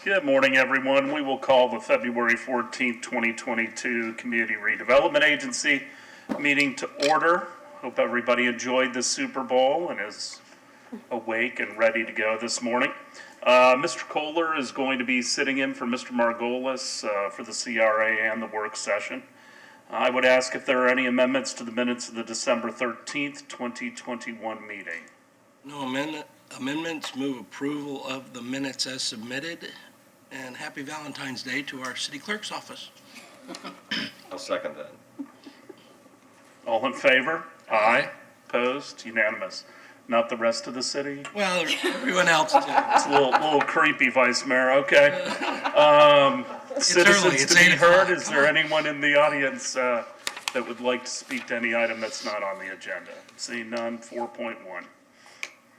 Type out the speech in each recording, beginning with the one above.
Good morning, everyone. We will call the February 14th, 2022 Community Redevelopment Agency meeting to order. Hope everybody enjoyed the Super Bowl and is awake and ready to go this morning. Mr. Kohler is going to be sitting in for Mr. Margolis for the CRA and the work session. I would ask if there are any amendments to the minutes of the December 13th, 2021 meeting. No amendments. Move approval of the minutes as submitted. And happy Valentine's Day to our city clerk's office. I'll second that. All in favor? Aye. Opposed? Unanimous. Not the rest of the city? Well, everyone else too. It's a little creepy, Vice Mayor. Okay. Citizens It's to be 8 heard. o'clock. Is there anyone in the audience that would like to speak to any item that's not on the agenda? Seeing none, 4.1.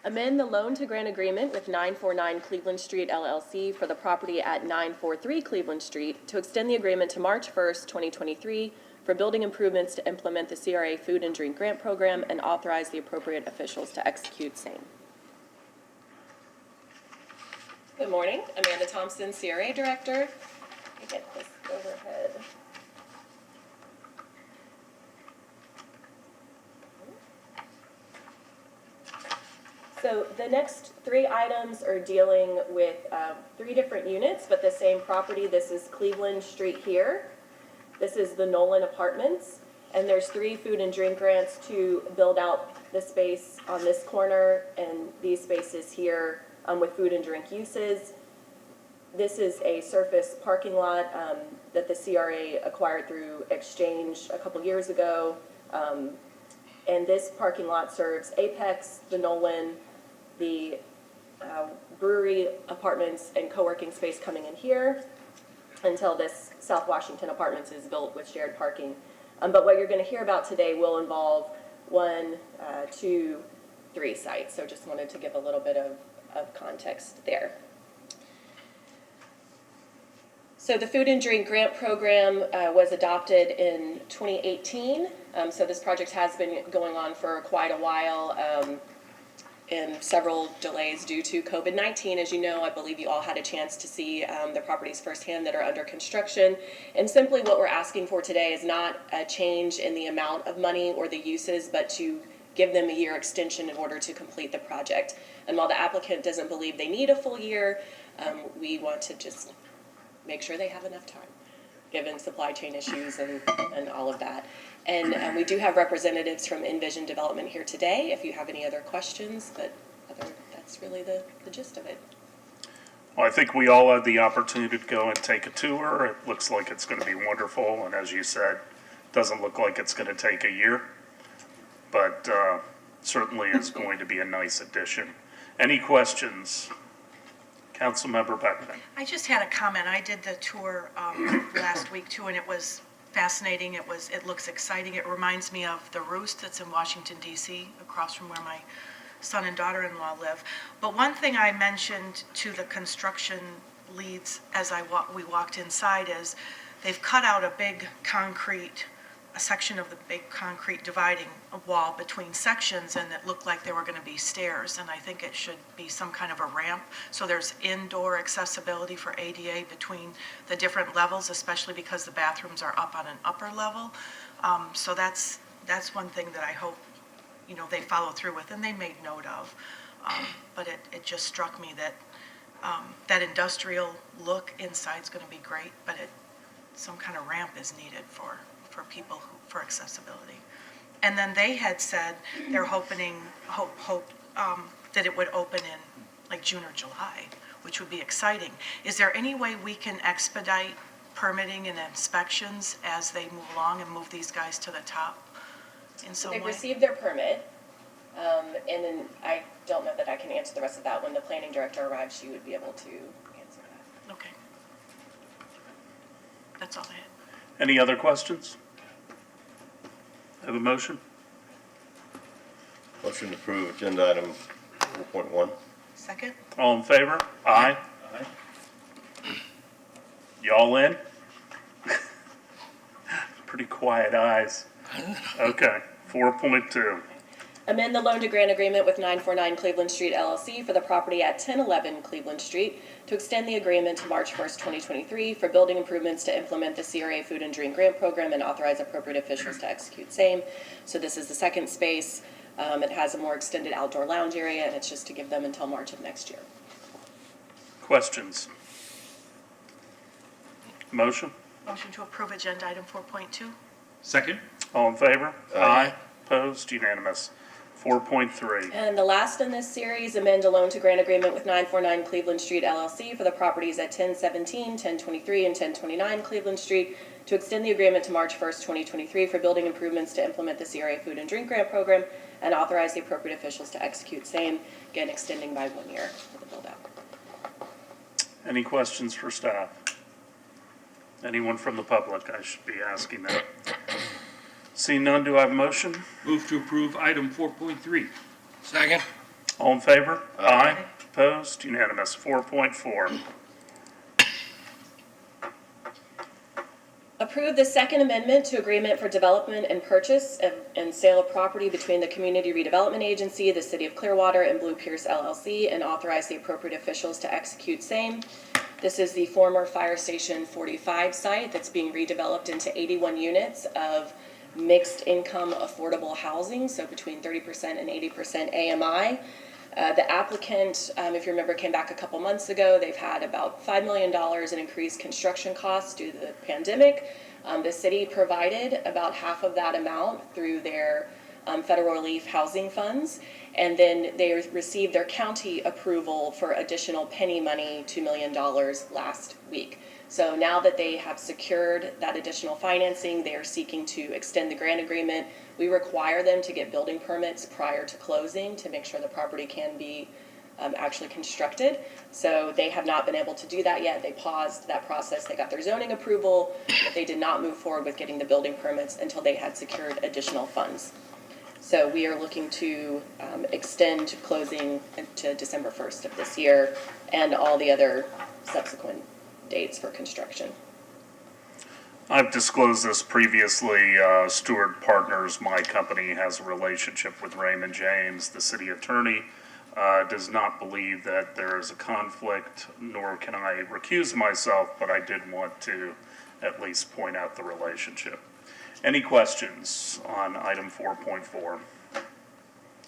Amend the loan to grant agreement with 949 Cleveland Street LLC for the property at 943 Cleveland Street to extend the agreement to March 1st, 2023 for building improvements to implement the CRA Food and Drink Grant Program and authorize the appropriate officials to execute same. Good morning, Amanda Thompson, CRA Director. Let me get this overhead. So the next three items are dealing with three different units, but the same property. This is Cleveland Street here. This is the Nolan Apartments. And there's 3 food and drink grants to build out the space on this corner and these spaces here with food and drink uses. This is a surface parking lot that the CRA acquired through exchange a couple years ago. And this parking lot serves Apex, the Nolan, the brewery apartments and co-working space coming in here until this South Washington Apartments is built with shared parking. But what you're going to hear about today will involve 1, 2, 3 sites. So just wanted to give a little bit of context there. So the Food and Drink Grant Program was adopted in 2018. So this project has been going on for quite a while. And several delays due to COVID-19. As you know, I believe you all had a chance to see the properties firsthand that are under construction. And simply what we're asking for today is not a change in the amount of money or the uses, but to give them a year extension in order to complete the project. And while the applicant doesn't believe they need a full year, we want to just make sure they have enough time, given supply chain issues and all of that. And we do have representatives from Envision Development here today if you have any other questions, but that's really the gist of it. Well, I think we all had the opportunity to go and take a tour. It looks like it's going to be wonderful. And as you said, doesn't look like it's going to take a year, but certainly is going to be a nice addition. Any questions? Councilmember Beckman. I just had a comment. I did the tour last week too, and it was fascinating. It looks exciting. It reminds me of the Roost that's in Washington, D.C., across from where my son and daughter-in-law live. But one thing I mentioned to the construction leads as we walked inside is they've cut out a section of the big concrete dividing wall between sections, and it looked like there were going to be stairs, and I think it should be some kind of a ramp. So there's indoor accessibility for ADA between the different levels, especially because the bathrooms are up on an upper level. So that's one thing that I hope, they follow through with, and they made note of. But it just struck me that that industrial look inside is going to be great, but some kind of ramp is needed for people for accessibility. And then they had said they're hope that it would open in like June or July, which would be exciting. Is there any way we can expedite permitting and inspections as they move along and move these guys to the top in some way? They've received their permit, and then I don't know that I can answer the rest of that. When the planning director arrives, she would be able to answer that. Okay. That's all I had. Any other questions? Have a motion? Motion to approve agenda item 4.1. Second? All in favor? Aye. Y'all in? Pretty quiet eyes. Okay, 4.2. Amend the loan to grant agreement with 949 Cleveland Street LLC for the property at 1011 Cleveland Street to extend the agreement to March 1st, 2023 for building improvements to implement the CRA Food and Drink Grant Program and authorize appropriate officials to execute same. So this is the second space. It has a more extended outdoor lounge area, and it's just to give them until March of next year. Questions? Motion? Motion to approve agenda item 4.2. Second? All in favor? Aye. Opposed? Unanimous. 4.3. And the last in this series, amend a loan to grant agreement with 949 Cleveland Street LLC for the properties at 1017, 1023, and 1029 Cleveland Street to extend the agreement to March 1st, 2023 for building improvements to implement the CRA Food and Drink Grant Program and authorize the appropriate officials to execute same, again extending by 1 year for the build-out. Any questions for staff? Anyone from the public? I should be asking that. Seeing none, do I have a motion? Move to approve item 4.3. Second? All in favor? Aye. Opposed? Unanimous. 4.4. Approve the second amendment to agreement for development and purchase and sale of property between the Community Redevelopment Agency, the City of Clearwater, and Blue Pierce LLC, and authorize the appropriate officials to execute same. This is the former Fire Station 45 site that's being redeveloped into 81 units of mixed income affordable housing, so between 30% and 80% AMI. The applicant, if you remember, came back a couple months ago. They've had about $5 million in increased construction costs due to the pandemic. The city provided about half of that amount through their federal relief housing funds, and then they received their county approval for additional penny money, $2 million last week. So now that they have secured that additional financing, they are seeking to extend the grant agreement. We require them to get building permits prior to closing to make sure the property can be actually constructed. So they have not been able to do that yet. They paused that process. They got their zoning approval, but they did not move forward with getting the building permits until they had secured additional funds. So we are looking to extend closing to December 1st of this year and all the other subsequent dates for construction. I've disclosed this previously. Stewart Partners, my company, has a relationship with Raymond James. The city attorney does not believe that there is a conflict, nor can I recuse myself, but I did want to at least point out the relationship. Any questions on item 4.4?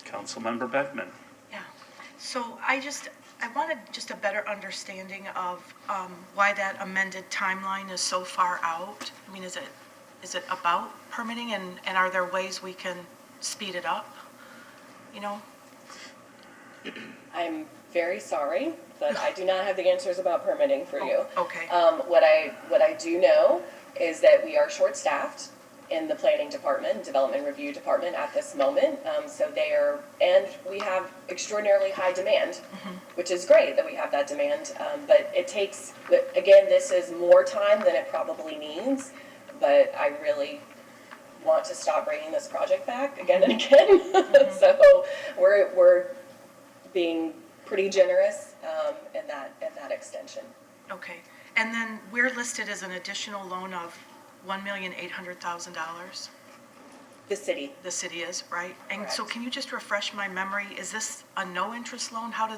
Councilmember Beckman. Yeah. So I wanted just a better understanding of why that amended timeline is so far out. I mean, is it about permitting, and are there ways we can speed it up? You know? I'm very sorry, but I do not have the answers about permitting for you. Okay. What I do know is that we are short-staffed in the planning department, development review department at this moment. And we have extraordinarily high demand, which is great that we have that demand. But it takes, again, this is more time than it probably needs, but I really want to stop bringing this project back again and again. So we're being pretty generous in that extension. Okay. And then we're listed as an additional loan of $1,800,000. The city. The city is, right? And so Correct. can you just refresh my memory? Is this a no-interest loan? How do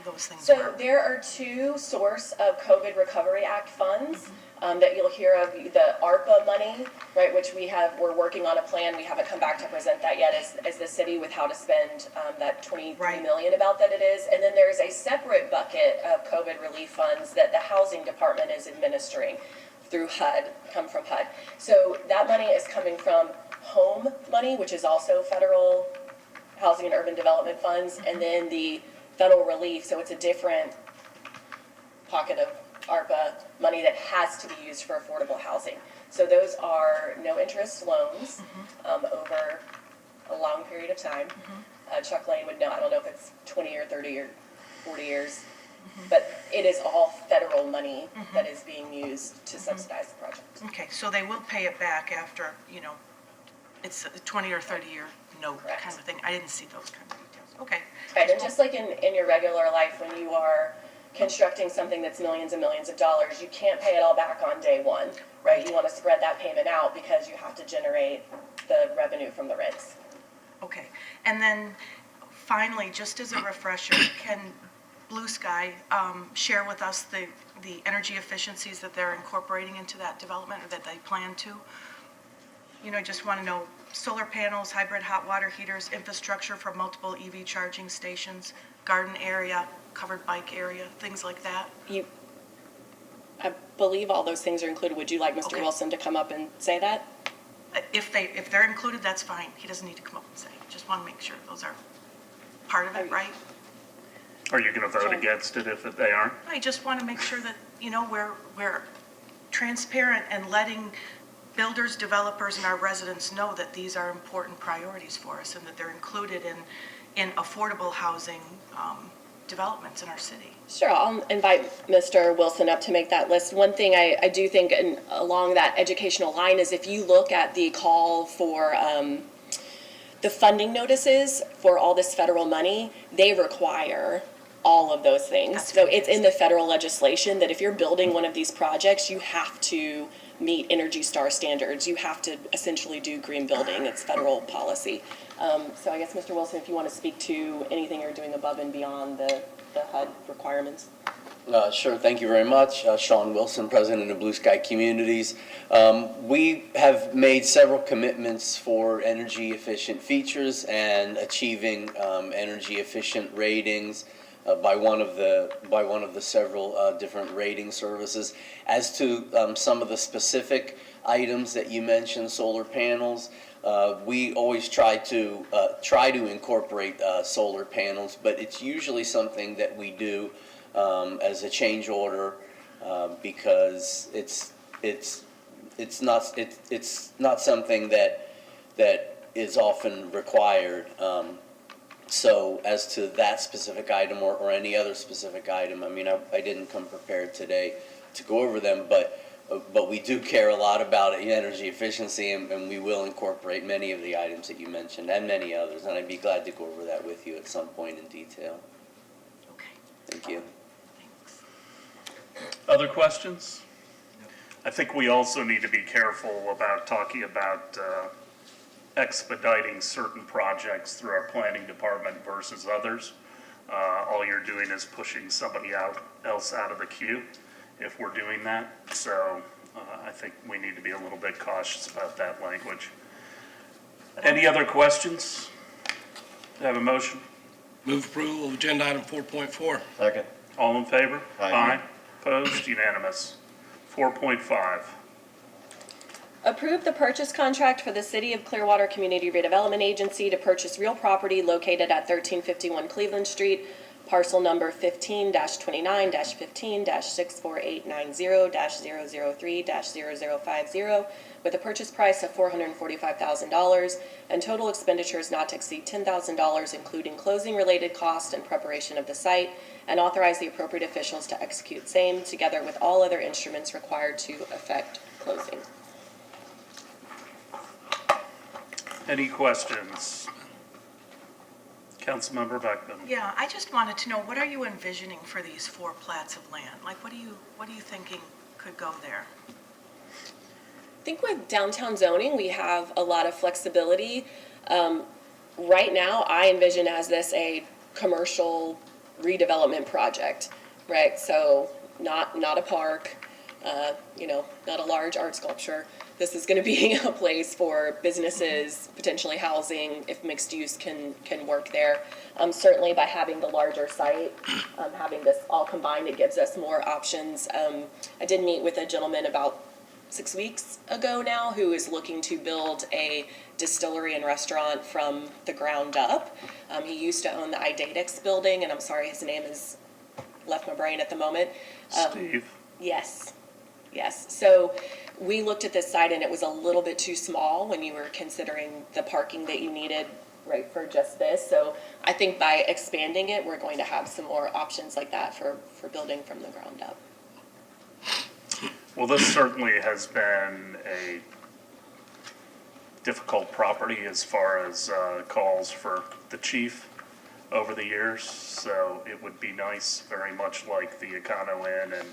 those things So work? there are two source of COVID Recovery Act funds that you'll hear of, the ARPA money, right, which we're working on a plan. We haven't come back to present that yet as the city with how to spend that $23 million about that it is. And then there's a separate bucket of COVID relief funds that the housing department is administering through HUD, come from HUD. So that money is coming from home money, which is also federal housing and urban development funds, and then the federal relief, so it's a different pocket of ARPA money that has to be used for affordable housing. So those are no interest loans over a long period of time. Chuck Lane would know, I don't know if it's 20 or 30 or 40 years, but it is all federal money that is being used to subsidize the project. Okay, so they will pay it back after, it's a 20 or 30-year note Correct. kind of thing. I didn't see those kind of details. Okay. Right, and just like in your regular life, when you are constructing something that's millions and millions of dollars, you can't pay it all back on day one, right? You want to spread that payment out because you have to generate the revenue from the rents. Okay. And then finally, just as a refresher, can Blue Sky share with us the energy efficiencies that they're incorporating into that development, or that they plan to? You know, just want to know solar panels, hybrid hot water heaters, infrastructure for multiple EV charging stations, garden area, covered bike area, things like that. I believe all those things are included. Would you like Mr. Okay. Wilson to come up and say that? If they're included, that's fine. He doesn't need to come up and say. Just want to make sure those are part of it, right? Are you gonna vote Sure. against it if they aren't? I just want to make sure that, you know, we're transparent and letting builders, developers, and our residents know that these are important priorities for us and that they're included in affordable housing developments in our city. Sure, I'll invite Mr. Wilson up to make that list. One thing I do think along that educational line is if you look at the call for the funding notices for all this federal money, they require all of those things. That's So it's in the federal legislation that if you're building one of these projects, you have to meet Energy Star standards. You have to essentially do green building. It's federal policy. So I guess, Mr. Wilson, if you want to speak to anything you're doing above and beyond the HUD requirements. Sure, thank you very much. Sean Wilson, President of Blue Sky Communities. We have made several commitments for energy efficient features and achieving energy efficient ratings by one of the several different rating services. As to some of the specific items that you mentioned, solar panels, we always try to incorporate solar panels, but it's usually something that we do as a change order because it's not something that is often required. So as to that specific item or any other specific item, I mean, I didn't come prepared today to go over them, but we do care a lot about energy efficiency, and we will incorporate many of the items that you mentioned and many others, and I'd be glad to go over that with you at some point in detail. Okay. Thank you. Thanks. Other questions? I think we also need to be careful about talking about expediting certain projects through our planning department versus others. All you're doing is pushing somebody else out of the queue if we're doing that. So I think we need to be a little bit cautious about that language. Any other questions? Do I have a motion? Move approval of agenda item 4.4. Second. All in favor? Aye. Opposed? Unanimous. 4.5. Approve the purchase contract for the City of Clearwater Community Redevelopment Agency to purchase real property located at 1351 Cleveland Street, parcel number 15-29-15-64890-003-0050, with a purchase price of $445,000 and total expenditures not to exceed $10,000, including closing-related costs and preparation of the site, and authorize the appropriate officials to execute same, together with all other instruments required to effect closing. Any questions? Councilmember Beckman. Yeah, I just wanted to know, what are you envisioning for these 4 plats of land? Like, what are you thinking could go there? I think with downtown zoning, we have a lot of flexibility. Right now, I envision as this a commercial redevelopment project, right? So not a park, not a large art sculpture. This is going to be a place for businesses, potentially housing, if mixed use can work there. Certainly by having the larger site, having this all combined, it gives us more options. I did meet with a gentleman about 6 weeks ago now who is looking to build a distillery and restaurant from the ground up. He used to own the Idadix building, and I'm sorry, his name has left my brain at the moment. Steve. Yes. So we looked at this site and it was a little bit too small when you were considering the parking that you needed, right, for just this. So I think by expanding it, we're going to have some more options like that for building from the ground up. Well, this certainly has been a difficult property as far as calls for the chief over the years. So it would be nice, very much like the Econo Inn and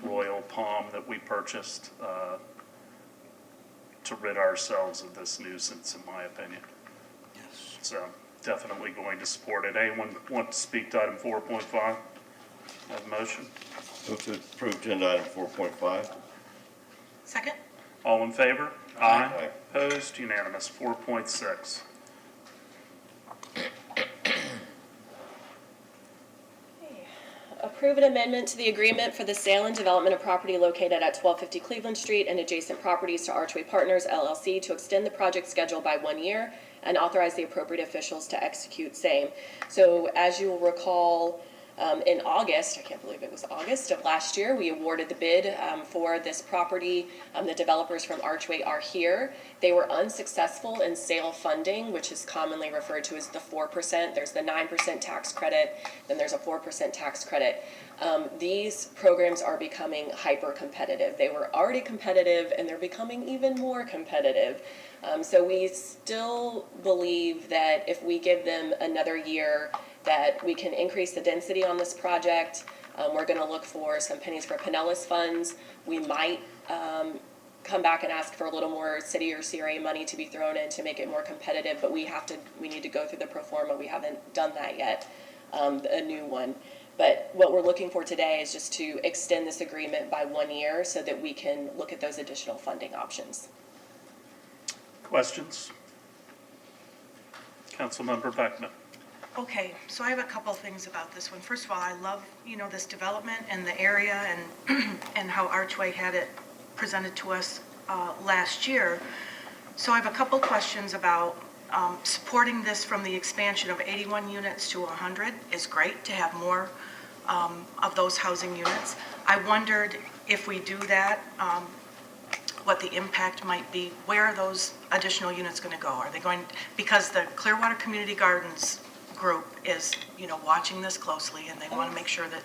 Royal Palm that we purchased, to rid ourselves of this nuisance, in my opinion. Yes. So definitely going to support it. Anyone want to speak to item 4.5? Have a motion? Move to approve agenda item 4.5. Second? All in favor? Aye. Opposed? Unanimous. 4.6. Approve an amendment to the agreement for the sale and development of property located at 1250 Cleveland Street and adjacent properties to Archway Partners LLC to extend the project schedule by 1 year and authorize the appropriate officials to execute same. So as you will recall, in August, I can't believe it was August of last year, we awarded the bid for this property. The developers from Archway are here. They were unsuccessful in sale funding, which is commonly referred to as the 4%. There's the 9% tax credit, then there's a 4% tax credit. These programs are becoming hyper competitive. They were already competitive and they're becoming even more competitive. So we still believe that if we give them another year, that we can increase the density on this project. We're gonna look for some pennies for Pinellas funds. We might come back and ask for a little more city or CRA money to be thrown in to make it more competitive, but we need to go through the pro forma. We haven't done that yet, a new one. But what we're looking for today is just to extend this agreement by 1 year so that we can look at those additional funding options. Questions? Councilmember Beckman. Okay, so I have a couple things about this one. First of all, I love, this development and the area and, and how Archway had it presented to us last year. So I have a couple questions about supporting this from the expansion of 81 units to 100 is great to have more of those housing units. I wondered if we do that, what the impact might be. Where are those additional units going to go? Are they going, because the Clearwater Community Gardens group is, watching this closely and they want to make sure that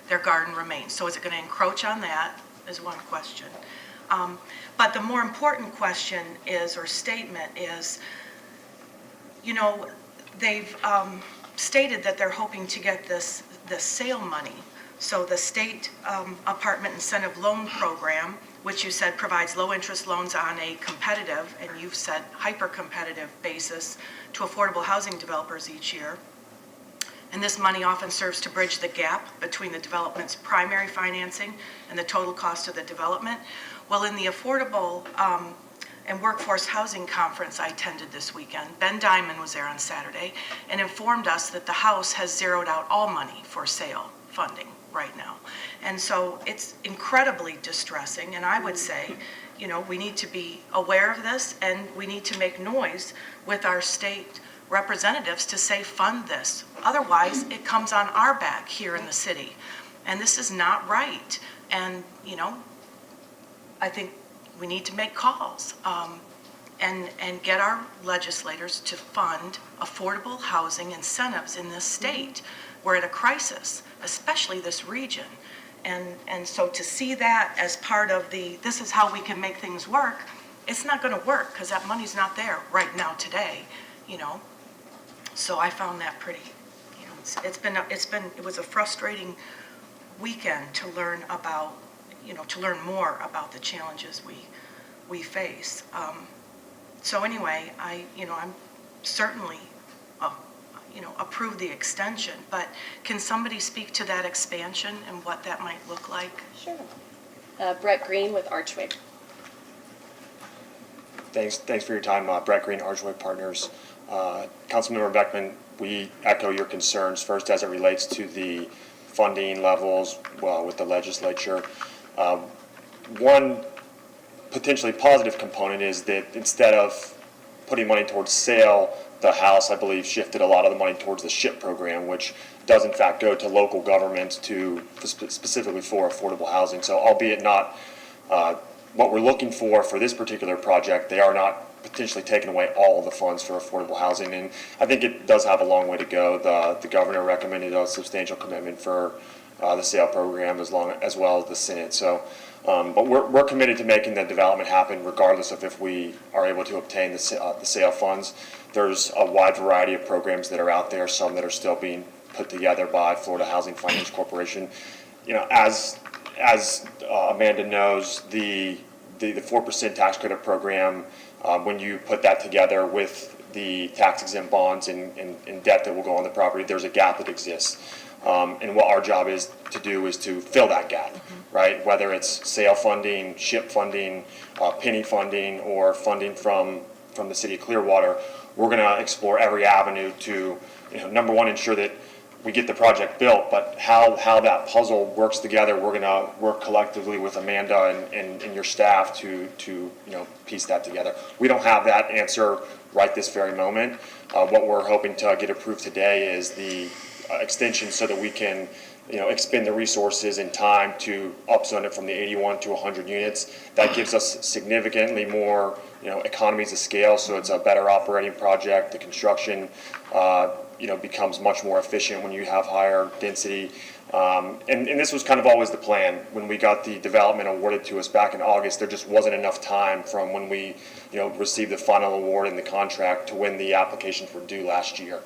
their garden remains. So is it going to encroach on that is one question. But the more important question is, or statement is, they've stated that they're hoping to get this sale money. So the state apartment incentive loan program, which you said provides low interest loans on a competitive, and you've said hyper-competitive basis to affordable housing developers each year. And this money often serves to bridge the gap between the development's primary financing and the total cost of the development. Well, in the Affordable and Workforce Housing Conference I attended this weekend, Ben Diamond was there on Saturday and informed us that the House has zeroed out all money for sale funding right now. And so it's incredibly distressing, and I would say, we need to be aware of this and we need to make noise with our state representatives to say fund this. Otherwise, it comes on our back here in the city. And this is not right. And, I think we need to make calls and get our legislators to fund affordable housing incentives in this state. We're at a crisis, especially this region. And so to see that as part of this is how we can make things work, it's not going to work because that money's not there right now today, So I found that pretty, it was a frustrating weekend to learn about, to learn more about the challenges we face. So anyway, I'm certainly, approve the extension, but can somebody speak to that expansion and what that might look like? Sure. Brett Green with Archway. Thanks for your time, Brett Green, Archway Partners. Councilmember Beckman, we echo your concerns first as it relates to the funding levels with the legislature. One potentially positive component is that instead of putting money towards sale, the House, I believe, shifted a lot of the money towards the SHIP program, which does in fact go to local governments specifically for affordable housing. So albeit not what we're looking for this particular project, they are not potentially taking away all of the funds for affordable housing. And I think it does have a long way to go. The governor recommended a substantial commitment for the sale program as well as the Senate. So, but we're committed to making the development happen regardless of if we are able to obtain the sale funds. There's a wide variety of programs that are out there, some that are still being put together by Florida Housing Finance Corporation. As Amanda knows, the 4% tax credit program, when you put that together with the tax exempt bonds and debt that will go on the property, there's a gap that exists. And what our job is to do is to fill that gap, right? Whether it's sale funding, ship funding, penny funding, or funding from the city of Clearwater, we're gonna explore every avenue to, number one, ensure that we get the project built, but how that puzzle works together, we're gonna work collectively with Amanda and your staff to piece that together. We don't have that answer right this very moment. What we're hoping to get approved today is the extension so that we can, expend the resources and time to upzone it from the 81 to 100 units. That gives us significantly more, economies of scale, so it's a better operating project. The construction, becomes much more efficient when you have higher density. And this was kind of always the plan. When we got the development awarded to us back in August, there just wasn't enough time from when we, received the final award and the contract to when the applications were due last year.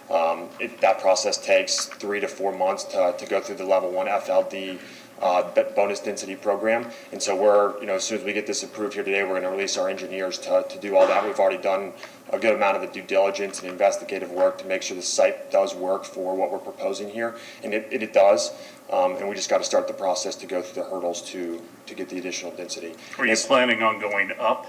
That process takes 3 to 4 months to go through the level 1 FLD bonus density program. And so we're, as soon as we get this approved here today, we're going to release our engineers to do all that. We've already done a good amount of the due diligence and investigative work to make sure the site does work for what we're proposing here. And it does. And we just got to start the process to go through the hurdles to get the additional density. Are you planning on going up?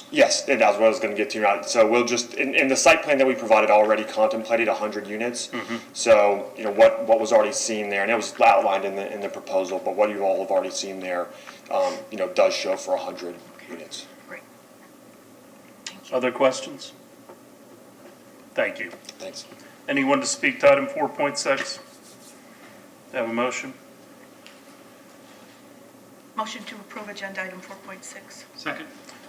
Yes, and that's what I was going to get to now. So we'll just, in the site plan that we provided already contemplated 100 units. So, what was already seen there, and it was outlined in the proposal, but what you all have already seen there, does show for 100 units. Great. Other questions? Thank you. Thanks. Anyone to speak to item 4.6? Have a motion? Motion to approve agenda item 4.6. Second.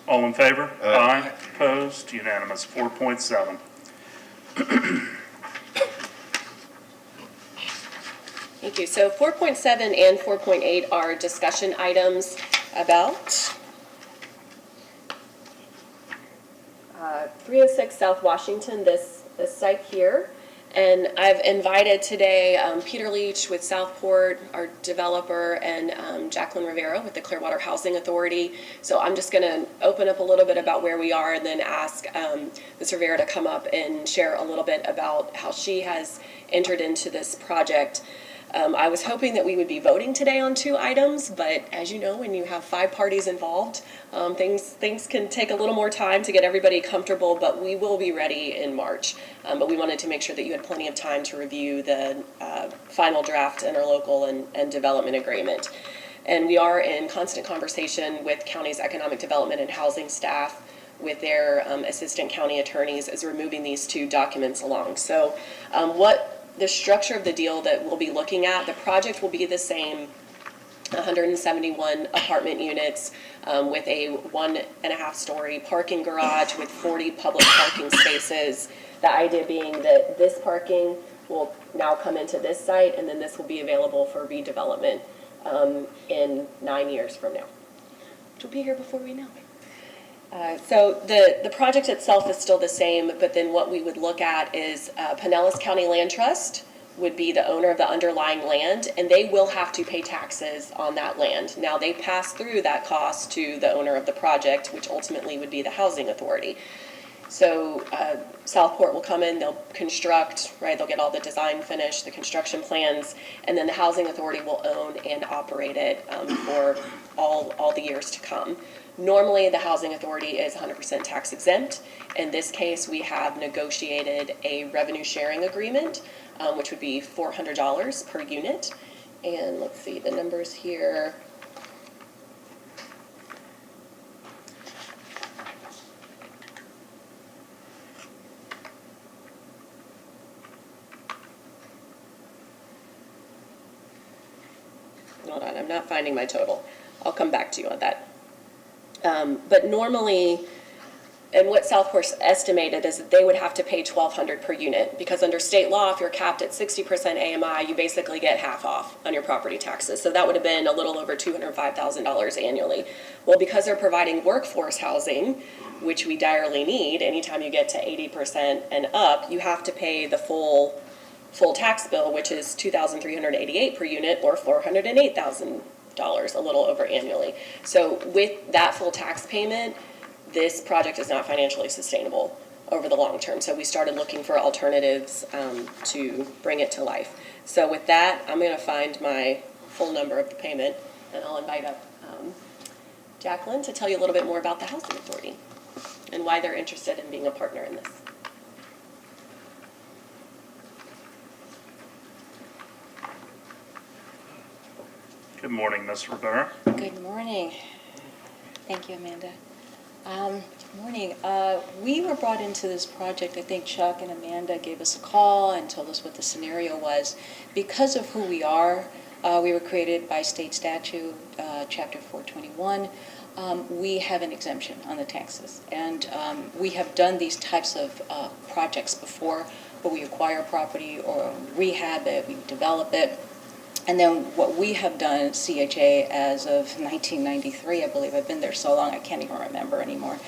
All in favor? Aye. Opposed? Unanimous. 4.7. Thank you. So 4.7 and 4.8 are discussion items about 306 South Washington, this site here. And I've invited today Peter Leach with Southport, our developer, and Jacqueline Rivera with the Clearwater Housing Authority. So I'm just going to open up a little bit about where we are and then ask Ms. Rivera to come up and share a little bit about how she has entered into this project. I was hoping that we would be voting today on 2 items, but as you know, when you have 5 parties involved, things can take a little more time to get everybody comfortable, but we will be ready in March. But we wanted to make sure that you had plenty of time to review the final draft interlocal and development agreement. And we are in constant conversation with county's economic development and housing staff, with their assistant county attorneys, as we're moving these 2 documents along. So the structure of the deal that we'll be looking at, the project will be the same, 171 apartment units with a 1.5-story parking garage with 40 public parking spaces. The idea being that this parking will now come into this site, and then this will be available for redevelopment in 9 years from now, which will be here before we know it. So the project itself is still the same, but then what we would look at is Pinellas County Land Trust would be the owner of the underlying land, and they will have to pay taxes on that land. Now, they pass through that cost to the owner of the project, which ultimately would be the housing authority. So Southport will come in, they'll construct, right, they'll get all the design finished, the construction plans, and then the housing authority will own and operate it for all the years to come. Normally, the housing authority is 100% tax exempt. In this case, we have negotiated a revenue sharing agreement, which would be $400 per unit. And let's see the numbers here. Hold on, I'm not finding my total. I'll come back to you on that. But normally, and what Southport's estimated is that they would have to pay $1,200 per unit, because under state law, if you're capped at 60% AMI, you basically get half off on your property taxes. So that would have been a little over $205,000 annually. Well, because they're providing workforce housing, which we direly need, anytime you get to 80% and up, you have to pay the full tax bill, which is $2,388 per unit, or $408,000. A little over annually. So with that full tax payment, this project is not financially sustainable over the long term. So we started looking for alternatives to bring it to life. So with that, I'm going to find my full number of the payment, and I'll invite up Jacqueline to tell you a little bit more about the Housing Authority and why they're interested in being a partner in this. Good morning, Ms. Rivera. Good morning. Thank you, Amanda. Good morning. We were brought into this project, I think Chuck and Amanda gave us a call and told us what the scenario was. Because of who we are, we were created by state statute, Chapter 421. We have an exemption on the taxes. And we have done these types of projects before, where we acquire property or rehab it, we develop it. And then what we have done, CHA, as of 1993, I believe, I've been there so long I can't even remember anymore.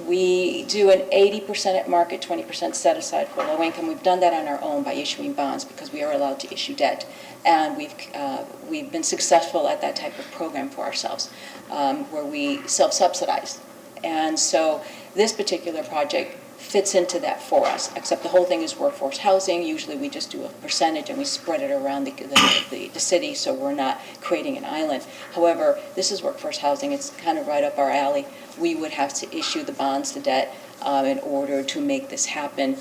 We do an 80% at market, 20% set aside for low income. We've done that on our own by issuing bonds because we are allowed to issue debt. And we've been successful at that type of program for ourselves, where we self-subsidize. And so this particular project fits into that for us, except the whole thing is workforce housing. Usually we just do a percentage and we spread it around the city, so we're not creating an island. However, this is workforce housing. It's kind of right up our alley. We would have to issue the bonds, the debt, in order to make this happen.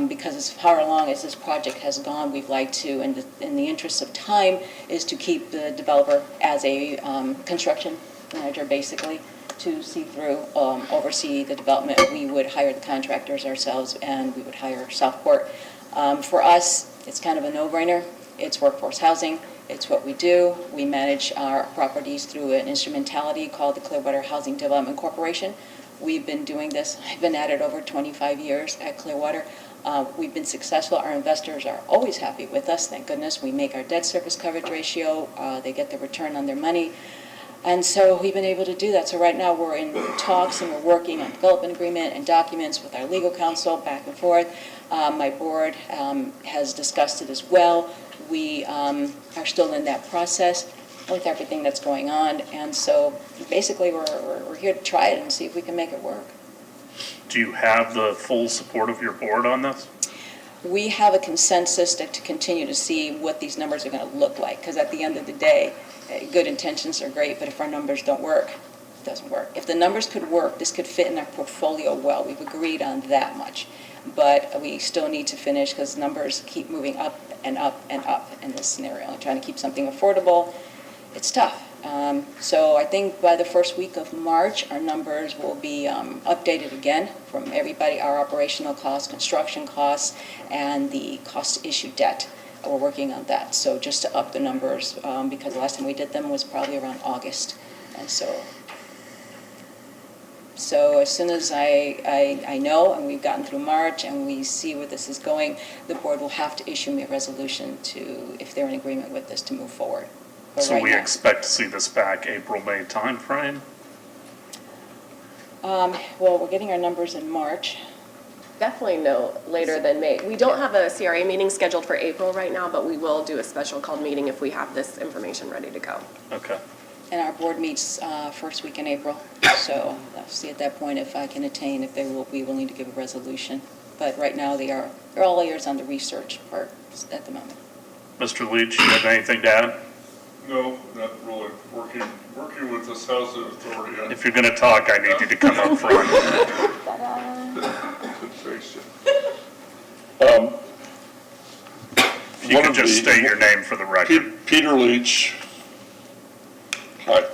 Because as far along as this project has gone, we'd like to, in the interest of time, is to keep the developer as a construction manager, basically, to see through, oversee the development. We would hire the contractors ourselves, and we would hire Southport. For us, it's kind of a no-brainer. It's workforce housing. It's what we do. We manage our properties through an instrumentality called the Clearwater Housing Development Corporation. We've been doing this. I've been at it over 25 years at Clearwater. We've been successful. Our investors are always happy with us, thank goodness. We make our debt service coverage ratio. They get the return on their money. And so we've been able to do that. So right now we're in talks and we're working on development agreement and documents with our legal counsel back and forth. My board has discussed it as well. We are still in that process with everything that's going on. And so basically we're here to try it and see if we can make it work. Do you have the full support of your board on this? We have a consensus to continue to see what these numbers are going to look like, because at the end of the day, good intentions are great, but if our numbers don't work, it doesn't work. If the numbers could work, this could fit in our portfolio well. We've agreed on that much. But we still need to finish because numbers keep moving up and up and up in this scenario. Trying to keep something affordable, it's tough. So I think by the first week of March, our numbers will be updated again from everybody, our operational costs, construction costs, and the cost to issue debt. We're working on that. So just to up the numbers, because the last time we did them was probably around August. And so as soon as I know, and we've gotten through March, and we see where this is going, the board will have to issue me a resolution to, if they're in agreement with this, to move forward. But So right we now, expect to see this back April, May timeframe? well, we're getting our numbers in March. Definitely no later than May. We don't have a CRA meeting scheduled for April right now, but we will do a special called meeting if we have this information ready to go. Okay. And our board meets first week in April, so I'll see at that point if I can attain, if they will be willing to give a resolution. But right now, they're all ears on the research part at the moment. Mr. Leach, you have anything to add? No, not really. Working with this housing authority, I If you're going to talk, I need you to come up front. could face you. If you could just state your name for the record. Peter Leach. Hi.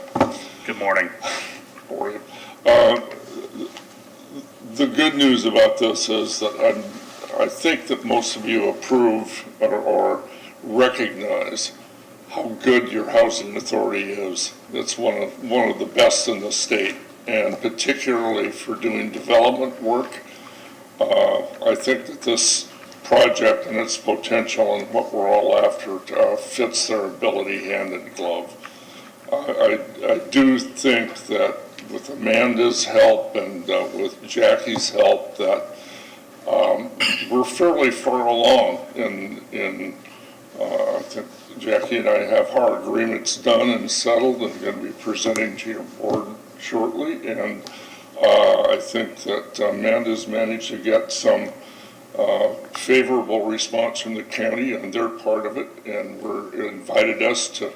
Good morning. How are you? The good news about this is that I think that most of you approve or recognize how good your housing authority is. It's one of the best in the state, and particularly for doing development work. I think that this project and its potential and what we're all after fits their ability hand in glove. I do think that with Amanda's help and with Jackie's help that we're fairly far along in I think Jackie and I have our agreements done and settled and going to be presenting to your board shortly, and I think that Amanda's managed to get some favorable response from the county on their part of it, and invited us to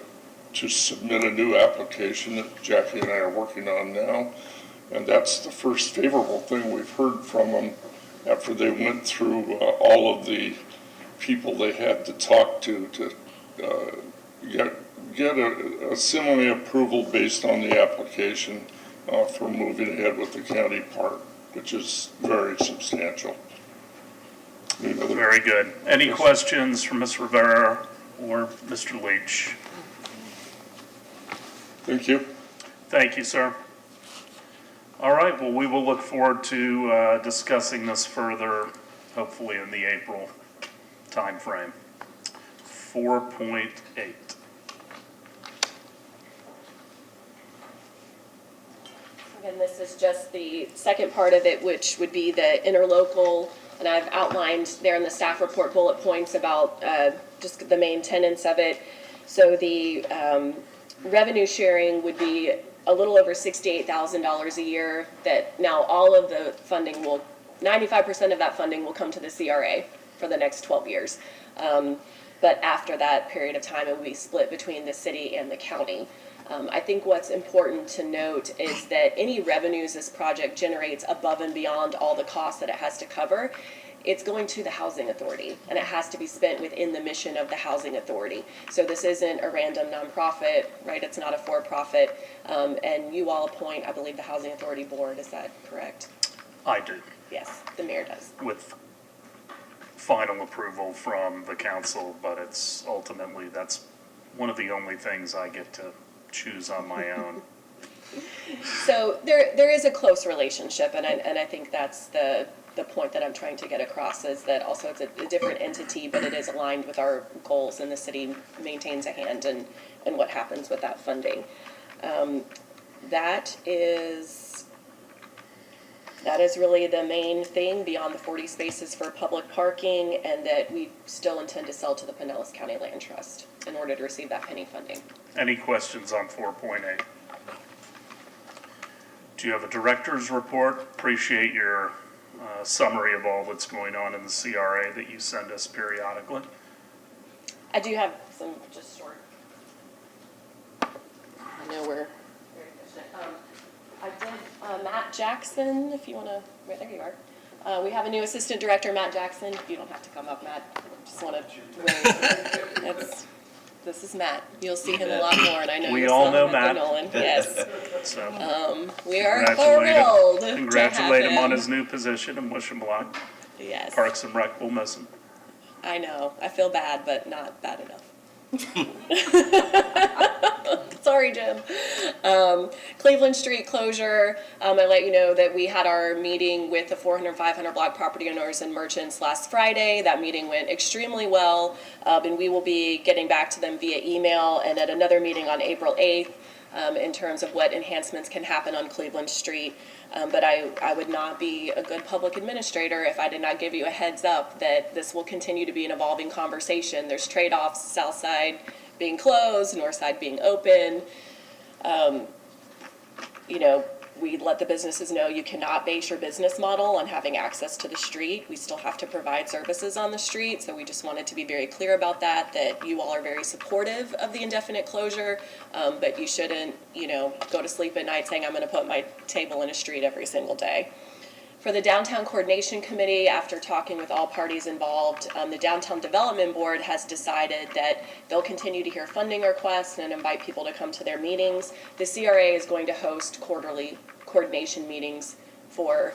submit a new application that Jackie and I are working on now. And that's the first favorable thing we've heard from them after they went through all of the people they had to talk to get a similar approval based on the application for moving ahead with the county part, which is very substantial. Very good. Any questions from Ms. Rivera or Mr. Leach? Thank you. Thank you, sir. All right, well, we will look forward to discussing this further, hopefully in the April timeframe. 4.8. Again, this is just the second part of it, which would be the interlocal, and I've outlined there in the staff report bullet points about just the main tenets of it. So the revenue sharing would be a little over $68,000 a year, that now all of the funding will, 95% of that funding will come to the CRA for the next 12 years. But after that period of time, it will be split between the city and the county. I think what's important to note is that any revenues this project generates above and beyond all the costs that it has to cover, it's going to the housing authority, and it has to be spent within the mission of the housing authority. So this isn't a random nonprofit, right? It's not a for-profit. And you all appoint, I believe, the housing authority board. Is that correct? I do, Yes, the mayor does. with final approval from the council, but it's ultimately, that's one of the only things I get to choose on my own. So there is a close relationship, and I think that's the point that I'm trying to get across, is that also it's a different entity, but it is aligned with our goals, and the city maintains a hand in what happens with that funding. That is really the main thing, beyond the 40 spaces for public parking, and that we still intend to sell to the Pinellas County Land Trust in order to receive that penny funding. Any questions on 4.8? Do you have a director's report? Appreciate your summary of all that's going on in the CRA that you send us periodically. I do have some just short. I know we're very efficient. I did Matt Jackson, if you want to, right there you are. We have a new assistant director, Matt Jackson. You don't have to come up, Matt. Just want to. This is Matt. You'll see him a lot more, and I know We you all saw know him at Matt. the Nolan. Yes. So We are thrilled. congratulate to him have on his new position and wish him luck. Yes. Parks and Rec will miss him. I know. I feel bad, but not bad enough. Sorry, Jim. Cleveland Street closure. I let you know that we had our meeting with the 400, 500 block property owners and merchants last Friday. That meeting went extremely well, and we will be getting back to them via email and at another meeting on April 8th in terms of what enhancements can happen on Cleveland Street. But I would not be a good public administrator if I did not give you a heads up that this will continue to be an evolving conversation. There's trade-offs, south side being closed, north side being open. We let the businesses know you cannot base your business model on having access to the street. We still have to provide services on the street, so we just wanted to be very clear about that you all are very supportive of the indefinite closure, but you shouldn't, go to sleep at night saying, I'm gonna put my table in a street every single day. For the Downtown Coordination Committee, after talking with all parties involved, the Downtown Development Board has decided that they'll continue to hear funding requests and invite people to come to their meetings. The CRA is going to host quarterly coordination meetings for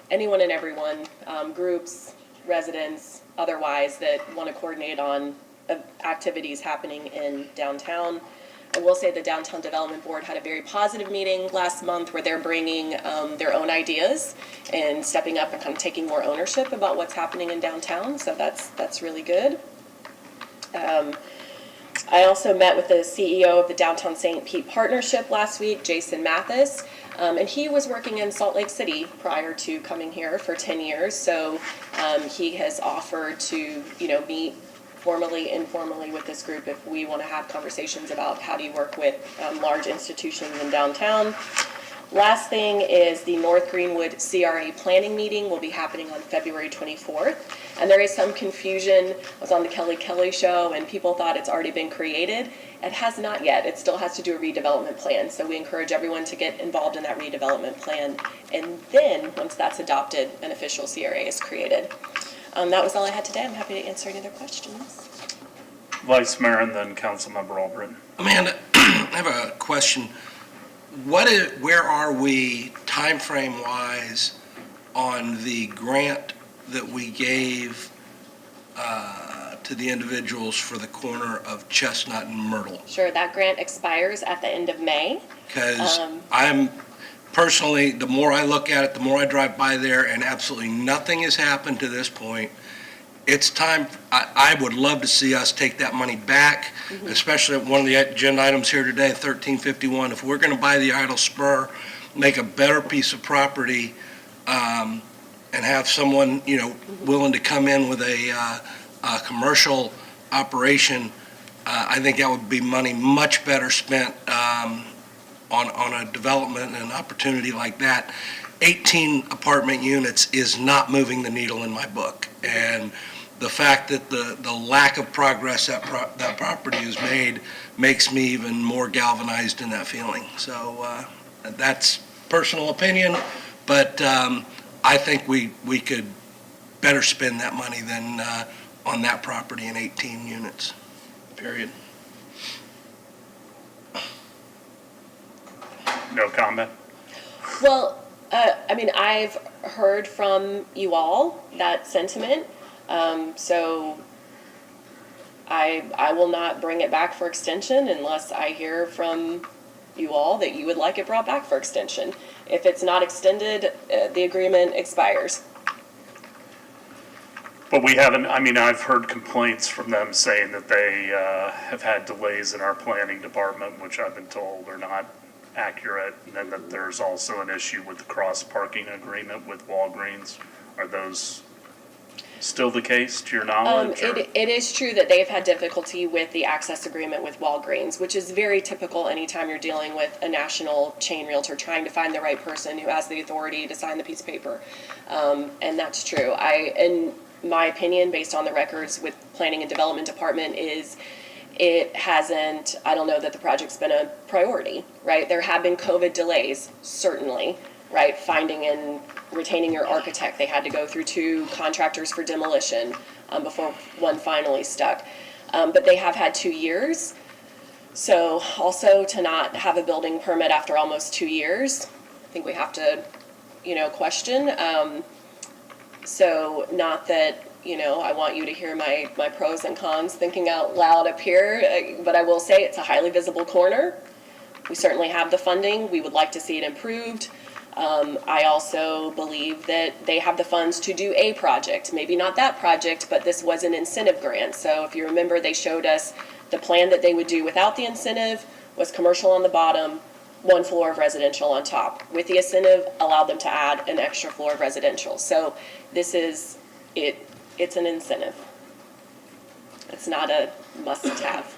anyone and everyone, groups, residents, otherwise, that want to coordinate on activities happening in downtown. I will say the Downtown Development Board had a very positive meeting last month where they're bringing their own ideas and stepping up and kind of taking more ownership about what's happening in downtown, so that's really good. I also met with the CEO of the Downtown St. Pete Partnership last week, Jason Mathis, and he was working in Salt Lake City prior to coming here for 10 years, so he has offered to, meet formally, informally with this group if we want to have conversations about how do you work with large institutions in downtown. Last thing is the North Greenwood CRA planning meeting will be happening on February 24th. And there is some confusion. I was on the Kelly show and people thought it's already been created. It has not yet. It still has to do a redevelopment plan. So we encourage everyone to get involved in that redevelopment plan. And then, once that's adopted, an official CRA is created. That was all I had today. I'm happy to answer any other questions. Vice Mayor and then Councilmember Albritton. Amanda, I have a question. Where are we timeframe-wise on the grant that we gave to the individuals for the corner of Chestnut and Myrtle? Sure, that grant expires at the end of May. Because I'm personally, the more I look at it, the more I drive by there, and absolutely nothing has happened to this point. It's time, I would love to see us take that money back, especially one of the agenda items here today, 1351. If we're going to buy the idle spur, make a better piece of property, and have someone, willing to come in with a commercial operation, I think that would be money much better spent on a development and an opportunity like that. 18 apartment units is not moving the needle in my book. And the fact that the lack of progress that property has made makes me even more galvanized in that feeling. So that's personal opinion, but I think we could better spend that money than on that property in 18 units, period. No comment? Well, I've heard from you all that sentiment. So I will not bring it back for extension unless I hear from you all that you would like it brought back for extension. If it's not extended, the agreement expires. But we haven't, I've heard complaints from them saying that they have had delays in our planning department, which I've been told are not accurate, and then that there's also an issue with the cross-parking agreement with Walgreens. Are those still the case, to your knowledge? It is true that they've had difficulty with the access agreement with Walgreens, which is very typical anytime you're dealing with a national chain realtor trying to find the right person who has the authority to sign the piece of paper. And that's true. In my opinion, based on the records with Planning and Development Department, is it hasn't, I don't know that the project's been a priority, right? There have been COVID delays, certainly, right? Finding and retaining your architect. They had to go through 2 contractors for demolition before one finally stuck. But they have had 2 years. So also to not have a building permit after almost 2 years, I think we have to, question. So not that, I want you to hear my pros and cons thinking out loud up here, but I will say it's a highly visible corner. We certainly have the funding. We would like to see it improved. I also believe that they have the funds to do a project, maybe not that project, but this was an incentive grant. So if you remember, they showed us the plan that they would do without the incentive was commercial on the bottom, 1 floor of residential on top. With the incentive, allowed them to add an extra floor of residential. So this is, it's an incentive. It's not a must-have.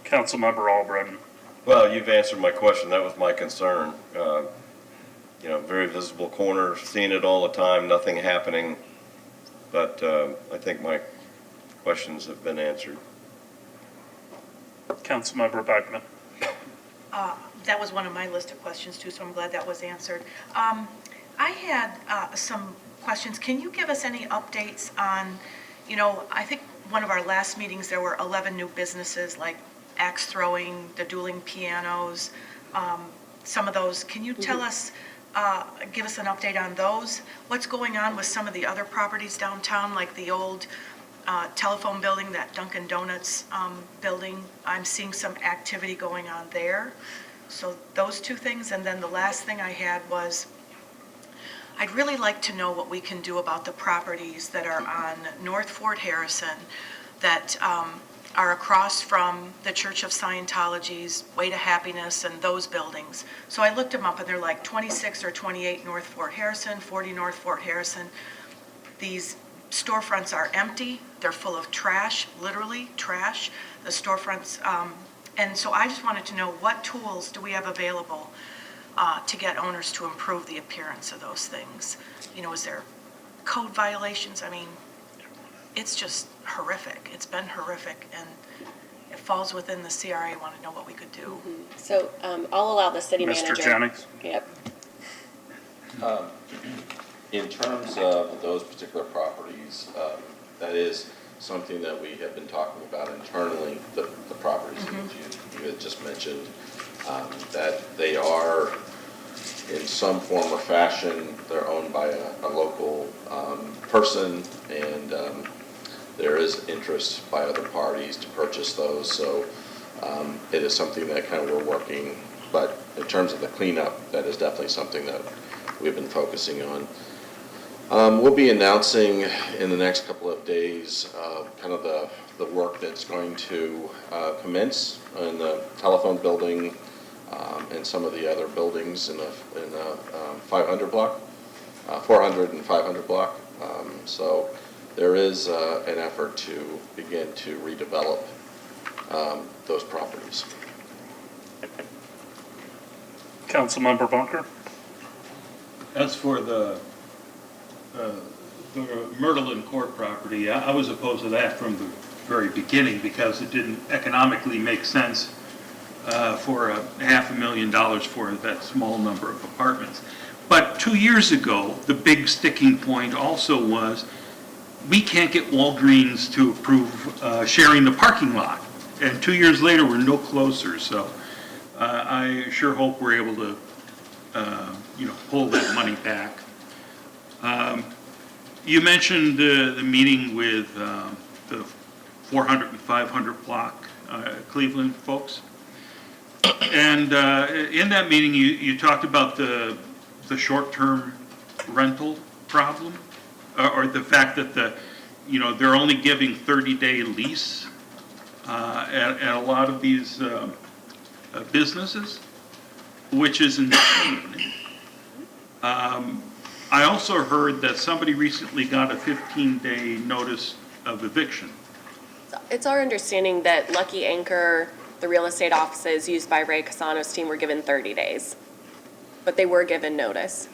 Councilmember Albritton. Well, you've answered my question. That was my concern. Very visible corner, seeing it all the time, nothing happening. But I think my questions have been answered. Councilmember Beckman. That was one of my list of questions too, so I'm glad that was answered. I had some questions. Can you give us any updates on, I think one of our last meetings, there were 11 new businesses like axe throwing, the dueling pianos, some of those. Can you tell us, give us an update on those? What's going on with some of the other properties downtown, like the old telephone building, that Dunkin' Donuts building? I'm seeing some activity going on there. So those 2 things. And then the last thing I had was, I'd really like to know what we can do about the properties that are on North Fort Harrison that are across from the Church of Scientology's Way to Happiness and those buildings. So I looked them up and they're like 26 or 28 North Fort Harrison, 40 North Fort Harrison. These storefronts are empty. They're full of trash, literally trash. The storefronts, and so I just wanted to know what tools do we have available to get owners to improve the appearance of those things. You know, is there code violations? I mean, it's just horrific. It's been horrific, and it falls within the CRA. I want to know what we could do. So I'll allow the city manager. Mr. Jennings? Yep. In terms of those particular properties, that is something that we have been talking about internally, the properties that you had just mentioned, that they are in some form or fashion, they're owned by a local person, and there is interest by other parties to purchase those, so it is something that kind of we're working, but in terms of the cleanup, that is definitely something that we've been focusing on. We'll be announcing in the next couple of days kind of the work that's going to commence in the telephone building and some of the other buildings in the 500 block, 400 and 500 block. So there is an effort to begin to redevelop those properties. Councilmember Bunker? As for the Myrtle and Court property, I was opposed to that from the very beginning because it didn't economically make sense for $500,000 for that small number of apartments. But 2 years ago, the big sticking point also was we can't get Walgreens to approve sharing the parking lot. And 2 years later, we're no closer. So I sure hope we're able to, pull that money back. You mentioned the meeting with the 400 and 500 block Cleveland folks. And in that meeting, you talked about the short-term rental problem, or the fact that they're only giving 30-day lease at a lot of these businesses, which is insane. I also heard that somebody recently got a 15-day notice of eviction. It's our understanding that Lucky Anchor, the real estate offices used by Ray Casano's team, were given 30 days, but they were given notice.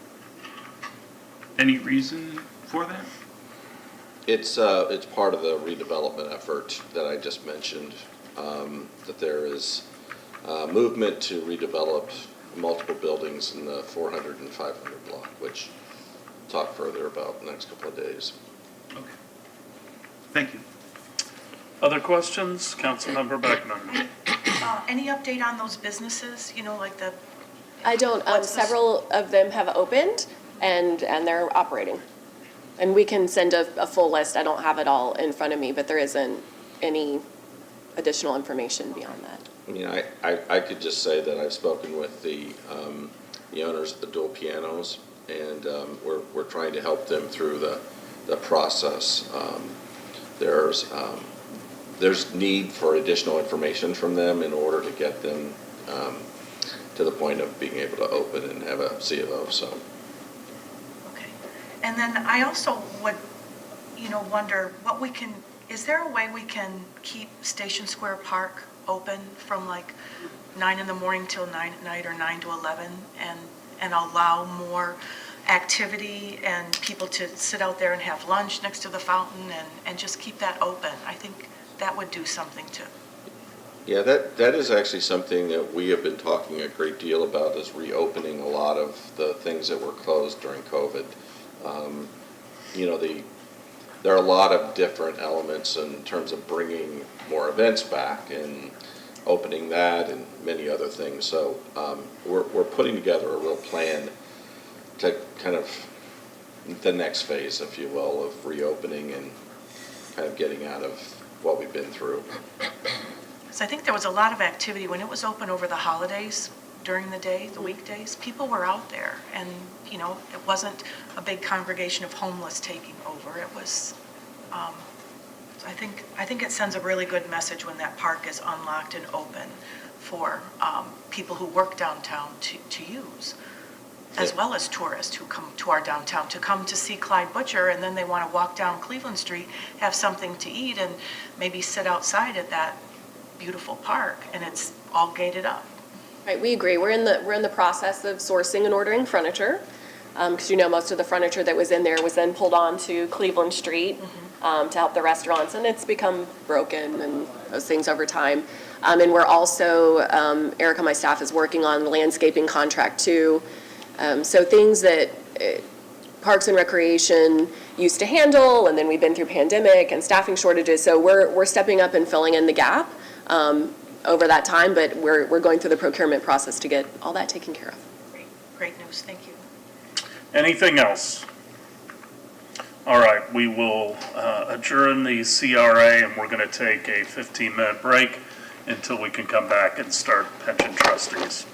Any reason for that? It's part of the redevelopment effort that I just mentioned, that there is movement to redevelop multiple buildings in the 400 and 500 block, which we'll talk further about in the next couple of days. Okay. Thank you. Other questions? Councilmember Beckman? Any update on those businesses, like the? I don't, several of them have opened and they're operating. And we can send a full list. I don't have it all in front of me, but there isn't any additional information beyond that. I mean, I could just say that I've spoken with the owners of the dual pianos, and we're trying to help them through the process. There's need for additional information from them in order to get them to the point of being able to open and have a C of O, so. Okay. And then I also would, wonder is there a way we can keep Station Square Park open from like 9 in the morning till 9 at night or 9 to 11 and allow more activity and people to sit out there and have lunch next to the fountain and just keep that open? I think that would do something too. Yeah, that is actually something that we have been talking a great deal about, is reopening a lot of the things that were closed during COVID. There are a lot of different elements in terms of bringing more events back and opening that and many other things. So we're putting together a real plan to kind of the next phase, if you will, of reopening and kind of getting out of what we've been through. So I think there was a lot of activity when it was open over the holidays, during the day, the weekdays. People were out there, and it wasn't a big congregation of homeless taking over. It was. I think it sends a really good message when that park is unlocked and open for people who work downtown to use, as well as tourists who come to our downtown to come to see Clyde Butcher, and then they want to walk down Cleveland Street, have something to eat, and maybe sit outside at that beautiful park, and it's all gated up. Right, we agree. We're in the process of sourcing and ordering furniture. Because most of the furniture that was in there was then pulled on to Cleveland Street to help the restaurants, and it's become broken and those things over time. And we're also, Erica, my staff, is working on the landscaping contract too. So things that Parks and Recreation used to handle, and then we've been through pandemic and staffing shortages. So we're stepping up and filling in the gap over that time, but we're going through the procurement process to get all that taken care of. Great news, thank you. Anything else? All right, we will adjourn the CRA, and we're going to take a 15-minute break until we can come back and start pension trustees.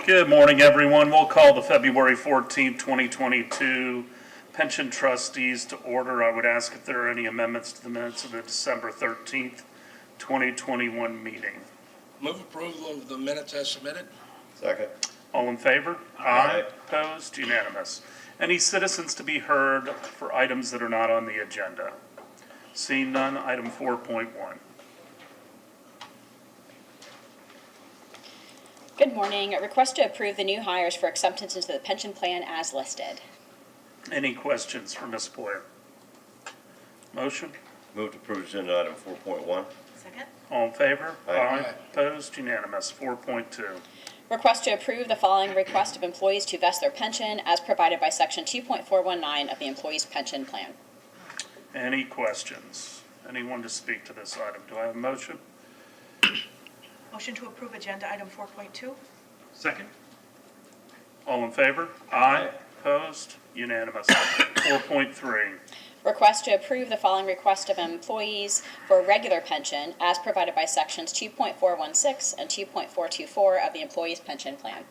Good morning, everyone. We'll call the February 14th, 2022 Pension Trustees to order. I would ask if there are any amendments to the minutes of the December 13th, 2021 meeting. Move approval of the minutes as submitted? Second. All in favor? Aye. Opposed? Unanimous. Any citizens to be heard for items that are not on the agenda? Seeing none, item 4.1. Good morning. A request to approve the new hires for acceptance into the pension plan as listed. Any questions for Ms. Boyer? Motion? Move to approve agenda item 4.1. Second? All in favor? Aye. Opposed? Unanimous. 4.2. Request to approve the following request of employees to vest their pension as provided by Section 2.419 of the Employees Pension Plan. Any questions? Anyone to speak to this item? Do I have a motion? Motion to approve agenda item 4.2? Second? All in favor? Aye. Opposed? Unanimous. 4.3. Request to approve the following request of employees for regular pension as provided by Sections 2.416 and 2.424 of the Employees Pension Plan.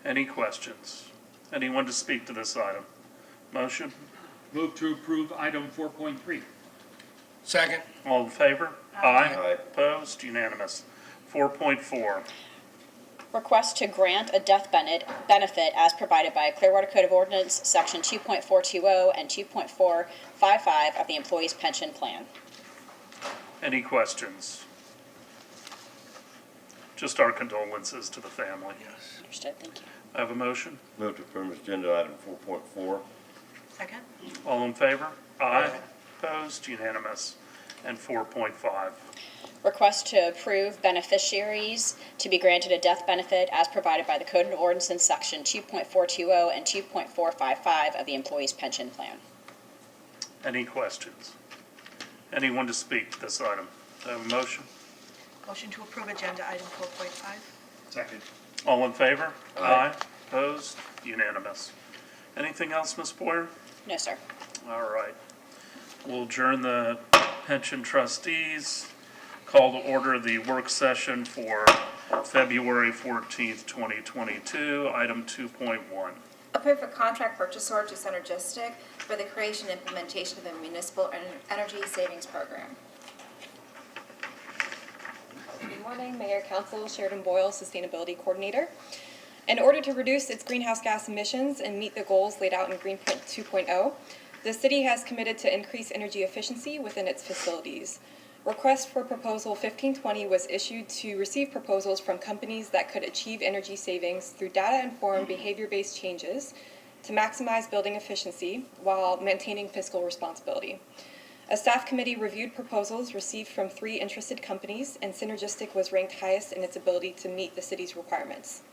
Any questions? Anyone to speak to this item? Motion? Move to approve item 4.3. Second? All in favor? Aye. Opposed? Unanimous. 4.4. Request to grant a death benefit as provided by Clearwater Code of Ordinance, Section 2.420 and 2.455 of the Employees Pension Plan. Any questions? Just our condolences to the family. Yes. Understood, thank you. I have a motion. Move to approve agenda item 4.4. Second? All in favor? Aye. Opposed? Unanimous. And 4.5. Request to approve beneficiaries to be granted a death benefit as provided by the Code of Ordinances, Section 2.420 and 2.455 of the Employees Pension Plan. Any questions? Anyone to speak to this item? Do I have a motion? Motion to approve agenda item 4.5? Second? All in favor? Aye. Opposed? Unanimous. Anything else, Ms. Boyer? No, sir. All right. We'll adjourn the pension trustees. Call to order the work session for February 14th, 2022, item 2.1. Approve a contract purchase order to Synergistic for the creation and implementation of a municipal energy savings program. Good morning, Mayor, Council, Sheridan Boyle, Sustainability Coordinator. In order to reduce its greenhouse gas emissions and meet the goals laid out in Greenprint 2.0, the city has committed to increase energy efficiency within its facilities. Request for Proposal 1520 was issued to receive proposals from companies that could achieve energy savings through data-informed behavior-based changes to maximize building efficiency while maintaining fiscal responsibility. A staff committee reviewed proposals received from 3 interested companies, and Synergistic was ranked highest in its ability to meet the city's requirements.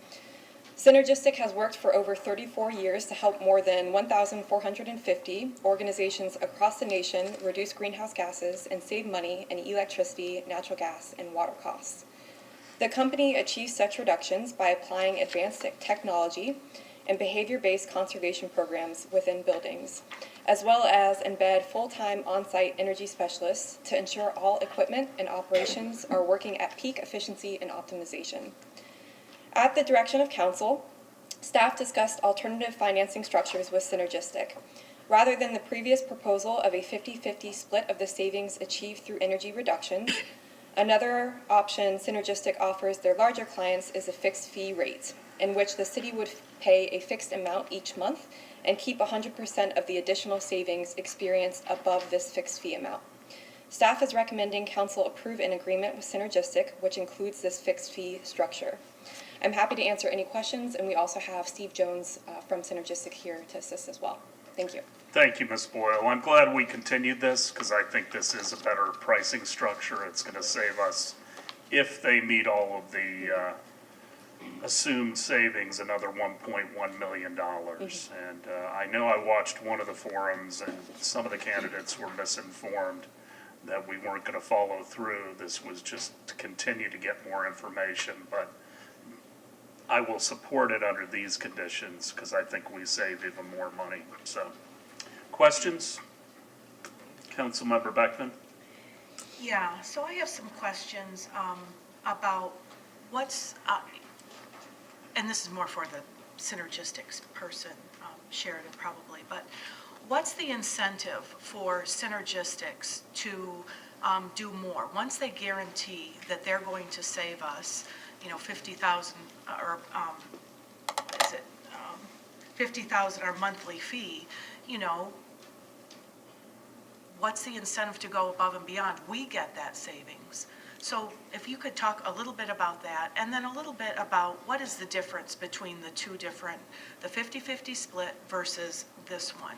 Synergistic has worked for over 34 years to help more than 1,450 organizations across the nation reduce greenhouse gases and save money in electricity, natural gas, and water costs. The company achieves such reductions by applying advanced technology and behavior-based conservation programs within buildings, as well as embed full-time on-site energy specialists to ensure all equipment and operations are working at peak efficiency and optimization. At the direction of council, staff discussed alternative financing structures with Synergistic. Rather than the previous proposal of a 50-50 split of the savings achieved through energy reductions, another option Synergistic offers their larger clients is a fixed fee rate, in which the city would pay a fixed amount each month and keep 100% of the additional savings experienced above this fixed fee amount. Staff is recommending council approve an agreement with Synergistic, which includes this fixed fee structure. I'm happy to answer any questions, and we also have Steve Jones from Synergistic here to assist as well. Thank you. Thank you, Ms. Boyle. I'm glad we continued this because I think this is a better pricing structure. It's going to save us, if they meet all of the assumed savings, another $1.1 million. And I know I watched one of the forums, and some of the candidates were misinformed that we weren't going to follow through. This was just to continue to get more information, but I will support it under these conditions because I think we save even more money. So, questions? Councilmember Beckman? Yeah, so I have some questions about what's, and this is more for the synergistics person, Sheridan probably, but what's the incentive for synergistics to do more? Once they guarantee that they're going to save us, 50,000, or is it 50,000 our monthly fee, what's the incentive to go above and beyond? We get that savings. So if you could talk a little bit about that, and then a little bit about what is the difference between the two different, the 50-50 split versus this one?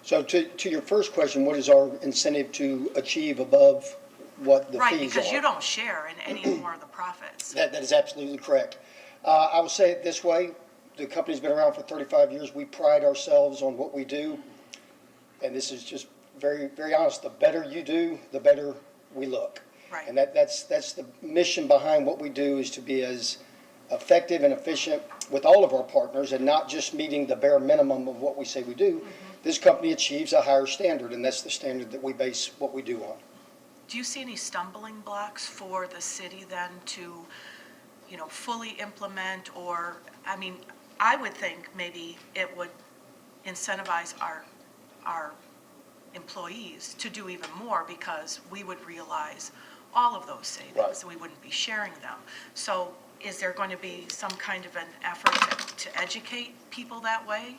So to your first question, what is our incentive to achieve above what the fees are? Right, because you don't share in any more of the profits. That is absolutely correct. I will say it this way, the company's been around for 35 years. We pride ourselves on what we do, and this is just very, very honest. The better you do, the better we look. Right. And that's the mission behind what we do, is to be as effective and efficient with all of our partners and not just meeting the bare minimum of what we say we do. This company achieves a higher standard, and that's the standard that we base what we do on. Do you see any stumbling blocks for the city then to, fully implement, or, I would think maybe it would incentivize our employees to do even more, because we would realize all of those savings, Right. and we wouldn't be sharing them. So is there going to be some kind of an effort to educate people that way?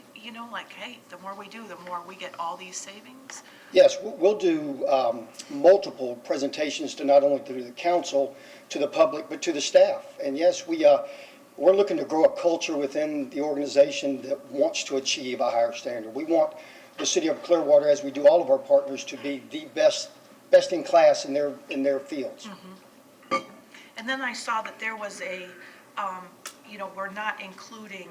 Like, hey, the more we do, the more we get all these savings? Yes, we'll do multiple presentations to not only to the council, to the public, but to the staff. And yes, we're looking to grow a culture within the organization that wants to achieve a higher standard. We want the city of Clearwater, as we do all of our partners, to be the best in class in their fields. Mm-hmm. And then I saw that there was we're not including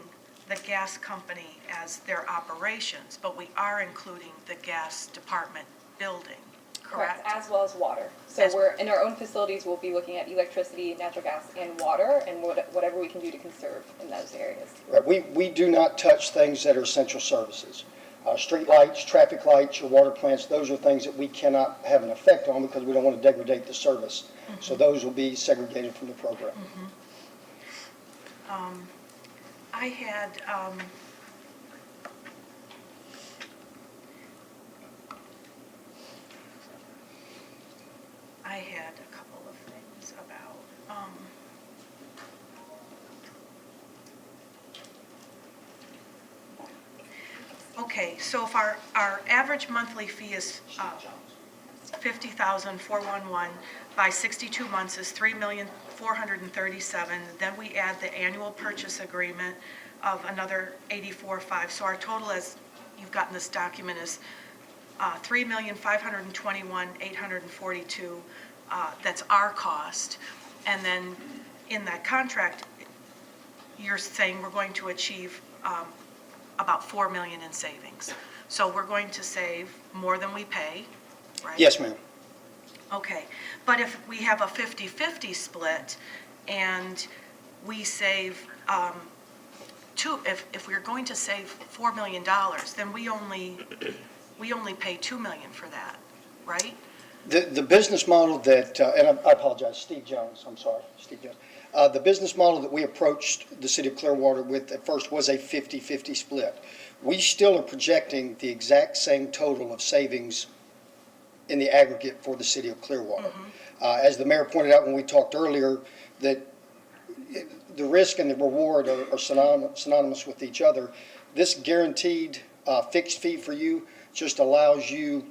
the gas company as their operations, but we are including the gas department building, correct? As well as water. So we're, in our own facilities, we'll be looking at electricity, natural gas, and water, and whatever we can do to conserve in those areas. Right. We do not touch things that are essential services. Street lights, traffic lights, your water plants, those are things that we cannot have an effect on because we don't want to degrade the service. Mm-hmm. So those will be segregated from the program. Mm-hmm. I had a couple of things about okay, so if our average monthly fee is $50,411 by 62 months is $3,437,000. Then we add the annual purchase agreement of another $84,500. So our total, as you've gotten this document, is $3,521,842. That's our cost. And then in that contract, you're saying we're going to achieve about $4 million in savings. So we're going to save more than we pay, right? Yes, ma'am. Okay, but if we have a 50-50 split and we save if we're going to save $4 million, then we only pay $2 million for that, right? The business model that, and I apologize, Steve Jones, the business model that we approached the city of Clearwater with at first was a 50-50 split. We still are projecting the exact same total of savings in the aggregate for the city of Clearwater. Mm-hmm. As the mayor pointed out when we talked earlier, that the risk and the reward are synonymous with each other. This guaranteed fixed fee for you just allows you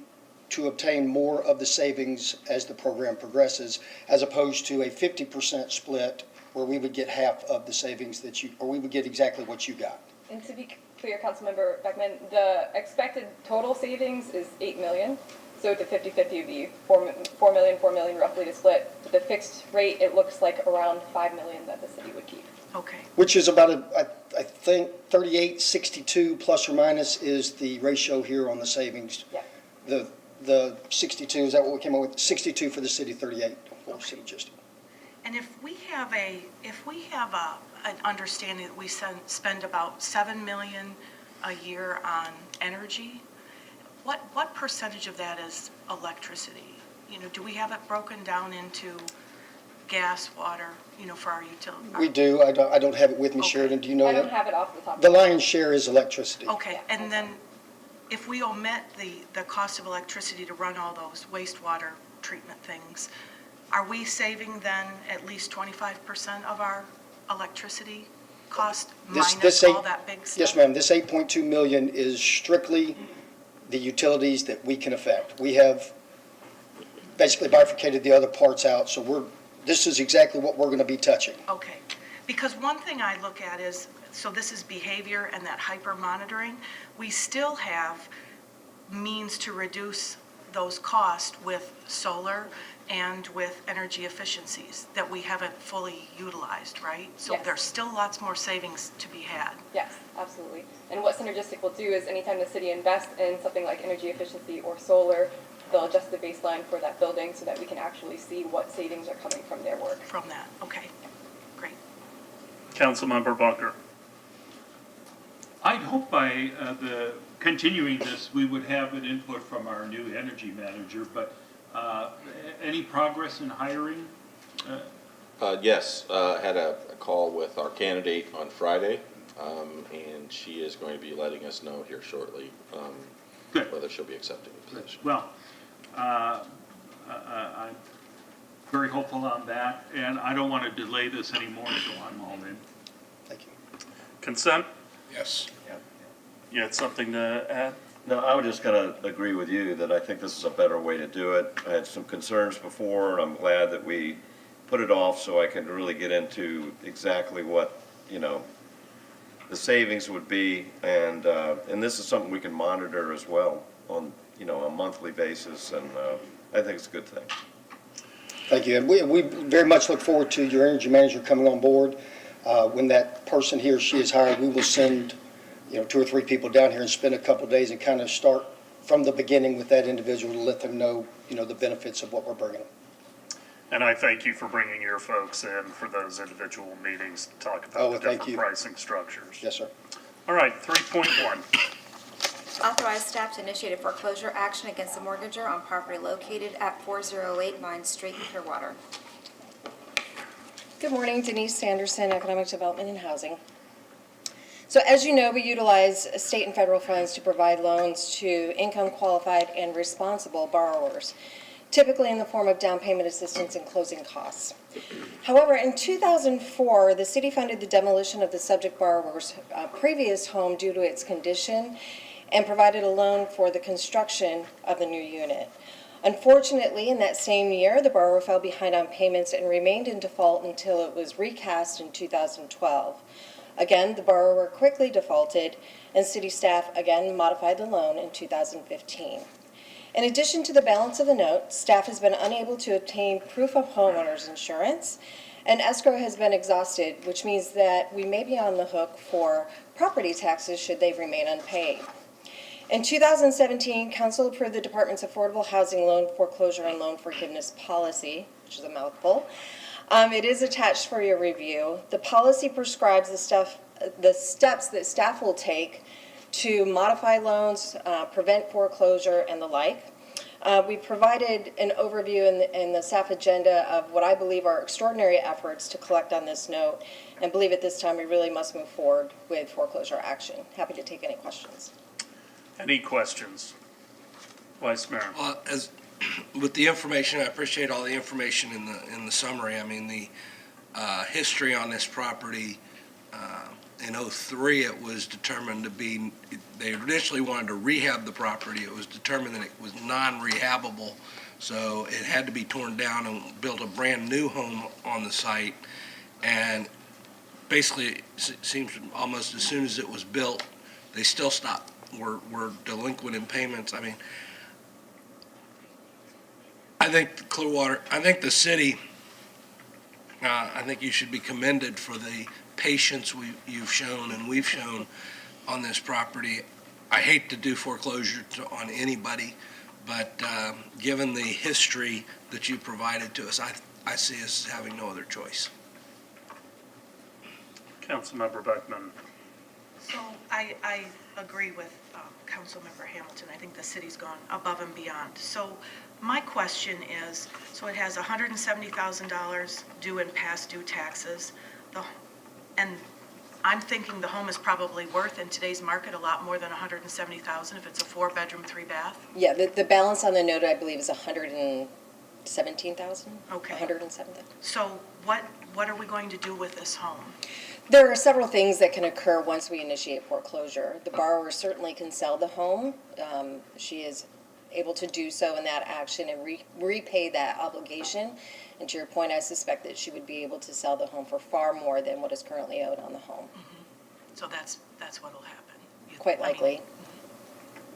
to obtain more of the savings as the program progresses, as opposed to a 50% split where we would get half of the savings or we would get exactly what you got. And to be clear, Councilmember Beckman, the expected total savings is $8 million. So the 50-50 would be $4 million roughly to split. But the fixed rate, it looks like around $5 million that the city would keep. Okay. Which is about, I think, 38-62 plus or minus is the ratio here on the savings. Yeah. The 62, is that what we came up with? 62 for the city, 38 for the city just. And if we have an understanding that we spend about $7 million a year on energy, what percentage of that is electricity? Do we have it broken down into gas, water, for our utility? We do. I don't have it with me, Okay. Sheridan. Do you know I don't that? have it off the top. The lion's share is electricity. Okay, and then if we omit the cost of electricity to run all those wastewater treatment things, are we saving then at least 25% of our electricity cost minus all that big stuff? Yes, ma'am. This 8.2 million is strictly the utilities that we can affect. We have basically bifurcated the other parts out, so this is exactly what we're going to be touching. Okay, because one thing I look at is, so this is behavior and that hyper monitoring. We still have means to reduce those costs with solar and with energy efficiencies that we haven't fully utilized, right? So Yes. there's still lots more savings to be had. Yes, absolutely. And what Synergistic will do is anytime the city invests in something like energy efficiency or solar, they'll adjust the baseline for that building so that we can actually see what savings are coming from their work. From that, okay, great. Councilmember Bunker. I'd hope by continuing this, we would have an input from our new energy manager, but any progress in hiring? Yes, had a call with our candidate on Friday, and she is going to be letting us know here shortly Good. whether she'll be accepting the position. Well, I'm very hopeful on that, and I don't want to delay this anymore, so I'm all in. Thank you. Consent? Yes. You had something to add? No, I was just going to agree with you that I think this is a better way to do it. I had some concerns before, and I'm glad that we put it off so I can really get into exactly what, the savings would be. And this is something we can monitor as well on, a monthly basis, and I think it's a good thing. Thank you. And we very much look forward to your energy manager coming on board. When that person, he or she is hired, we will send 2 or 3 people down here and spend a couple of days and kind of start from the beginning with that individual to let them know, the benefits of what we're bringing them. And I thank you for bringing your folks in for those individual meetings to talk about the thank different you. pricing structures. Yes, sir. All right, 3.1. Authorize staff to initiate a foreclosure action against the mortgager on property located at 408 Mine Street, Clearwater. Good morning, Denise Sanderson, Economic Development and Housing. So as you know, we utilize state and federal funds to provide loans to income qualified and responsible borrowers, typically in the form of down payment assistance and closing costs. However, in 2004, the city funded the demolition of the subject borrower's previous home due to its condition and provided a loan for the construction of the new unit. Unfortunately, in that same year, the borrower fell behind on payments and remained in default until it was recast in 2012. Again, the borrower quickly defaulted, and city staff again modified the loan in 2015. In addition to the balance of the note, staff has been unable to obtain proof of homeowner's insurance, and escrow has been exhausted, which means that we may be on the hook for property taxes should they remain unpaid. In 2017, Council approved the Department's Affordable Housing Loan Foreclosure and Loan Forgiveness Policy, which is a mouthful. It is attached for your review. The policy prescribes the steps that staff will take to modify loans, prevent foreclosure, and the like. We provided an overview in the staff agenda of what I believe are extraordinary efforts to collect on this note, and believe at this time we really must move forward with foreclosure action. Happy to take any questions. Any questions? Vice Mayor. With the information, I appreciate all the information in the summary. I mean, the history on this property, in '03, it was determined to be, they initially wanted to rehab the property. It was determined that it was non-rehabable, so it had to be torn down and build a brand-new home on the site. And basically, it seems almost as soon as it was built, they still stopped, were delinquent in payments. I mean, I think the city, I think you should be commended for the patience you've shown and we've shown on this property. I hate to do foreclosure on anybody, but given the history that you provided to us, I see us having no other choice. Councilmember Beckman. So I agree with Councilmember Hamilton. I think the city's gone above and beyond. So my question is, so it has $170,000 due in past due taxes. And I'm thinking the home is probably worth in today's market a lot more than $170,000 if it's a 4-bedroom, 3-bath. Yeah, the balance on the note, I believe, is $117,000. Okay. $107,000. So what are we going to do with this home? There are several things that can occur once we initiate foreclosure. The borrower certainly can sell the home. She is able to do so in that action and repay that obligation. And to your point, I suspect that she would be able to sell the home for far more than what is currently owed on the home. So that's what will happen. Quite likely.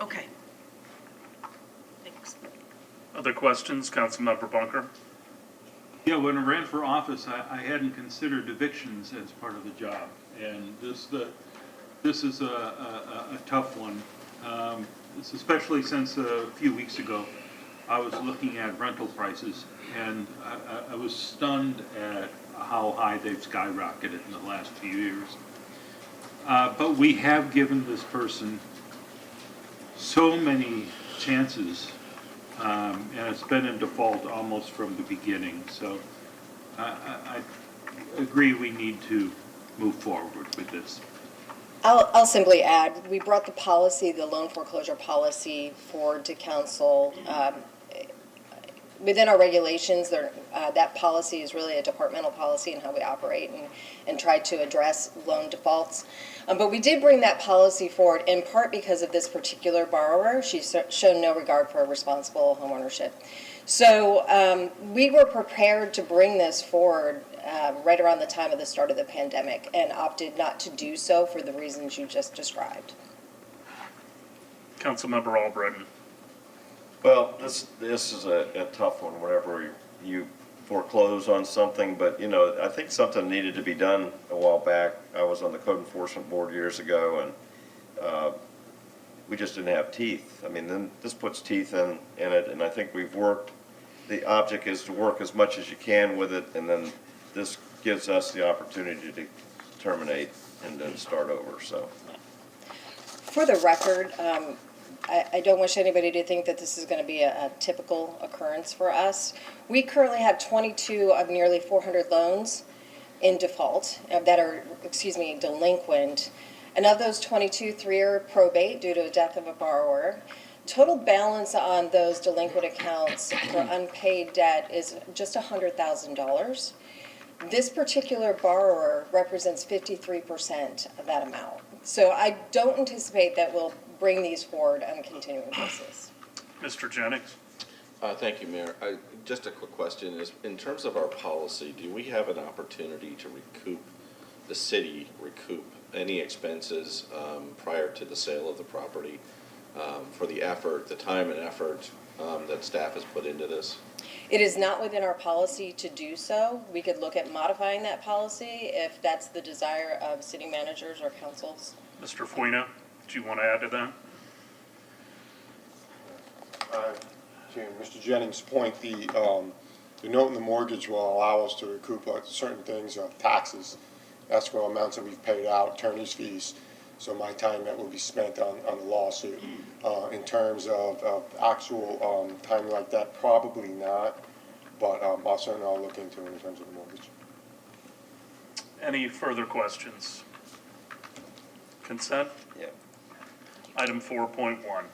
Okay. Thanks. Other questions, Councilmember Bunker? Yeah, when I ran for office, I hadn't considered evictions as part of the job. And this is a tough one. Especially since a few weeks ago, I was looking at rental prices, and I was stunned at how high they've skyrocketed in the last few years. But we have given this person so many chances, and it's been in default almost from the beginning. So I agree we need to move forward with this. I'll simply add, we brought the policy, the loan foreclosure policy, forward to council. Within our regulations, that policy is really a departmental policy in how we operate and try to address loan defaults. But we did bring that policy forward in part because of this particular borrower. She's shown no regard for responsible homeownership. So we were prepared to bring this forward right around the time of the start of the pandemic and opted not to do so for the reasons you just described. Councilmember Albritton. Well, this is a tough one whenever you foreclose on something, but, you know, I think something needed to be done a while back. I was on the code enforcement board years ago, and we just didn't have teeth. I mean, then this puts teeth in it, and I think we've worked. The object is to work as much as you can with it, and then this gives us the opportunity to terminate and then start over, so. For the record, I don't wish anybody to think that this is going to be a typical occurrence for us. We currently have 22 of nearly 400 loans in default that are, delinquent. And of those 22, 3 are probate due to a death of a borrower. Total balance on those delinquent accounts for unpaid debt is just $100,000. This particular borrower represents 53% of that amount. So I don't anticipate that we'll bring these forward on a continuing basis. Mr. Jennings? Thank you, Mayor. Just a quick question is, in terms of our policy, do we have an opportunity to recoup any expenses prior to the sale of the property for the effort, the time and effort that staff has put into this? It is not within our policy to do so. We could look at modifying that policy if that's the desire of city managers or councils. Mr. Fuina, do you want to add to that? To Mr. Jennings' point, the note in the mortgage will allow us to recoup certain things, taxes, escrow amounts that we've paid out, attorney's fees. So my time that will be spent on the lawsuit. In terms of actual time like that, probably not, but I'll certainly look into it in terms of the mortgage. Any further questions? Consent? Yeah. Item 4.1.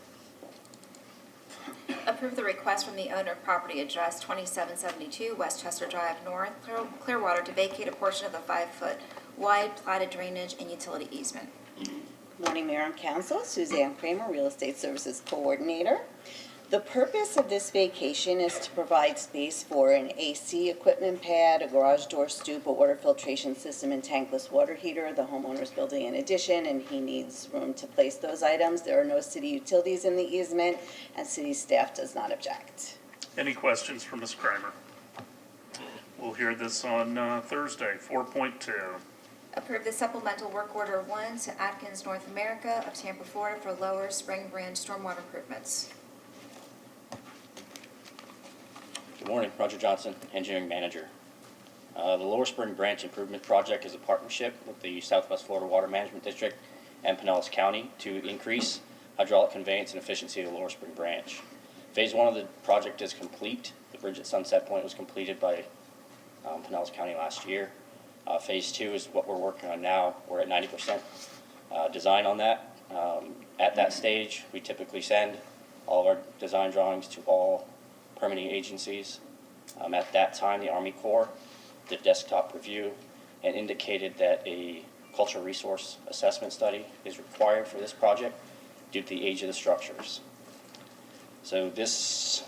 Approve the request from the owner of property address 2772 Westchester Drive North, Clearwater, to vacate a portion of the 5-foot wide platted drainage and utility easement. Morning, Mayor and Council. Suzanne Kramer, Real Estate Services Coordinator. The purpose of this vacation is to provide space for an AC equipment pad, a garage door stoop, a water filtration system, and tankless water heater. The homeowner is building an addition, and he needs room to place those items. There are no city utilities in the easement, and city staff does not object. Any questions for Ms. Kramer? We'll hear this on Thursday. 4.2. Approve the supplemental work order 1 to Atkins North America of Tampa, Florida for Lower Spring Branch stormwater improvements. Good morning, Roger Johnson, Engineering Manager. The Lower Spring Branch Improvement Project is a partnership with the Southwest Florida Water Management District and Pinellas County to increase hydraulic conveyance and efficiency of the Lower Spring Branch. Phase 1 of the project is complete. The bridge at Sunset Point was completed by Pinellas County last year. Phase 2 is what we're working on now. We're at 90% design on that. At that stage, we typically send all of our design drawings to all permitting agencies. At that time, the Army Corps did desktop review and indicated that a cultural resource assessment study is required for this project due to the age of the structures. So this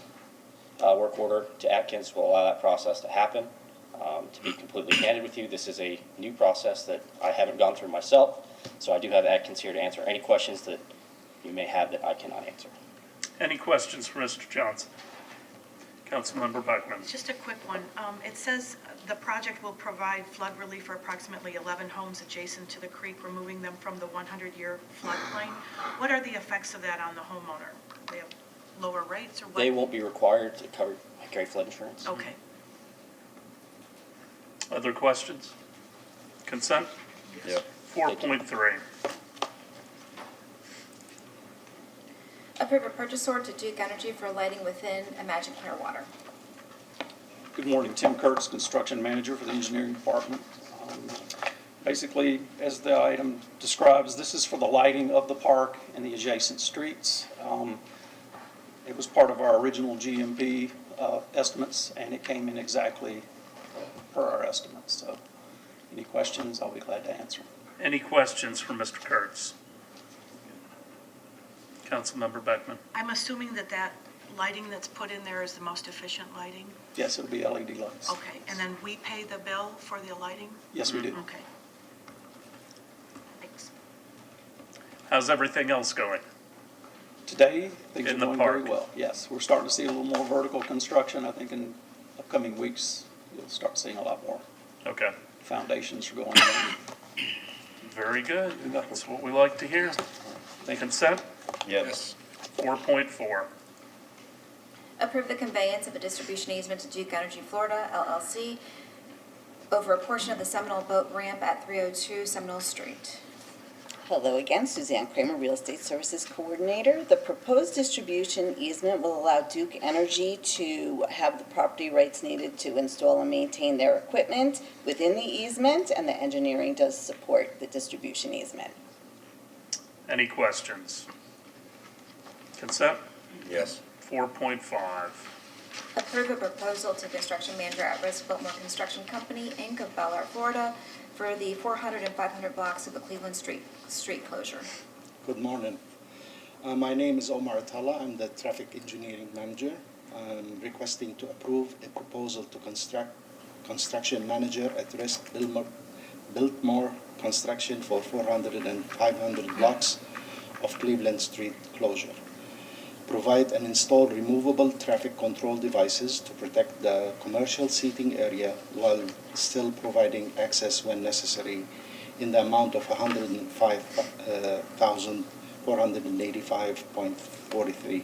work order to Atkins will allow that process to happen. To be completely candid with you, this is a new process that I haven't gone through myself, so I do have Atkins here to answer any questions that you may have that I cannot answer. Any questions for Mr. Johnson? Councilmember Beckman. Just a quick one. It says the project will provide flood relief for approximately 11 homes adjacent to the creek, removing them from the 100-year floodplain. What are the effects of that on the homeowner? They have lower rates or what? They won't be required to carry flood insurance. Okay. Other questions? Consent? Yeah. 4.3. Approve a purchase order to Duke Energy for lighting within Imagine Clearwater. Good morning, Tim Kurtz, Construction Manager for the Engineering Department. Basically, as the item describes, this is for the lighting of the park and the adjacent streets. It was part of our original GMP estimates, and it came in exactly per our estimates. So any questions, I'll be glad to answer. Any questions for Mr. Kurtz? Councilmember Beckman. I'm assuming that that lighting that's put in there is the most efficient lighting? Yes, it'll be LED lights. Okay, and then we pay the bill for the lighting? Yes, we do. Okay. Thanks. How's everything else going? Today, things In are the going park. very well. Yes, we're starting to see a little more vertical construction. I think in upcoming weeks, you'll start seeing a lot more. Okay. Foundations are going in. Very good. That's what we like to hear. Consent? Yes. 4.4. Approve the conveyance of a distribution easement to Duke Energy Florida, LLC, over a portion of the Seminole Boat Ramp at 302 Seminole Street. Hello again, Suzanne Kramer, Real Estate Services Coordinator. The proposed distribution easement will allow Duke Energy to have the property rights needed to install and maintain their equipment within the easement, and the engineering does support the distribution easement. Any questions? Consent? Yes. 4.5. Approve a proposal to construction manager at Risk Biltmore Construction Company, Inc. of Bel Air, Florida, for the 400 and 500 blocks of the Cleveland Street closure. Good morning. My name is Omar Atala. I'm the Traffic Engineering Manager. I'm requesting to approve a proposal to construction manager at Risk Biltmore Construction for 400 and 500 blocks of Cleveland Street closure. Provide and install removable traffic control devices to protect the commercial seating area while still providing access when necessary in the amount of $105,485.43.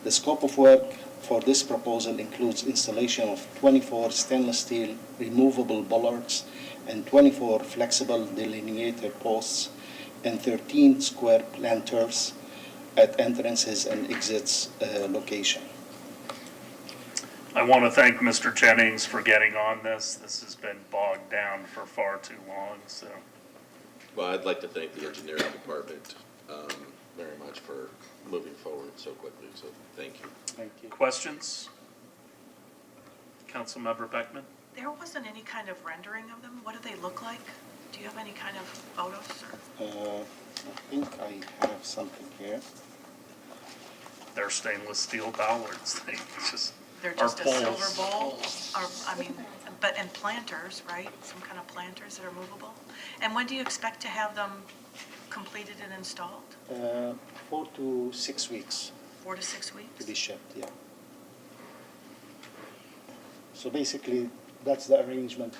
The scope of work for this proposal includes installation of 24 stainless steel removable bollards and 24 flexible delineator posts and 13 square planters at entrances and exits location. I want to thank Mr. Jennings for getting on this. This has been bogged down for far too long, so. Well, I'd like to thank the engineering department very much for moving forward so quickly, so thank you. Thank you. Questions? Councilmember Beckman? There wasn't any kind of rendering of them? What do they look like? Do you have any kind of photos or? I think I have something here. They're stainless steel bollards. They're are just a silver poles. bowl, or, and planters, right? Some kind of planters that are movable? And when do you expect to have them completed and installed? 4 to 6 weeks 4 to 6 weeks? to be shipped, yeah. So basically, that's the arrangement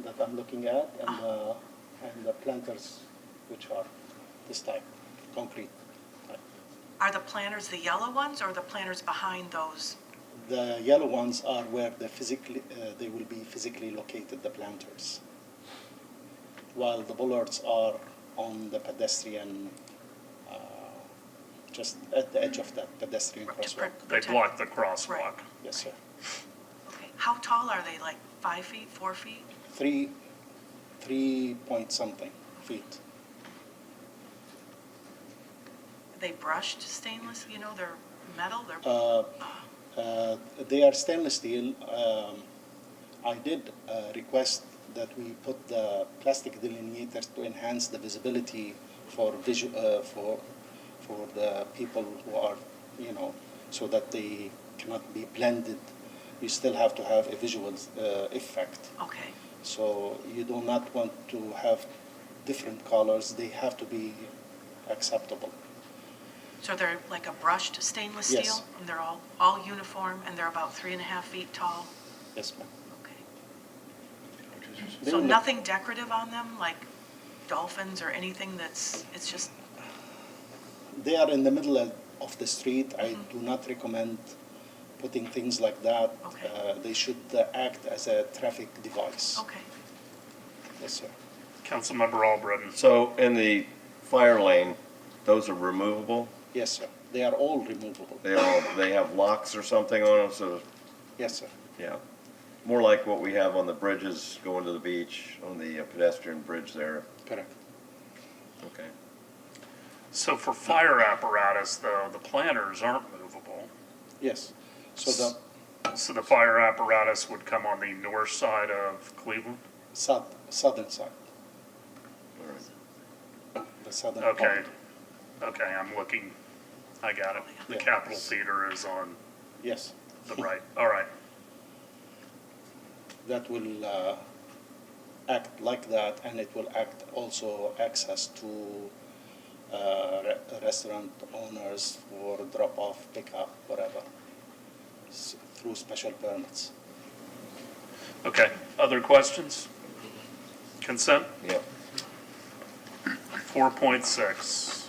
that I'm looking at, and the planters, which are this type, concrete type. Are the planters the yellow ones or the planters behind those? The yellow ones are where they will be physically located, the planters, while the bollards are on the pedestrian, just at the edge of that pedestrian crosswalk. They block the crosswalk. Yes, sir. Okay. How tall are they, like 5 feet, 4 feet? 3 point something feet. Are they brushed stainless, you know, they're metal, they're, They are stainless steel. I did request that we put the plastic delineators to enhance the visibility for for the people who are, you know, so that they cannot be blended. You still have to have a visual effect. okay. So you do not want to have different colors. They have to be acceptable. So they're like a brushed stainless Yes. steel? And they're all uniform, and they're about 3.5 feet tall? Yes, ma'am. So nothing decorative on them, like dolphins or anything it's just, They are in the middle of the street. I do not recommend putting things like that. They should act as a traffic device. okay. Yes, sir. Councilmember Albritton. So in the fire lane, those are removable? Yes, sir. They are all removable. They have locks or something on them, so, Yes, sir. yeah. More like what we have on the bridges going to the beach, on the pedestrian bridge there. Correct. Okay. So for fire apparatus, though, the planters aren't movable. Yes. So the fire apparatus would come on the north side of Cleveland? Southern side. All right. The southern Okay. part. Okay, I'm looking, I got it. The Yeah. Capitol Theater is on Yes. the right. All right. That will act like that, and it will act also access to restaurant owners for drop-off, pick-up, whatever, through special permits. Okay, other questions? Consent? Yep. 4.6.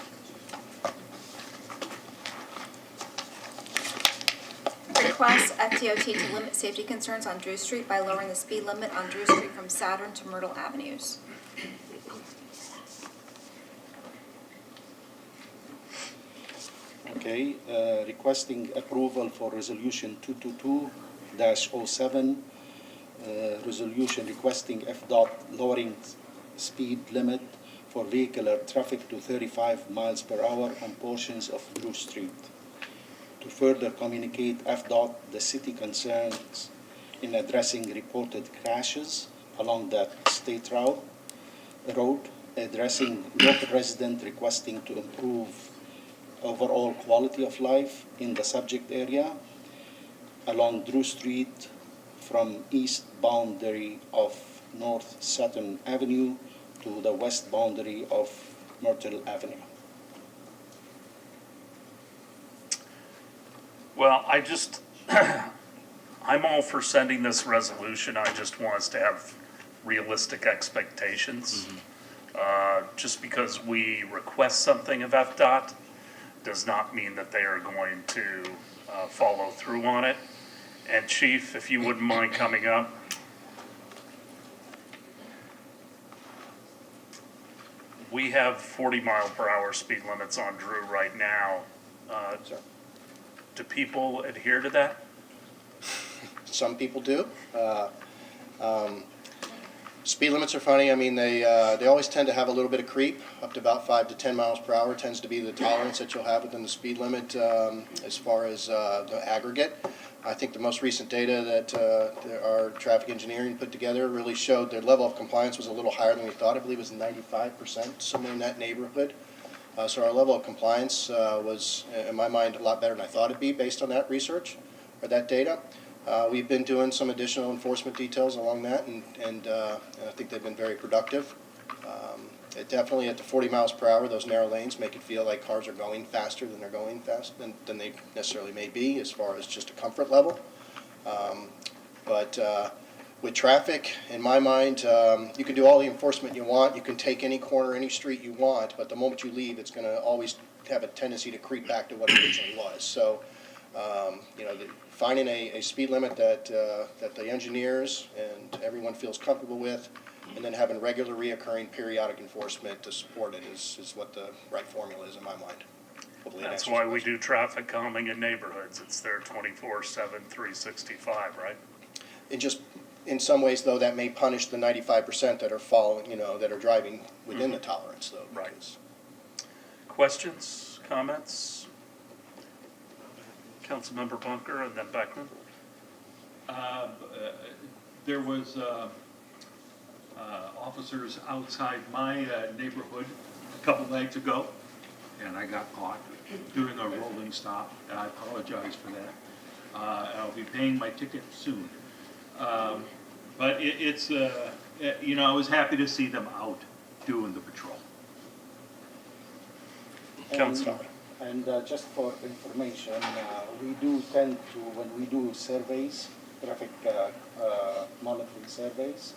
Request FDOT to limit safety concerns on Drew Street by lowering the speed limit on Drew Street from Saturn to Myrtle Avenues. Okay, requesting approval for Resolution 222-07, resolution requesting Fdot lowering speed limit for vehicular traffic to 35 miles per hour on portions of Drew Street. To further communicate Fdot the city concerns in addressing reported crashes along that state road, addressing local resident requesting to improve overall quality of life in the subject area along Drew Street from east boundary of North Saturn Avenue to the west boundary of Myrtle Avenue. Well, I'm all for sending this resolution. I just want us to have realistic expectations. Just because we request something of FDOT does not mean that they are going to follow through on it. And Chief, if you wouldn't mind coming up. We have 40-mile-per-hour speed limits on Drew right now. Do people adhere to that? Some people do. Speed limits are funny. I mean, they always tend to have a little bit of creep, up to about 5 to 10 miles per hour tends to be the tolerance that you'll have within the speed limit as far as the aggregate. I think the most recent data that our traffic engineering put together really showed their level of compliance was a little higher than we thought. I believe it was 95%, somewhere in that neighborhood. So our level of compliance was, in my mind, a lot better than I thought it'd be based on that research or that data. We've been doing some additional enforcement details along that, and I think they've been very productive. It definitely, at the 40 miles per hour, those narrow lanes make it feel like cars are going faster than they're going than they necessarily may be as far as just a comfort level. But with traffic, in my mind, you can do all the enforcement you want. You can take any corner, any street you want, but the moment you leave, it's going to always have a tendency to creep back to what it originally was. So, finding a speed limit that the engineers and everyone feels comfortable with, and then having regular reoccurring periodic enforcement to support it is what the right formula is in my mind. Hopefully that That's answers why your we question. do traffic calming in neighborhoods. It's there 24/7, 365, right? It just, in some ways, though, that may punish the 95% that are following, that are driving within the tolerance, though. Right. because- Questions, comments? Councilmember Bunker and then Beckman. There was officers outside my neighborhood a couple nights ago, and I got caught doing a rolling stop. I apologize for that. I'll be paying my ticket soon. But it's, I was happy to see them out doing the patrol. And just for information, we do tend to, when we do surveys, traffic monitoring surveys,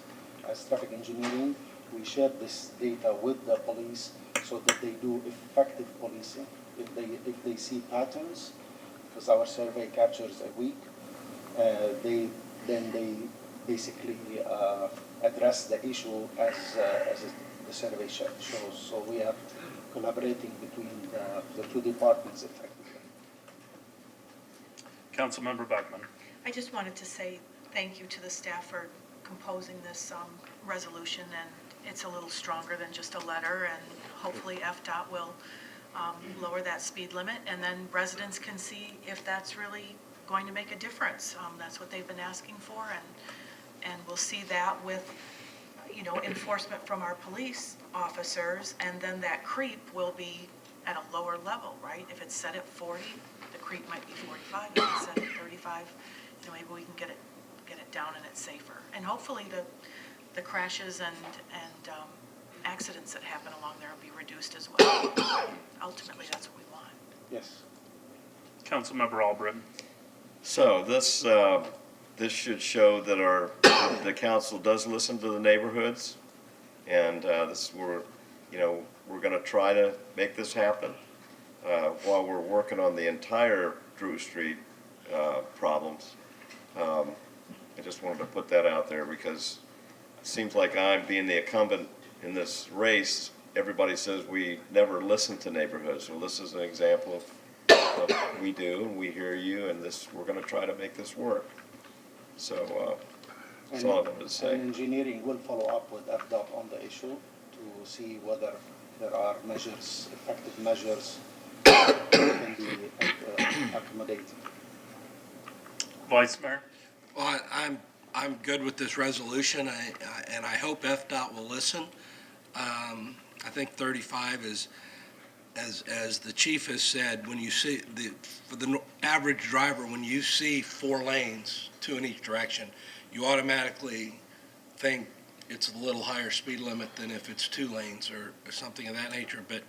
as traffic engineering, we share this data with the police so that they do effective policing. If they see patterns, because our survey captures a week, they basically address the issue as the survey shows. So we are collaborating between the two departments effectively. Councilmember Beckman. I just wanted to say thank you to the staff for composing this resolution, and it's a little stronger than just a letter, and hopefully Fdot will lower that speed limit, and then residents can see if that's really going to make a difference. That's what they've been asking for, and we'll see that with, enforcement from our police officers, and then that creep will be at a lower level, right? If it's set at 40, the creep might be 45. If it's set at 35, maybe we can get it down and it's safer. And hopefully the crashes and accidents that happen along there will be reduced as well. Ultimately, that's what we want. Yes. Councilmember Albritton. So this should show that the council does listen to the neighborhoods, and this is where, we're going to try to make this happen while we're working on the entire Drew Street problems. I just wanted to put that out there because it seems like I'm being the incumbent in this race. Everybody says we never listen to neighborhoods. So this is an example of what we do, and we hear you, and we're going to try to make this work. So that's all I wanted to say. And engineering will follow up with Fdot on the issue to see whether there are measures, effective measures that can be accommodated. Vice Mayor. Well, I'm good with this resolution, and I hope Fdot will listen. I think 35 is, as the chief has said, when you see for the average driver, when you see 4 lanes, 2 in each direction, you automatically think it's a little higher speed limit than if it's 2 lanes or something of that nature. But,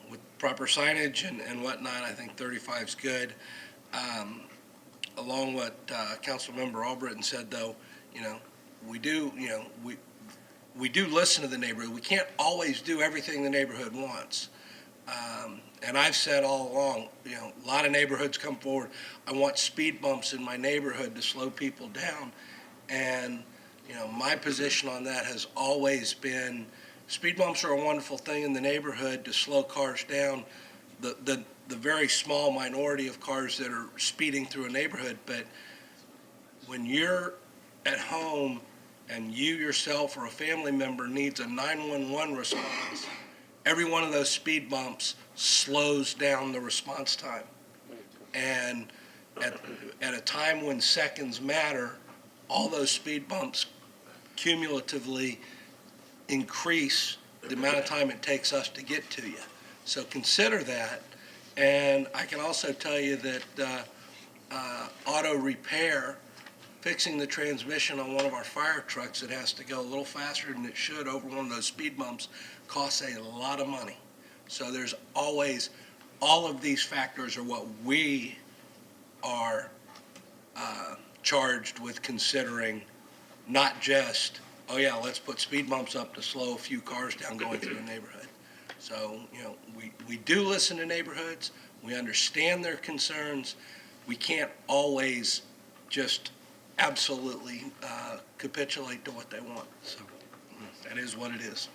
with proper signage and whatnot, I think 35 is good. Along what Councilmember Albritton said, though, we do listen to the neighborhood. We can't always do everything the neighborhood wants. And I've said all along, a lot of neighborhoods come forward, I want speed bumps in my neighborhood to slow people down. And, my position on that has always been, speed bumps are a wonderful thing in the neighborhood to slow cars down. The very small minority of cars that are speeding through a neighborhood, but when you're at home and you yourself or a family member needs a 911 response, every one of those speed bumps slows down the response time. And at a time when seconds matter, all those speed bumps cumulatively increase the amount of time it takes us to get to you. So consider that. And I can also tell you that auto repair, fixing the transmission on one of our fire trucks that has to go a little faster than it should over one of those speed bumps, costs a lot of money. So there's always, all of these factors are what we are charged with considering, not just, oh yeah, let's put speed bumps up to slow a few cars down going through a neighborhood. So, we do listen to neighborhoods. We understand their concerns. We can't always just absolutely capitulate to what they want. So. That is what it is.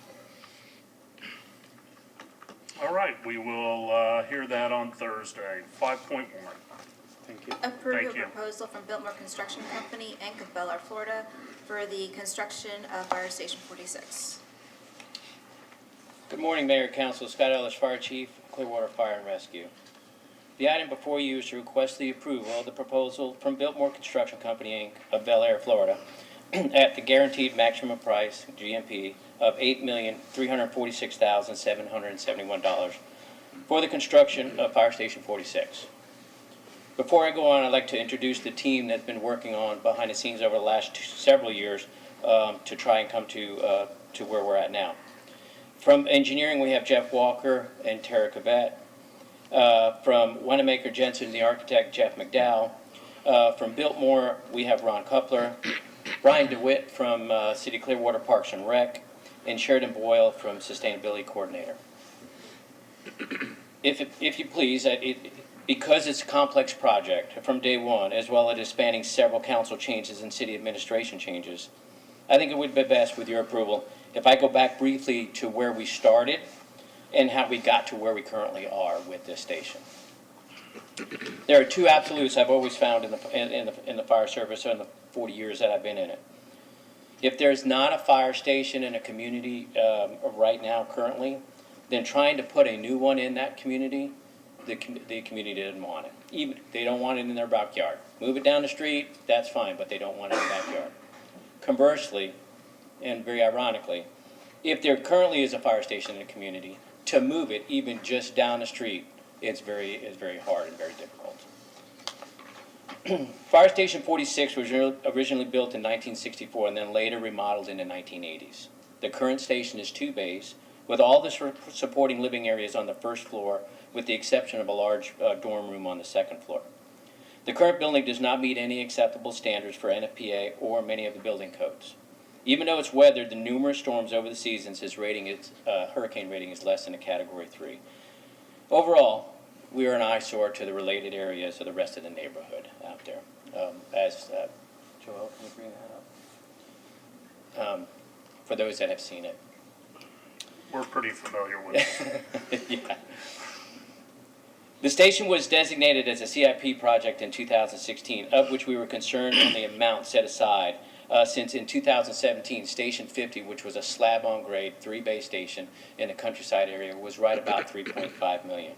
All right, we will hear that on Thursday. 5.1. Thank you. Approve Thank a you. proposal from Biltmore Construction Company, Inc. of Bel Air, Florida, for the construction of Fire Station 46. Good morning, Mayor, Council. Scott Ellis, Fire Chief, Clearwater Fire and Rescue. The item before you is to request the approval of the proposal from Biltmore Construction Company, Inc. of Bel Air, Florida, at the guaranteed maximum price, GMP, of $8,346,771 for the construction of Fire Station 46. Before I go on, I'd like to introduce the team that's been working on behind the scenes over the last several years to try and come to where we're at now. From engineering, we have Jeff Walker and Tara Cavett. From Wanamaker Jensen, the architect, Jeff McDowell. From Biltmore, we have Ron Kupler, Brian DeWitt from City Clearwater Parks and Rec, and Sheridan Boyle from Sustainability Coordinator. If you please, because it's a complex project from day one, as well as spanning several council changes and city administration changes, I think it would be best with your approval if I go back briefly to where we started and how we got to where we currently are with this station. There are two absolutes I've always found in the fire service in the 40 years that I've been in it. If there's not a fire station in a community right now currently, then trying to put a new one in that community, the community doesn't want it. Even they don't want it in their backyard. Move it down the street, that's fine, but they don't want it in the backyard. Conversely, and very ironically, if there currently is a fire station in a community, to move it even just down the street, it's very hard and very difficult. Fire Station 46 was originally built in 1964 and then later remodeled in the 1980s. The current station is 2 bays with all the supporting living areas on the first floor with the exception of a large dorm room on the second floor. The current building does not meet any acceptable standards for NFPA or many of the building codes. Even though it's weathered the numerous storms over the seasons, its hurricane rating is less than a Category 3. Overall, we are an eyesore to the related areas of the rest of the neighborhood out there. Joel, can you bring that up? For those that have seen it. We're pretty familiar with it. Yeah. The station was designated as a CIP project in 2016, of which we were concerned on the amount set aside since in 2017, Station 50, which was a slab-on-grade 3-bay station in the countryside area, was right about $3.5 million.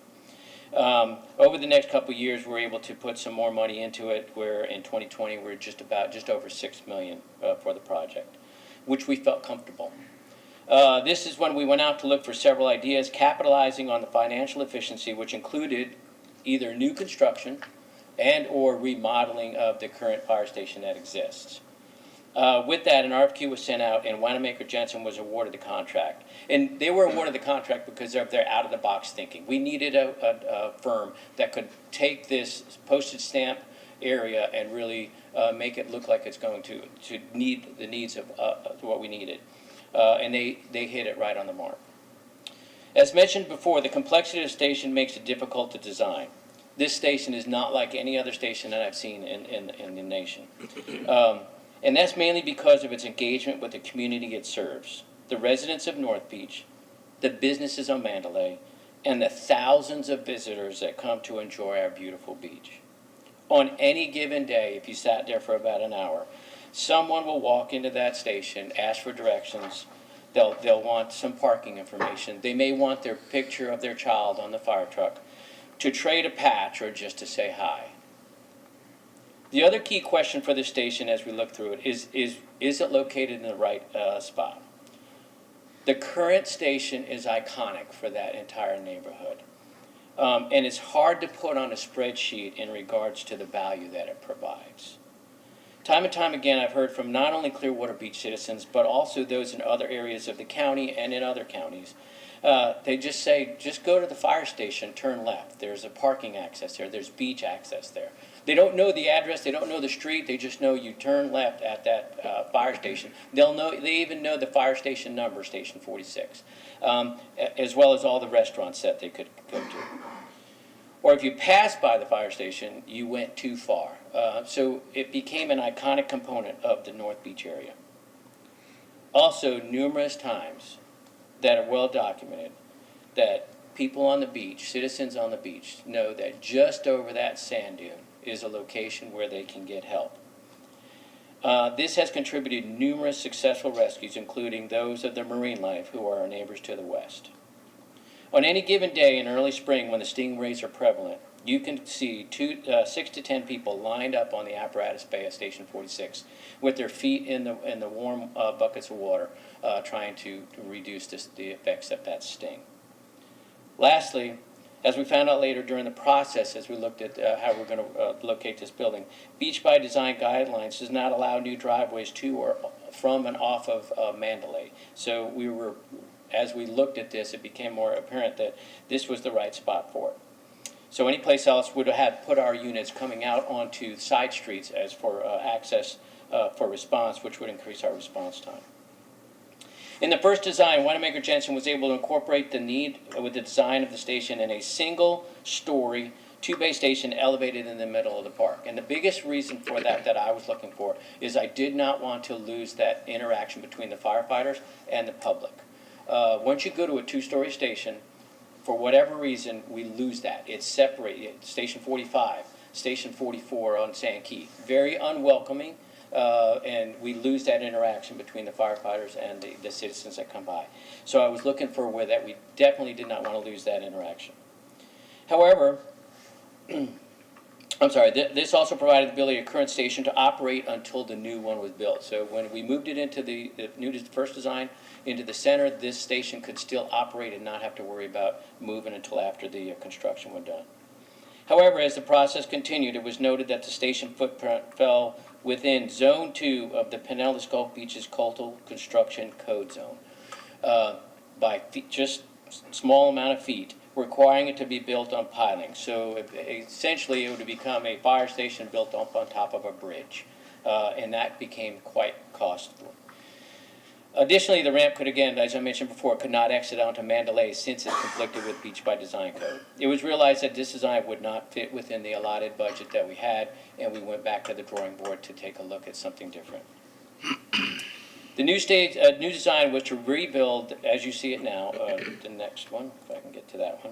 Over the next couple of years, we were able to put some more money into it, where in 2020, we're just over $6 million for the project, which we felt comfortable. This is when we went out to look for several ideas, capitalizing on the financial efficiency, which included either new construction and or remodeling of the current fire station that exists. With that, an RFQ was sent out, and Wanamaker Jensen was awarded the contract. And they were awarded the contract because of their out-of-the-box thinking. We needed a firm that could take this postage stamp area and really make it look like it's going to meet the needs of what we needed. And they hit it right on the mark. As mentioned before, the complexity of the station makes it difficult to design. This station is not like any other station that I've seen in the nation. And that's mainly because of its engagement with the community it serves, the residents of North Beach, the businesses on Mandalay, and the thousands of visitors that come to enjoy our beautiful beach. On any given day, if you sat there for about an hour, someone will walk into that station, ask for directions. They'll want some parking information. They may want their picture of their child on the fire truck, to trade a patch or just to say hi. The other key question for the station as we look through it is it located in the right spot? The current station is iconic for that entire neighborhood. And it's hard to put on a spreadsheet in regards to the value that it provides. Time and time again, I've heard from not only Clearwater Beach citizens, but also those in other areas of the county and in other counties. They just say, just go to the fire station, turn left. There's a parking access there. There's beach access there. They don't know the address. They don't know the street. They just know you turn left at that fire station. They even know the fire station number, Station 46, as well as all the restaurants that they could go to. Or if you passed by the fire station, you went too far. So it became an iconic component of the North Beach area. Also, numerous times that are well documented, that people on the beach, citizens on the beach, know that just over that sand dune is a location where they can get help. This has contributed numerous successful rescues, including those of the marine life, who are our neighbors to the west. On any given day in early spring, when the stingrays are prevalent, you can see 6 to 10 people lined up on the apparatus bay at Station 46 with their feet in the warm buckets of water, trying to reduce the effects of that sting. Lastly, as we found out later during the process, as we looked at how we're going to locate this building, Beach by Design guidelines does not allow new driveways to or from and off of Mandalay. So as we looked at this, it became more apparent that this was the right spot for it. So any place else would have put our units coming out onto side streets as for access for response, which would increase our response time. In the first design, Wanamaker Jensen was able to incorporate the need with the design of the station in a single-story, two-bay station elevated in the middle of the park. And the biggest reason for that I was looking for is I did not want to lose that interaction between the firefighters and the public. Once you go to a two-story station, for whatever reason, we lose that. It's separated. Station 45, Station 44 on Sand Key. Very unwelcoming, and we lose that interaction between the firefighters and the citizens that come by. So I was looking for where that we definitely did not want to lose that interaction. However, I'm sorry, this also provided the ability of the current station to operate until the new one was built. So when we moved it into the first design, into the center, this station could still operate and not have to worry about moving until after the construction was done. However, as the process continued, it was noted that the station footprint fell within Zone 2 of the Pinellas Gulf Beaches Coastal Construction Code Zone by just a small amount of feet, requiring it to be built on piling. So essentially it would become a fire station built up on top of a bridge, and that became quite costly. Additionally, the ramp could, again, as I mentioned before, could not exit onto Mandalay since it conflicted with Beach by Design code. It was realized that this design would not fit within the allotted budget that we had, and we went back to the drawing board to take a look at something different. The new design was to rebuild, as you see it now, the next one, if I can get to that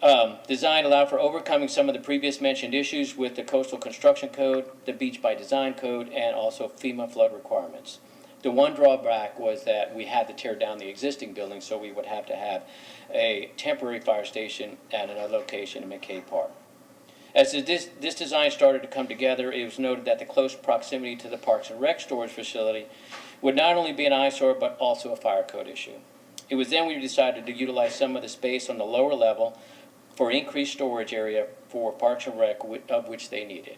one. Design allowed for overcoming some of the previous mentioned issues with the Coastal Construction Code, the Beach by Design Code, and also FEMA flood requirements. The one drawback was that we had to tear down the existing building, so we would have to have a temporary fire station at another location in McKay Park. As this design started to come together, it was noted that the close proximity to the Parks and Rec storage facility would not only be an eyesore, but also a fire code issue. It was then we decided to utilize some of the space on the lower level for increased storage area for Parks and Rec, of which they needed.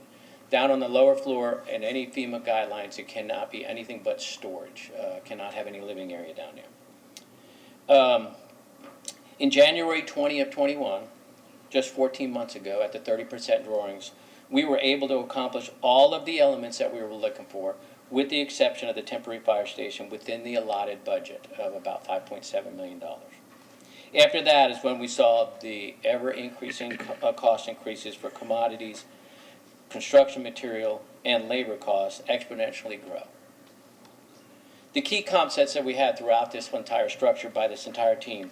Down on the lower floor, in any FEMA guidelines, it cannot be anything but storage. Cannot have any living area down there. In January 20 of 21, just 14 months ago, at the 30% drawings, we were able to accomplish all of the elements that we were looking for, with the exception of the temporary fire station within the allotted budget of about $5.7 million. After that is when we saw the ever-increasing cost increases for commodities, construction material, and labor costs exponentially grow. The key concepts that we had throughout this entire structure by this entire team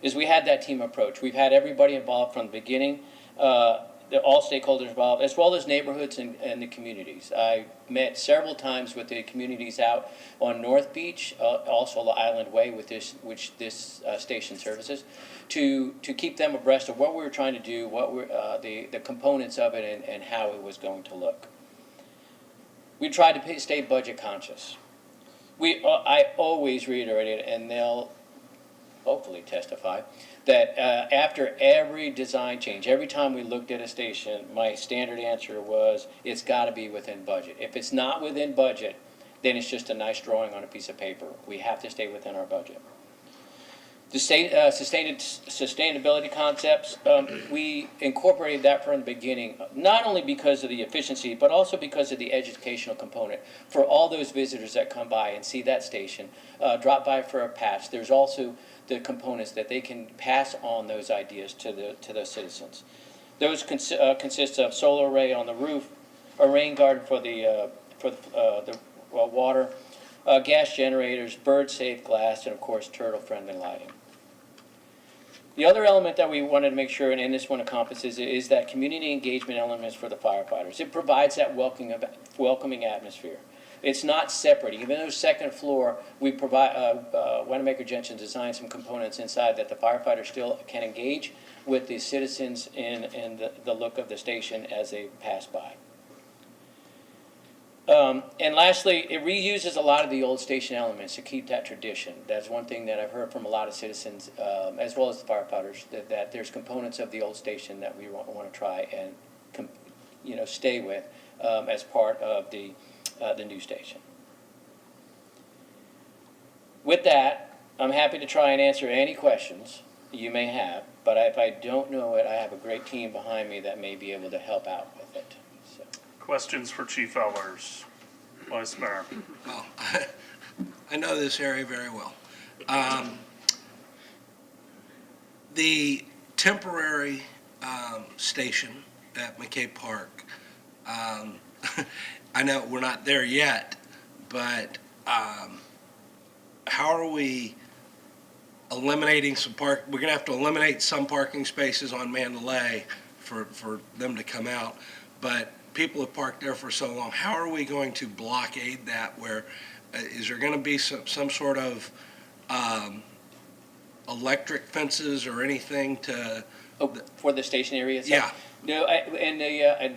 is we had that team approach. We've had everybody involved from the beginning, all stakeholders involved, as well as neighborhoods and the communities. I met several times with the communities out on North Beach, also Island Way, which this station services, to keep them abreast of what we were trying to do, what were the components of it, and how it was going to look. We tried to stay budget conscious. I always reiterate it, and they'll hopefully testify, that after every design change, every time we looked at a station, my standard answer was, it's got to be within budget. If it's not within budget, then it's just a nice drawing on a piece of paper. We have to stay within our budget. The sustainability concepts, we incorporated that from the beginning, not only because of the efficiency, but also because of the educational component. For all those visitors that come by and see that station, drop by for a patch, there's also the components that they can pass on those ideas to the citizens. Those consist of solar array on the roof, a rain garden for the water, gas generators, bird-safe glass, and of course, turtle-friendly lighting. The other element that we wanted to make sure, and this one encompasses, is that community engagement elements for the firefighters. It provides that welcoming atmosphere. It's not separate. Even though second floor, we provide, Wanamaker Jensen designed some components inside that the firefighters still can engage with the citizens in the look of the station as they pass by. And lastly, it reuses a lot of the old station elements to keep that tradition. That's one thing that I've heard from a lot of citizens, as well as the firefighters, that there's components of the old station that we want to try and stay with as part of the new station. With that, I'm happy to try and answer any questions you may have, but if I don't know it, I have a great team behind me that may be able to help out with it. So. Questions for Chief Ellers? Vice Mayor. Well, I know this area very well. The temporary station at McKay Park, I know we're not there yet, but how are we eliminating some park? We're going to have to eliminate some parking spaces on Mandalay for them to come out, but people have parked there for so long. How are we going to blockade that? Where is there going to be some sort of electric fences or anything to? For the station area itself? Yeah. No, I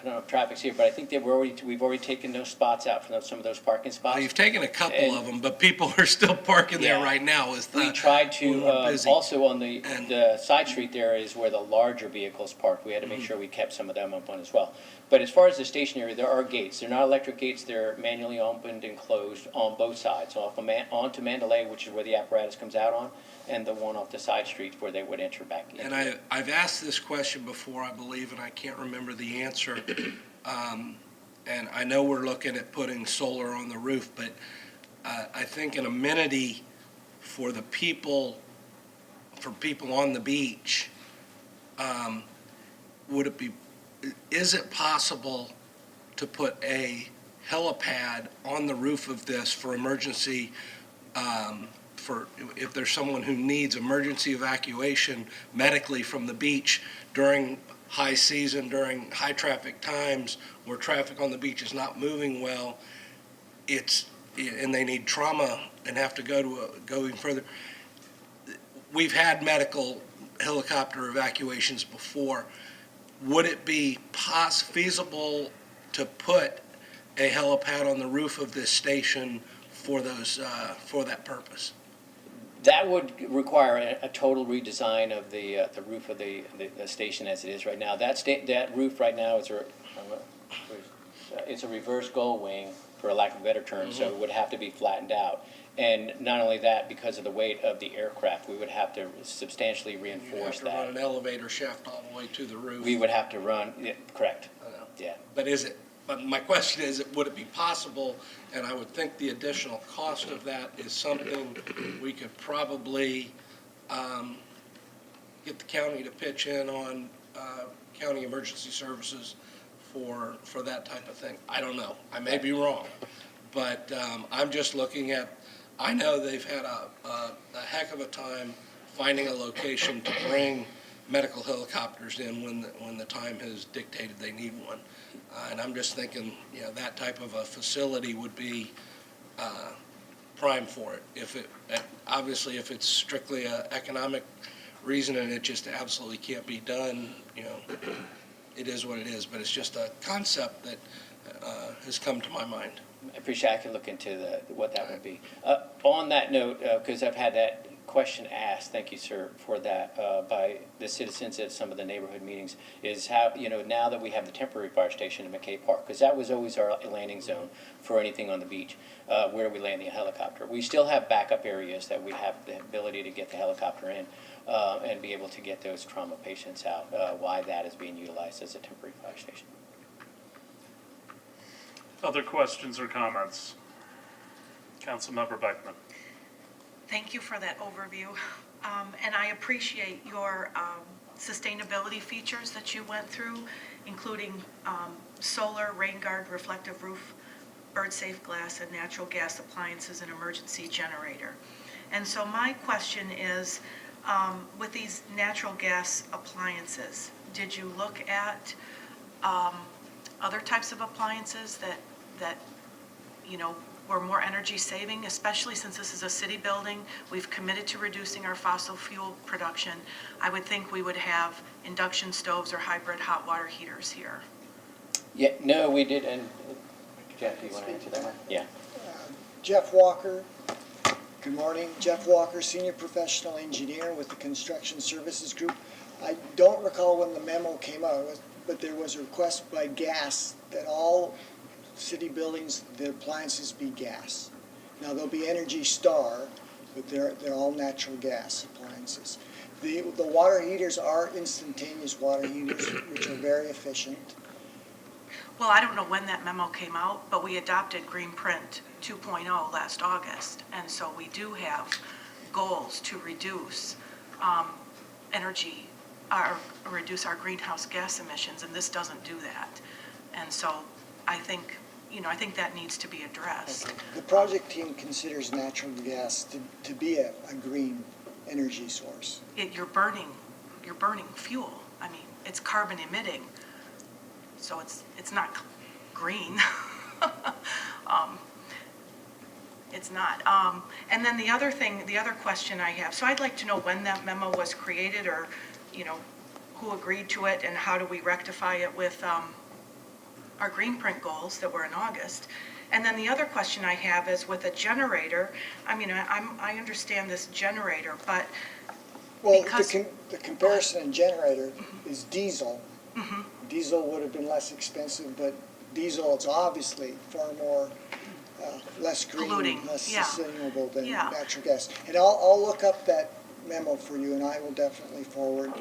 don't know if traffic's here, but I think we've already taken those spots out from some of those parking spots. Well, you've taken a couple of them, but people are still parking there right now. We tried to, also on the side street there is where the larger vehicles park. We had to make sure we kept some of them open as well. But as far as the station area, there are gates. They're not electric gates. They're manually opened and closed on both sides. So onto Mandalay, which is where the apparatus comes out on, and the one off the side street where they would enter back in. And I've asked this question before, I believe, and I can't remember the answer. And I know we're looking at putting solar on the roof, but I think an amenity for people on the beach, is it possible to put a helipad on the roof of this for emergency, for if there's someone who needs emergency evacuation medically from the beach during high season, during high traffic times where traffic on the beach is not moving well, and they need trauma and have to go even further. We've had medical helicopter evacuations before. Would it be feasible to put a helipad on the roof of this station for that purpose? That would require a total redesign of the roof of the station as it is right now. That roof right now is it's a reverse gull wing, for a lack of a better term, so it would have to be flattened out. And not only that, because of the weight of the aircraft, we would have to substantially reinforce that. You'd have to run an elevator shaft all the way to the roof. We would have to run, correct. I know. Yeah. But my question is, would it be possible, and I would think the additional cost of that is something we could probably get the county to pitch in on county emergency services for that type of thing. I don't know. I may be wrong. But I'm just looking at, I know they've had a heck of a time finding a location to bring medical helicopters in when the time has dictated they need one. And I'm just thinking, that type of a facility would be prime for it. Obviously, if it's strictly an economic reason and it just absolutely can't be done, it is what it is. But it's just a concept that has come to my mind. I appreciate I can look into what that would be. On that note, because I've had that question asked, thank you, sir, for that, by the citizens at some of the neighborhood meetings, is how, now that we have the temporary fire station in McKay Park, because that was always our landing zone for anything on the beach, where do we land the helicopter? We still have backup areas that we have the ability to get the helicopter in and be able to get those trauma patients out, why that is being utilized as a temporary fire station. Other questions or comments? Councilmember Beckman. Thank you for that overview. And I appreciate your sustainability features that you went through, including solar, rain guard, reflective roof bird-safe glass, and natural gas appliances and emergency generator. And so my question is, with these natural gas appliances, did you look at other types of appliances that were more energy saving, especially since this is a city building? We've committed to reducing our fossil fuel production. I would think we would have induction stoves or hybrid hot water heaters here. Yeah, no, we did, and Jeff, do you want to answer that one? Yeah. Jeff Walker. Good morning. Jeff Walker, Senior Professional Engineer with the Construction Services Group. I don't recall when the memo came out, but there was a request by gas that all city buildings, the appliances be gas. Now, there'll be Energy Star, but they're all natural gas appliances. The water heaters are instantaneous water heaters, which are very efficient. Well, I don't know when that memo came out, but we adopted Green Print 2.0 last August, and so we do have goals to reduce energy, or reduce our greenhouse gas emissions, and this doesn't do that. And so I think that needs to be addressed. Okay. The project team considers natural gas to be a green energy source. You're burning fuel. I mean, it's carbon emitting, so it's not green. It's not. And then the other question I have, so I'd like to know when that memo was created, or, who agreed to it, and how do we rectify it with our green print goals that were in August. And then the other question I have is with a generator. I mean, I understand this generator, but well, the comparison in generator is diesel. Mm-hmm. Diesel would have been less expensive, but diesel is obviously far more less green, polluting, less sustainable than Yeah. natural gas. And I'll look up that memo for you, and I will definitely forward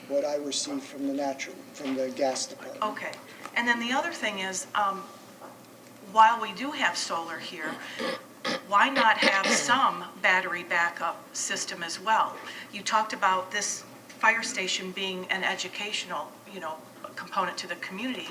what I received from the gas department. Okay. And then the other thing is, while we do have solar here, why not have some battery backup system as well? You talked about this fire station being an educational, component to the community.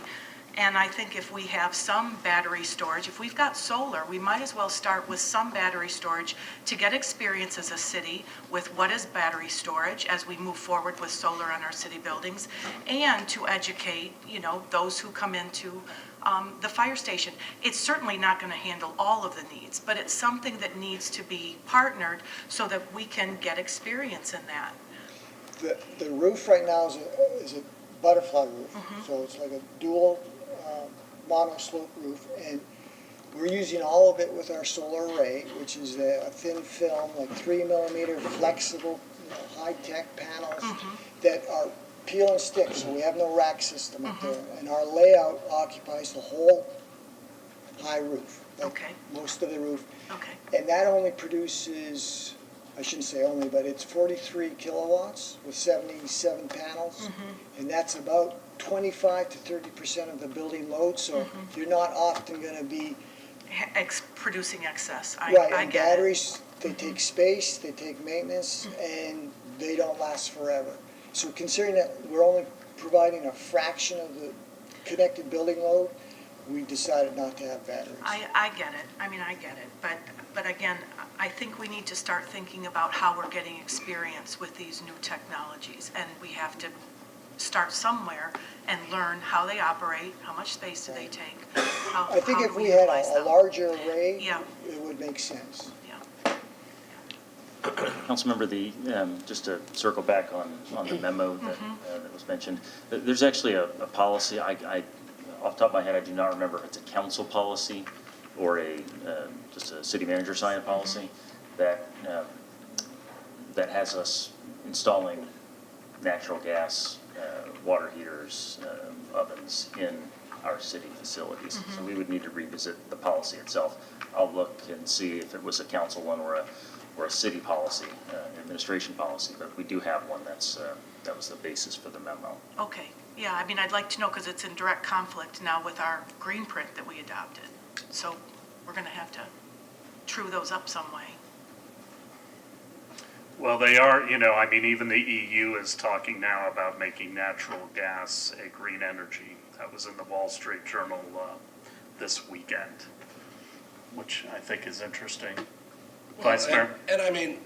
And I think if we have some battery storage, if we've got solar, we might as well start with some battery storage to get experience as a city with what is battery storage as we move forward with solar on our city buildings, and to educate, those who come into the fire station. It's certainly not going to handle all of the needs, but it's something that needs to be partnered so that we can get experience in that. The roof right now is a butterfly roof, so it's like a dual mono-slope roof, and we're using all of it with our solar array, which is a thin film, like 3 millimeter flexible, high-tech panels that are peel and stick, so we have no rack system up there, and our layout occupies the whole high roof, most of the roof, and that only produces, I shouldn't say only, but it's 43 kilowatts with 77 panels, and that's about 25 to 30% of the building load, so you're not often going to be producing excess. Right, I and get batteries, they take space, they take maintenance, and they don't last forever. So considering that we're only providing a fraction of the connected building load, we decided not to have batteries. I get it. I mean, I get it. But again, I think we need to start thinking about how we're getting experience with these new technologies, and we have to start somewhere and learn how they operate, how much space do they take, I think if we had a larger array, it would make sense. Councilmember, just to circle back on the memo that was mentioned, there's actually a policy, I off the top of my head, I do not remember if it's a council policy or just a city manager signed policy that has us installing natural gas water heaters, ovens in our city facilities. So we would need to revisit the policy itself. I'll look and see if it was a council one or a city policy, administration policy, but we do have one that was the basis for the memo. Okay, yeah, I mean, I'd like to know, because it's in direct conflict now with our green print that we adopted. So we're going to have to true those up some way. Well, they are, I mean, even the EU is talking now about making natural gas a green energy. That was in the Wall Street Journal this weekend. which I think is interesting. Vice Mayor? And I mean,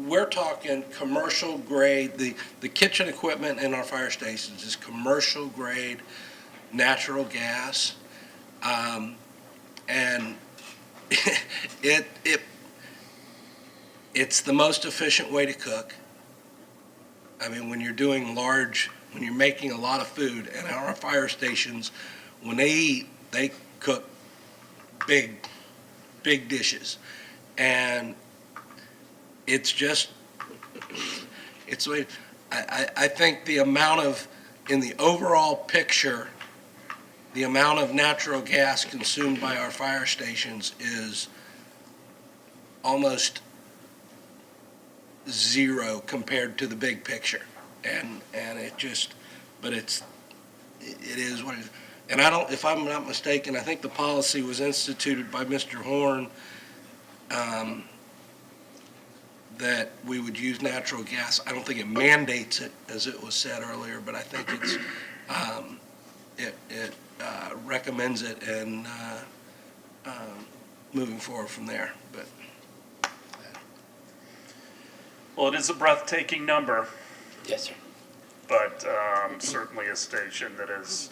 we're talking commercial grade, the kitchen equipment in our fire stations is commercial grade natural gas. And it's the most efficient way to cook. I mean, when you're doing when you're making a lot of food, and our fire stations, when they eat, they cook big dishes. And it's just, I think the amount of, in the overall picture, the amount of natural gas consumed by our fire stations is almost zero compared to the big picture. And it just, but it is what it is. And if I'm not mistaken, I think the policy was instituted by Mr. Horn, that we would use natural gas. I don't think it mandates it, as it was said earlier, but I think it recommends it, and moving forward from there. But Well, it is a breathtaking number, Yes, sir. but certainly a station that is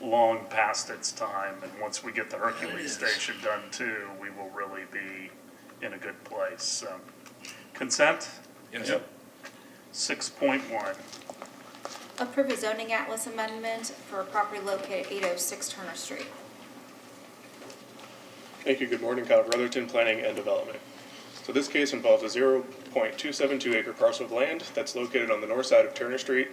long past its time. And once we get the Hercules station done too, we will really be in a good place. So, consent? yes, Yep. 6.1. Approve a zoning atlas amendment for a property located at 806 Turner Street. Thank you. Good morning, Kyle Brotherton, Planning and Development. So this case involves a 0.272 acre parcel of land that's located on the north side of Turner Street,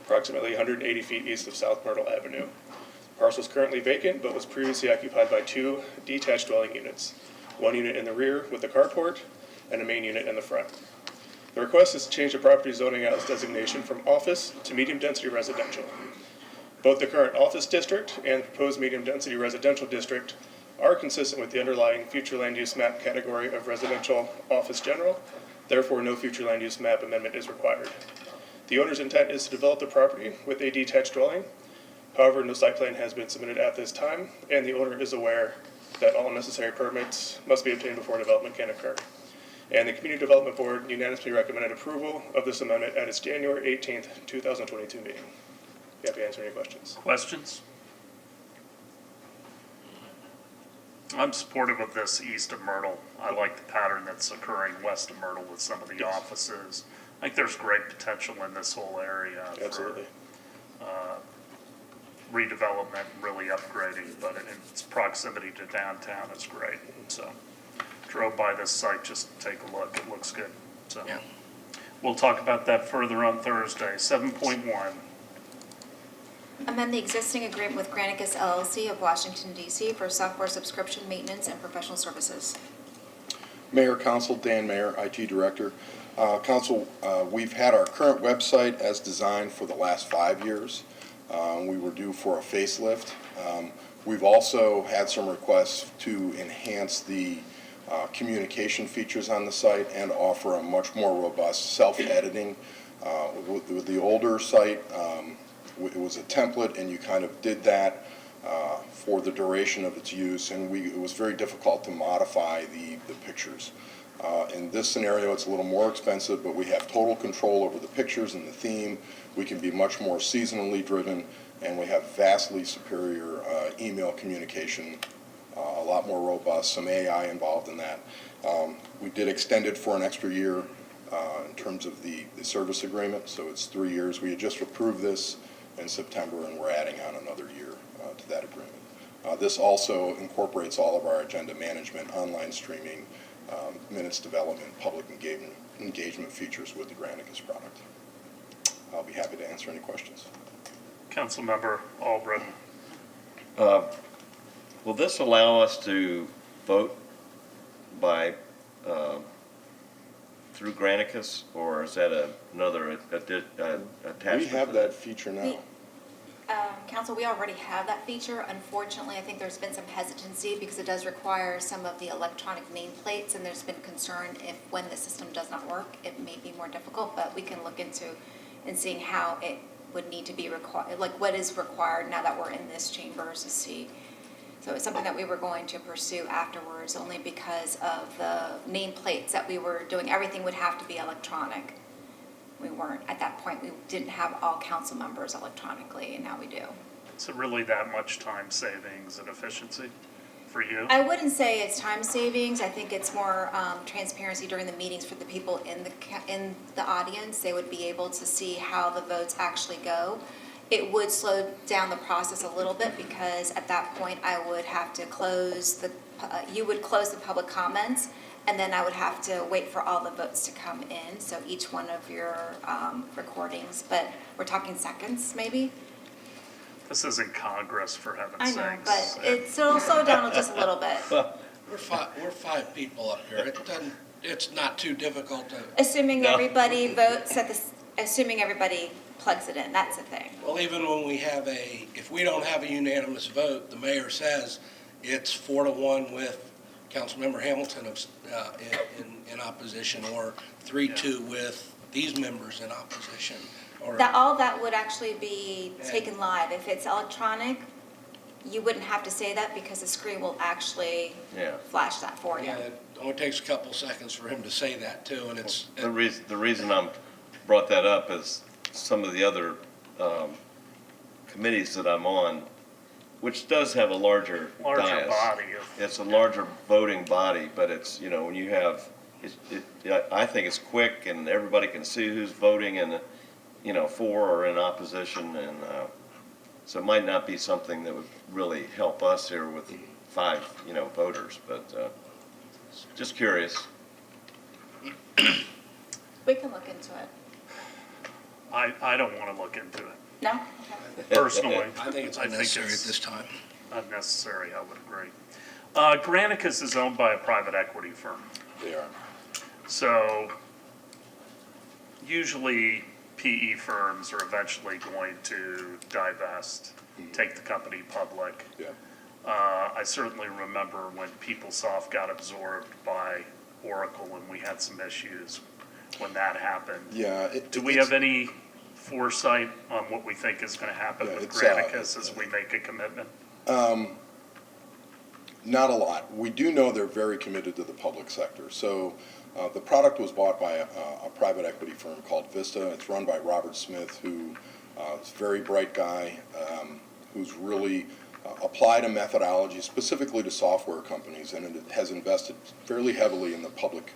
approximately 180 feet east of South Myrtle Avenue. The parcel is currently vacant, but was previously occupied by 2 detached dwelling units, 1 unit in the rear with a carport and a main unit in the front. The request is to change the property zoning atlas designation from office to medium-density residential. Both the current office district and proposed medium-density residential district are consistent with the underlying future land use map category of residential office general. Therefore, no future land use map amendment is required. The owner's intent is to develop the property with a detached dwelling. However, no site plan has been submitted at this time, and the owner is aware that all necessary permits must be obtained before development can occur. And the Community Development Board unanimously recommended approval of this amendment at its January 18th, 2022 meeting. Be happy to answer any questions. Questions? I'm supportive of this east of Myrtle. I like the pattern that's occurring west of Myrtle with some of the offices. I think there's great potential in this whole area Absolutely. for redevelopment and really upgrading, but its proximity to downtown is great. So drove by this site just to take a look. It looks good. So Yeah. we'll talk about that further on Thursday. 7.1. Amend the existing agreement with Granicus LLC of Washington, D.C. for software subscription maintenance and professional services. Mayor, Council, Dan Mayer, IT Director. Council, we've had our current website as designed for the last 5 years. We were due for a facelift. We've also had some requests to enhance the communication features on the site and offer a much more robust self-editing. With the older site, it was a template, and you kind of did that for the duration of its use, and it was very difficult to modify the pictures. In this scenario, it's a little more expensive, but we have total control over the pictures and the theme. We can be much more seasonally driven, and we have vastly superior email communication, a lot more robust, some AI involved in that. We did extend it for an extra year in terms of the service agreement, so it's 3 years. We had just approved this in September, and we're adding on another year to that agreement. This also incorporates all of our agenda management, online streaming, minutes development, public engagement features with the Granicus product. I'll be happy to answer any questions. Councilmember Albrecht. Will this allow us to vote by, through Granicus, or is that another attachment? We have that feature now. Council, we already have that feature. Unfortunately, I think there's been some hesitancy because it does require some of the electronic nameplates, and there's been concern if when the system does not work, it may be more difficult, but we can look into and seeing how it would need to be required, like what is required now that we're in this chamber, to see So it's something that we were going to pursue afterwards, only because of the nameplates that we were doing. Everything would have to be electronic. We weren't, at that point, we didn't have all council members electronically, and now we do. So really that much time savings and efficiency for you? I wouldn't say it's time savings. I think it's more transparency during the meetings for the people in the audience. They would be able to see how the votes actually go. It would slow down the process a little bit, because at that point I would have to you would close the public comments, and then I would have to wait for all the votes to come in. So each one of your recordings, but we're talking seconds maybe. This isn't Congress, for heaven's I sakes. know, but it'll slow down just a little bit. We're five people up here. It's not too difficult to. Assuming everybody votes assuming everybody plugs it in, that's the thing. Well, even when we have if we don't have a unanimous vote, the mayor says it's 4-1 with Councilmember Hamilton in opposition, or 3-2 with these members in opposition. Or All that would actually be taken live. If it's electronic, you wouldn't have to say that, because the screen will actually flash that for you. Yeah, it only takes a couple seconds for him to say that too, and it's. The reason I'm brought that up is some of the other committees that I'm on, which does have a larger dais. body. It's a larger voting body, but it's, when you have, I think it's quick and everybody can see who's voting and, for or in opposition, and so it might not be something that would really help us here with 5, voters, but just curious. We can look into it. I don't want to look into it. No? Okay. Personally. I think it's unnecessary at this time. Unnecessary, I would agree. Granicus is owned by a private equity firm. They are. So usually PE firms are eventually going to divest, take the company public. Yeah. I certainly remember when PeopleSoft got absorbed by Oracle, and we had some issues when that happened. Yeah. Do we have any foresight on what we think is going to happen with Granicus as we make a commitment? Not a lot. We do know they're very committed to the public sector. So the product was bought by a private equity firm called Vista. It's run by Robert Smith, who is a very bright guy, who's really applied a methodology specifically to software companies, and it has invested fairly heavily in the public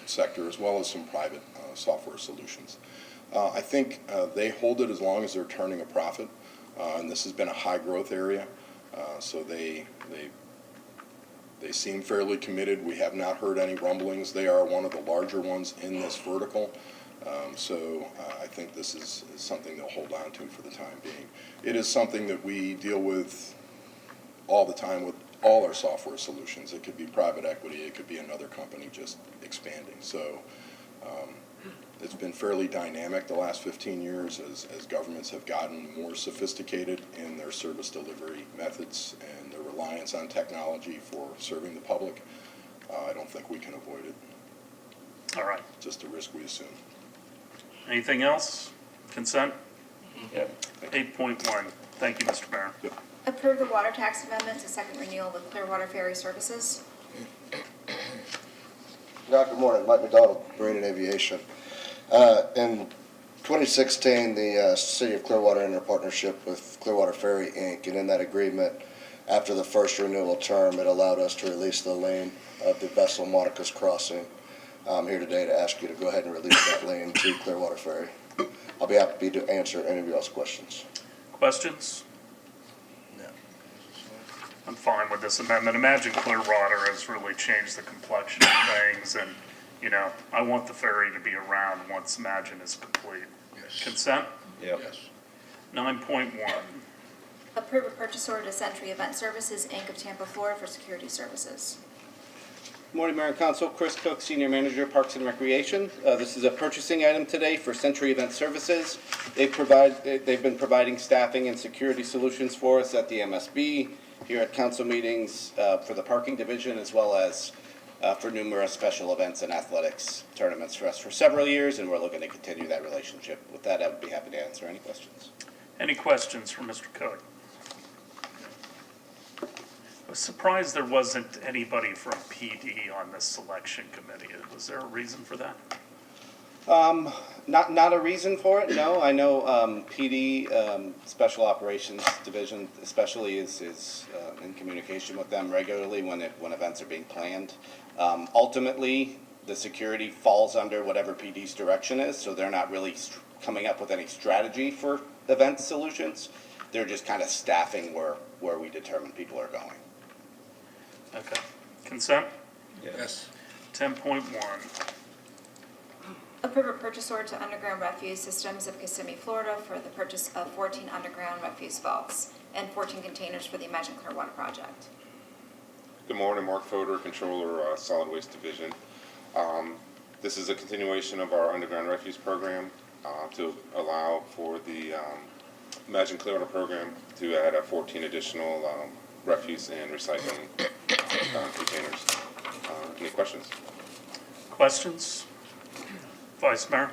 sector as well as some private software solutions. I think they hold it as long as they're turning a profit, and this has been a high growth area, so they seem fairly committed. We have not heard any rumblings. They are one of the larger ones in this vertical, so I think this is something they'll hold on to for the time being. It is something that we deal with all the time with all our software solutions. It could be private equity, it could be another company just expanding. So it's been fairly dynamic the last 15 years as governments have gotten more sophisticated in their service delivery methods and their reliance on technology for serving the public. I don't think we can avoid it. All right. Just a risk we assume. Anything else? Consent? Yeah. 8.1. Thank you, Mr. Mayor. Yep. Approve the water tax amendment to second renewal with Clearwater Ferry Services. Good morning, Mike McDonald, Marine and Aviation. In 2016, the City of Clearwater entered a partnership with Clearwater Ferry, Inc., and in that agreement, after the first renewal term, it allowed us to release the lien of the vessel Monica's Crossing. I'm here today to ask you to go ahead and release that lien to Clearwater Ferry. I'll be happy to answer any of y'all's questions. Questions? No. I'm fine with this amendment. Imagine Clearwater has really changed the complexion of things, and, I want the ferry to be around once Imagine is complete. Yes. Consent? Yep. Yes. 9.1. Approve a purchase order to Century Event Services, Inc. of Tampa, Florida for security services. Good morning, Mayor and Council. Chris Cook, Senior Manager, Parks and Recreation. This is a purchasing item today for Century Event Services. They've been providing staffing and security solutions for us at the MSB, here at council meetings for the parking division, as well as for numerous special events and athletics tournaments for us for several years, and we're looking to continue that relationship. With that, I would be happy to answer any questions. Any questions for Mr. Cook? I was surprised there wasn't anybody from PD on this selection committee. Was there a reason for that? Not a reason for it, no. I know PD, Special Operations Division especially is in communication with them regularly when events are being planned. Ultimately, the security falls under whatever PD's direction is, so they're not really coming up with any strategy for event solutions. They're just kind of staffing where we determine people are going. Okay. Consent? Yes. 10.1. Approve a purchase order to Underground Refuse Systems of Kissimmee, Florida for the purchase of 14 underground refuse vaults and 14 containers for the Imagine Clearwater project. Good morning, Mark Fodor, Controller, Solid Waste Division. This is a continuation of our underground refuse program to allow for the Imagine Clearwater program to add 14 additional refuse and recycling containers. Any questions? Questions? Vice Mayor?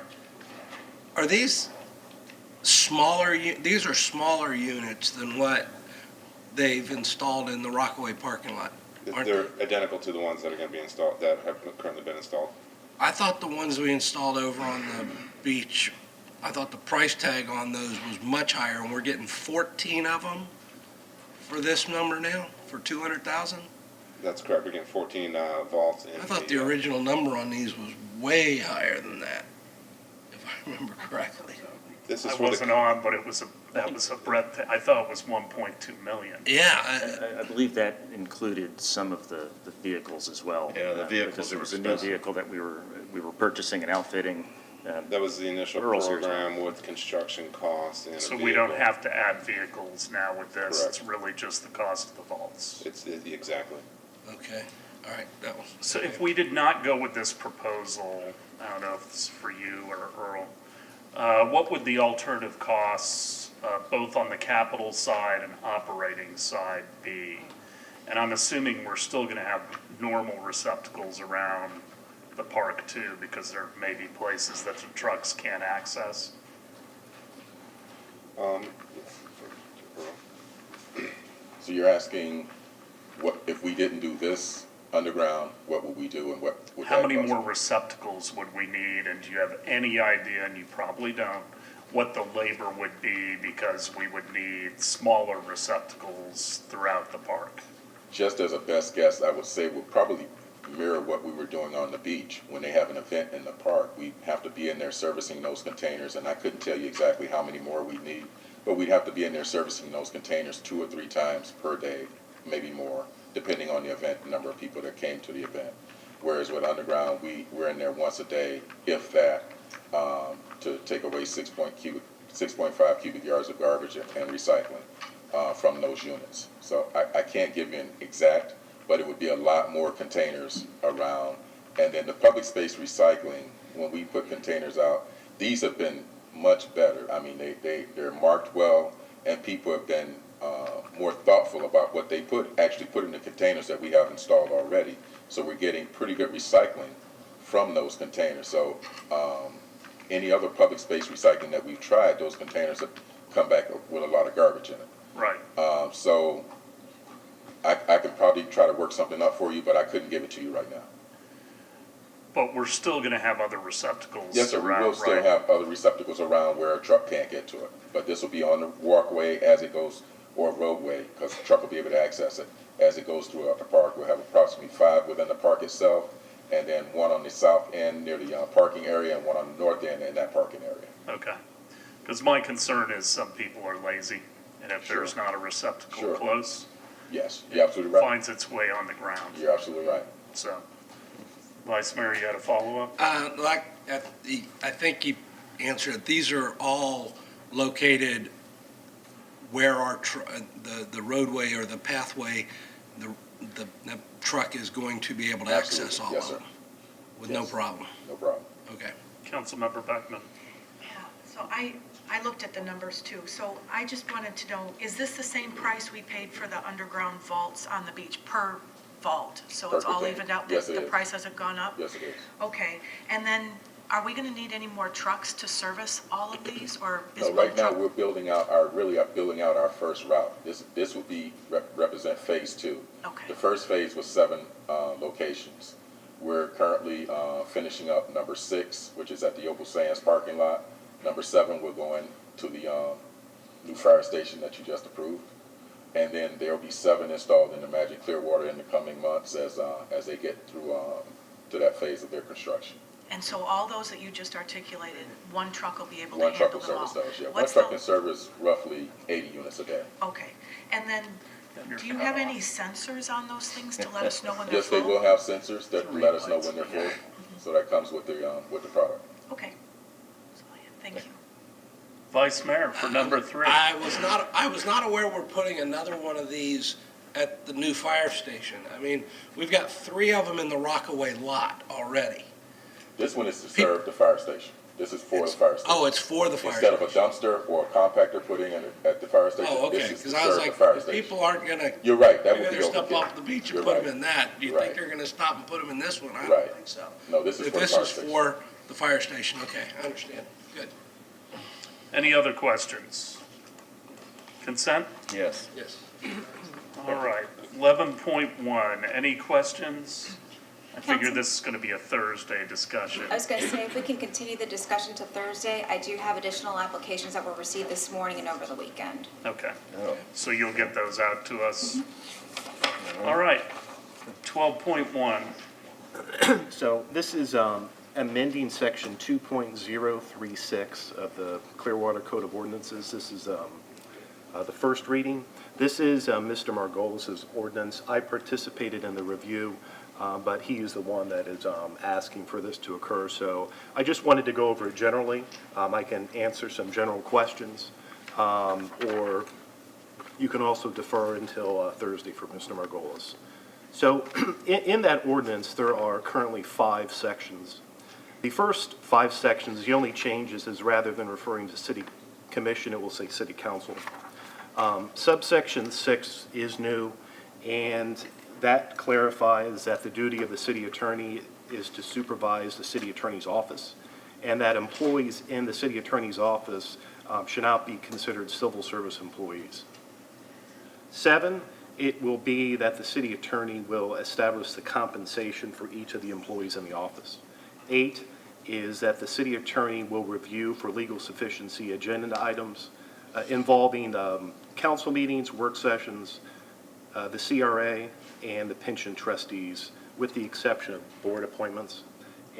Are these smaller, these are smaller units than what they've installed in the Rockaway parking lot? They're identical to the ones that are going to be installed, that have currently been installed. I thought the ones we installed over on the beach, I thought the price tag on those was much higher, and we're getting 14 of them for this number now, for 200,000? That's correct. We're getting 14 vaults. I thought the original number on these was way higher than that, if I remember correctly. This is I for wasn't on, but that was a breadth, I thought it was 1.2 million. Yeah. I believe that included some of the vehicles as well. Yeah, the vehicles Because there was a are new expensive. vehicle that we were purchasing and outfitting. That was the initial Earl's here. program with construction costs and a So we don't vehicle. have to add vehicles now with this, Correct. it's really just the cost of the vaults. Exactly. Okay, all right, that was. So if we did not go with this proposal, I don't know if this is for you or Earl, what would the alternative costs, both on the capital side and operating side be? And I'm assuming we're still gonna have normal receptacles around the park too, because there may be places that the trucks can't access. So you're asking, what, if we didn't do this underground, what would we do and what would How that many cost? more receptacles would we need, and do you have any idea, and you probably don't, what the labor would be, because we would need smaller receptacles throughout the park? Just as a best guess, I would say would probably mirror what we were doing on the beach. When they have an event in the park, we have to be in there servicing those containers, and I couldn't tell you exactly how many more we need, but we'd have to be in there servicing those containers 2 or 3 times per day, maybe more, depending on the event, the number of people that came to the event. Whereas with underground, we're in there once a day, if that, to take away 6.5 cubic yards of garbage and recycling from those units. So I can't give you an exact, but it would be a lot more containers around. And then the public space recycling, when we put containers out, these have been much better. I mean, they're marked well, and people have been more thoughtful about what they actually put in the containers that we have installed already. So we're getting pretty good recycling from those containers. So any other public space recycling that we've tried, those containers have come back with a lot of garbage in it. Right. So I could probably try to work something up for you, but I couldn't give it to you right now. But we're still gonna have other receptacles Yes, sir, we around, will still right? have other receptacles around where a truck can't get to it. But this will be on the walkway as it goes, or roadway, because the truck will be able to access it as it goes throughout the park. We'll have approximately 5 within the park itself, and then 1 on the south end near the parking area, and 1 on the north end in that parking area. Okay. Because my concern is some people are lazy, and if there's not a receptacle Sure. close, Yes, you're absolutely right. finds its way on the ground. You're absolutely right. So, Vice Mayor, you had a follow-up? I think you answered it. These are all located where our, the roadway or the pathway, the truck is going to be able to access all of them. With no problem. No problem. Okay. Councilmember Beckman. Yeah, so I looked at the numbers too, so I just wanted to know, is this the same price we paid for the underground vaults on the beach per vault? So it's all Perfect. evened out, Yes, it the is. price hasn't gone up? Yes, it is. Okay, and then Are we going to need any more trucks to service all of these, or is No, one right now, truck? we're building out our first route. This would be, represent phase 2. Okay. The first phase was 7 locations. We're currently finishing up number 6, which is at the Opal Sands parking lot. Number 7, we're going to the new fire station that you just approved. And then there'll be 7 installed in the Magic Clearwater in the coming months as they get through to that phase of their construction. And so all those that you just articulated, one truck will be able to One truck handle will them all? service those, yeah. One What's truck the- can service roughly 80 units a day. Okay, and then, do you have any sensors on those things to let us know when they're Yes, they full? will have sensors that let us know when they're full. So that comes with the product. Okay. Thank you. Vice Mayor for number 3. I was not aware we're putting another one of these at the new fire station. I mean, we've got 3 of them in the Rockaway lot already. This one is to serve the fire station. This is for the fire station. Oh, it's for the fire Instead of station. a dumpster or a compactor putting in at the fire station, Oh, okay, this is to because I was serve the like, fire if station. people aren't gonna. You're right, that they're would gonna be stuff overkill. off the beach and You're put right. them in that. Do you Right. think they're gonna stop and put them in this one? I Right. don't think so. No, this is If for the this fire is station. for the fire station, okay, I understand. Good. Any other questions? Consent? Yes. Yes. All right. 11.1, any questions? I figure Council- this is going to be a Thursday discussion. I was going to say, if we can continue the discussion to Thursday, I do have additional applications that were received this morning and over the weekend. Okay. Oh. So you'll get those out to us? All right. 12.1, So this is amending section 2.036 of the Clearwater Code of Ordinances. This is the first reading. This is Mr. Margolis's ordinance. I participated in the review, but he is the one that is asking for this to occur. So I just wanted to go over it generally. I can answer some general questions, or you can also defer until Thursday for Mr. Margolis. So in that ordinance, there are currently 5 sections. The first 5 sections, the only changes is rather than referring to city commission, it will say city council. Subsection 6 is new, and that clarifies that the duty of the city attorney is to supervise the city attorney's office, and that employees in the city attorney's office should not be considered civil service employees. 7, it will be that the city attorney will establish the compensation for each of the employees in the office. 8 is that the city attorney will review for legal sufficiency agenda items involving council meetings, work sessions, the CRA, and the pension trustees, with the exception of board appointments.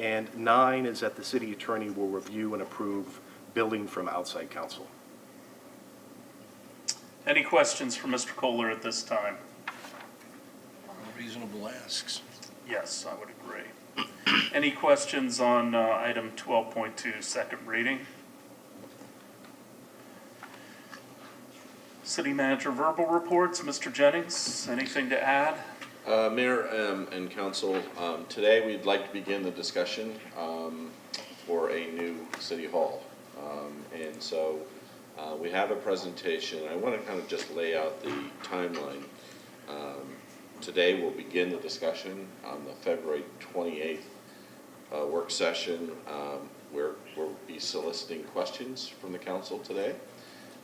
And 9 is that the city attorney will review and approve billing from outside counsel. any questions for Mr. Kohler at this time? Reasonable asks. Yes, I would agree. Any questions on item 12.2, second reading? City manager verbal reports, Mr. Jennings, anything to add? Mayor and council, today we'd like to begin the discussion for a new city hall. And so we have a presentation. I want to kind of just lay out the timeline. Today we'll begin the discussion on the February 28th work session. We'll be soliciting questions from the council today,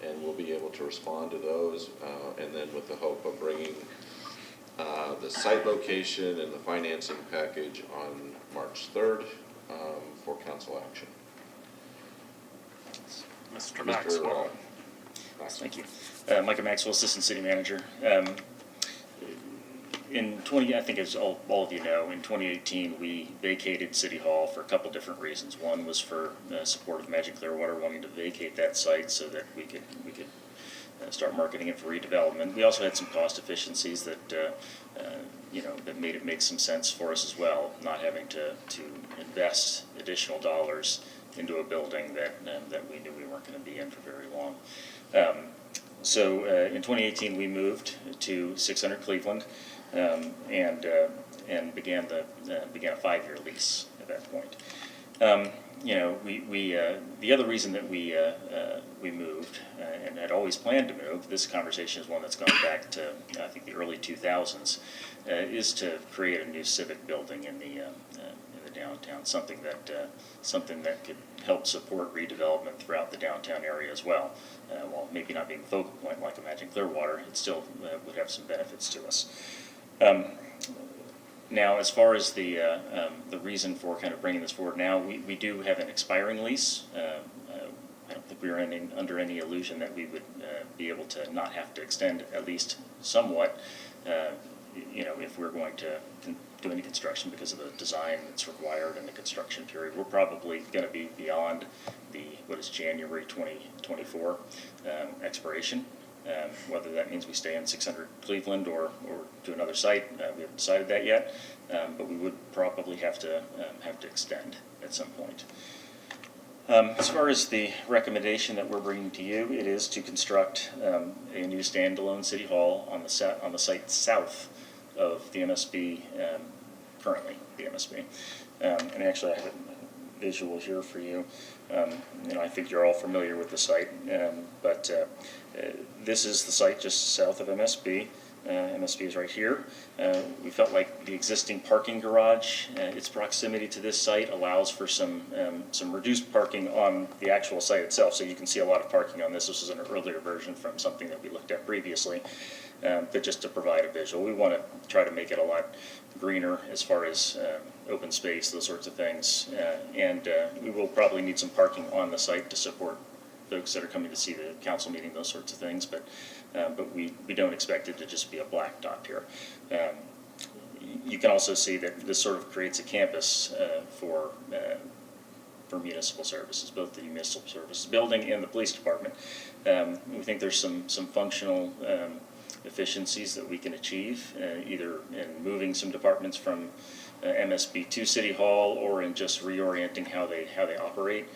and we'll be able to respond to those, and then with the hope of bringing the site location and the financing package on March 3rd for council action. Mr. Maxwell. Thank you. Micah Maxwell, Assistant City Manager. I think as all of you know, in 2018, we vacated City Hall for a couple different reasons. One was for support of Magic Clearwater wanting to vacate that site so that we could start marketing it for redevelopment. We also had some cost efficiencies that that made it make some sense for us as well, not having to invest additional dollars into a building that we knew we weren't going to be in for very long. So in 2018, we moved to 600 Cleveland and began a 5-year lease at that point. The other reason that we moved and had always planned to move, this conversation is one that's gone back to I think the early 2000s, is to create a new civic building in the downtown, something that could help support redevelopment throughout the downtown area as well. While maybe not being a focal point like Imagine Clearwater, it still would have some benefits to us. Now, as far as the reason for kind of bringing this forward now, we do have an expiring lease. I don't think we were under any illusion that we would be able to not have to extend at least somewhat, if we're going to do any construction because of the design that's required and the construction period. We're probably going to be beyond what is January 2024 expiration. Whether that means we stay in 600 Cleveland or to another site, we haven't decided that yet, but we would probably have to extend at some point. As far as the recommendation that we're bringing to you, it is to construct a new standalone city hall on the site south of the MSB, currently the MSB. And actually, I have a visual here for you. I think you're all familiar with the site, but this is the site just south of MSB. MSB is right here. We felt like the existing parking garage, its proximity to this site allows for some reduced parking on the actual site itself. So you can see a lot of parking on this. This is an earlier version from something that we looked at previously. But just to provide a visual, we want to try to make it a lot greener as far as open space, those sorts of things. And we will probably need some parking on the site to support folks that are coming to see the council meeting, those sorts of things. But we don't expect it to just be a black dot here. You can also see that this sort of creates a campus for municipal services, both the municipal services building and the police department. We think there's some functional efficiencies that we can achieve, either in moving some departments from MSB to City Hall or in just reorienting how they operate.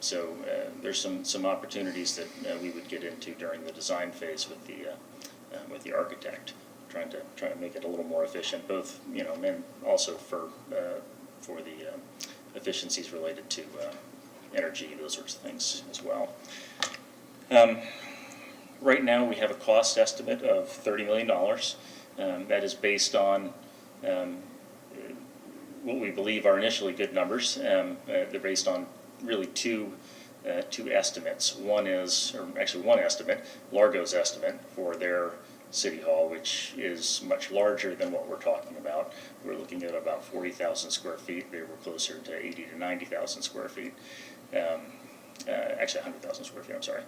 So there's some opportunities that we would get into during the design phase with the architect, trying to make it a little more efficient, both and also for the efficiencies related to energy, those sorts of things as well. Right now, we have a cost estimate of $30 million. That is based on what we believe are initially good numbers. They're based on really two estimates. One estimate, Largo's estimate for their city hall, which is much larger than what we're talking about. We're looking at about 40,000 square feet. They were closer to 80 to 90,000 square feet. Actually, 100,000 square feet, I'm sorry.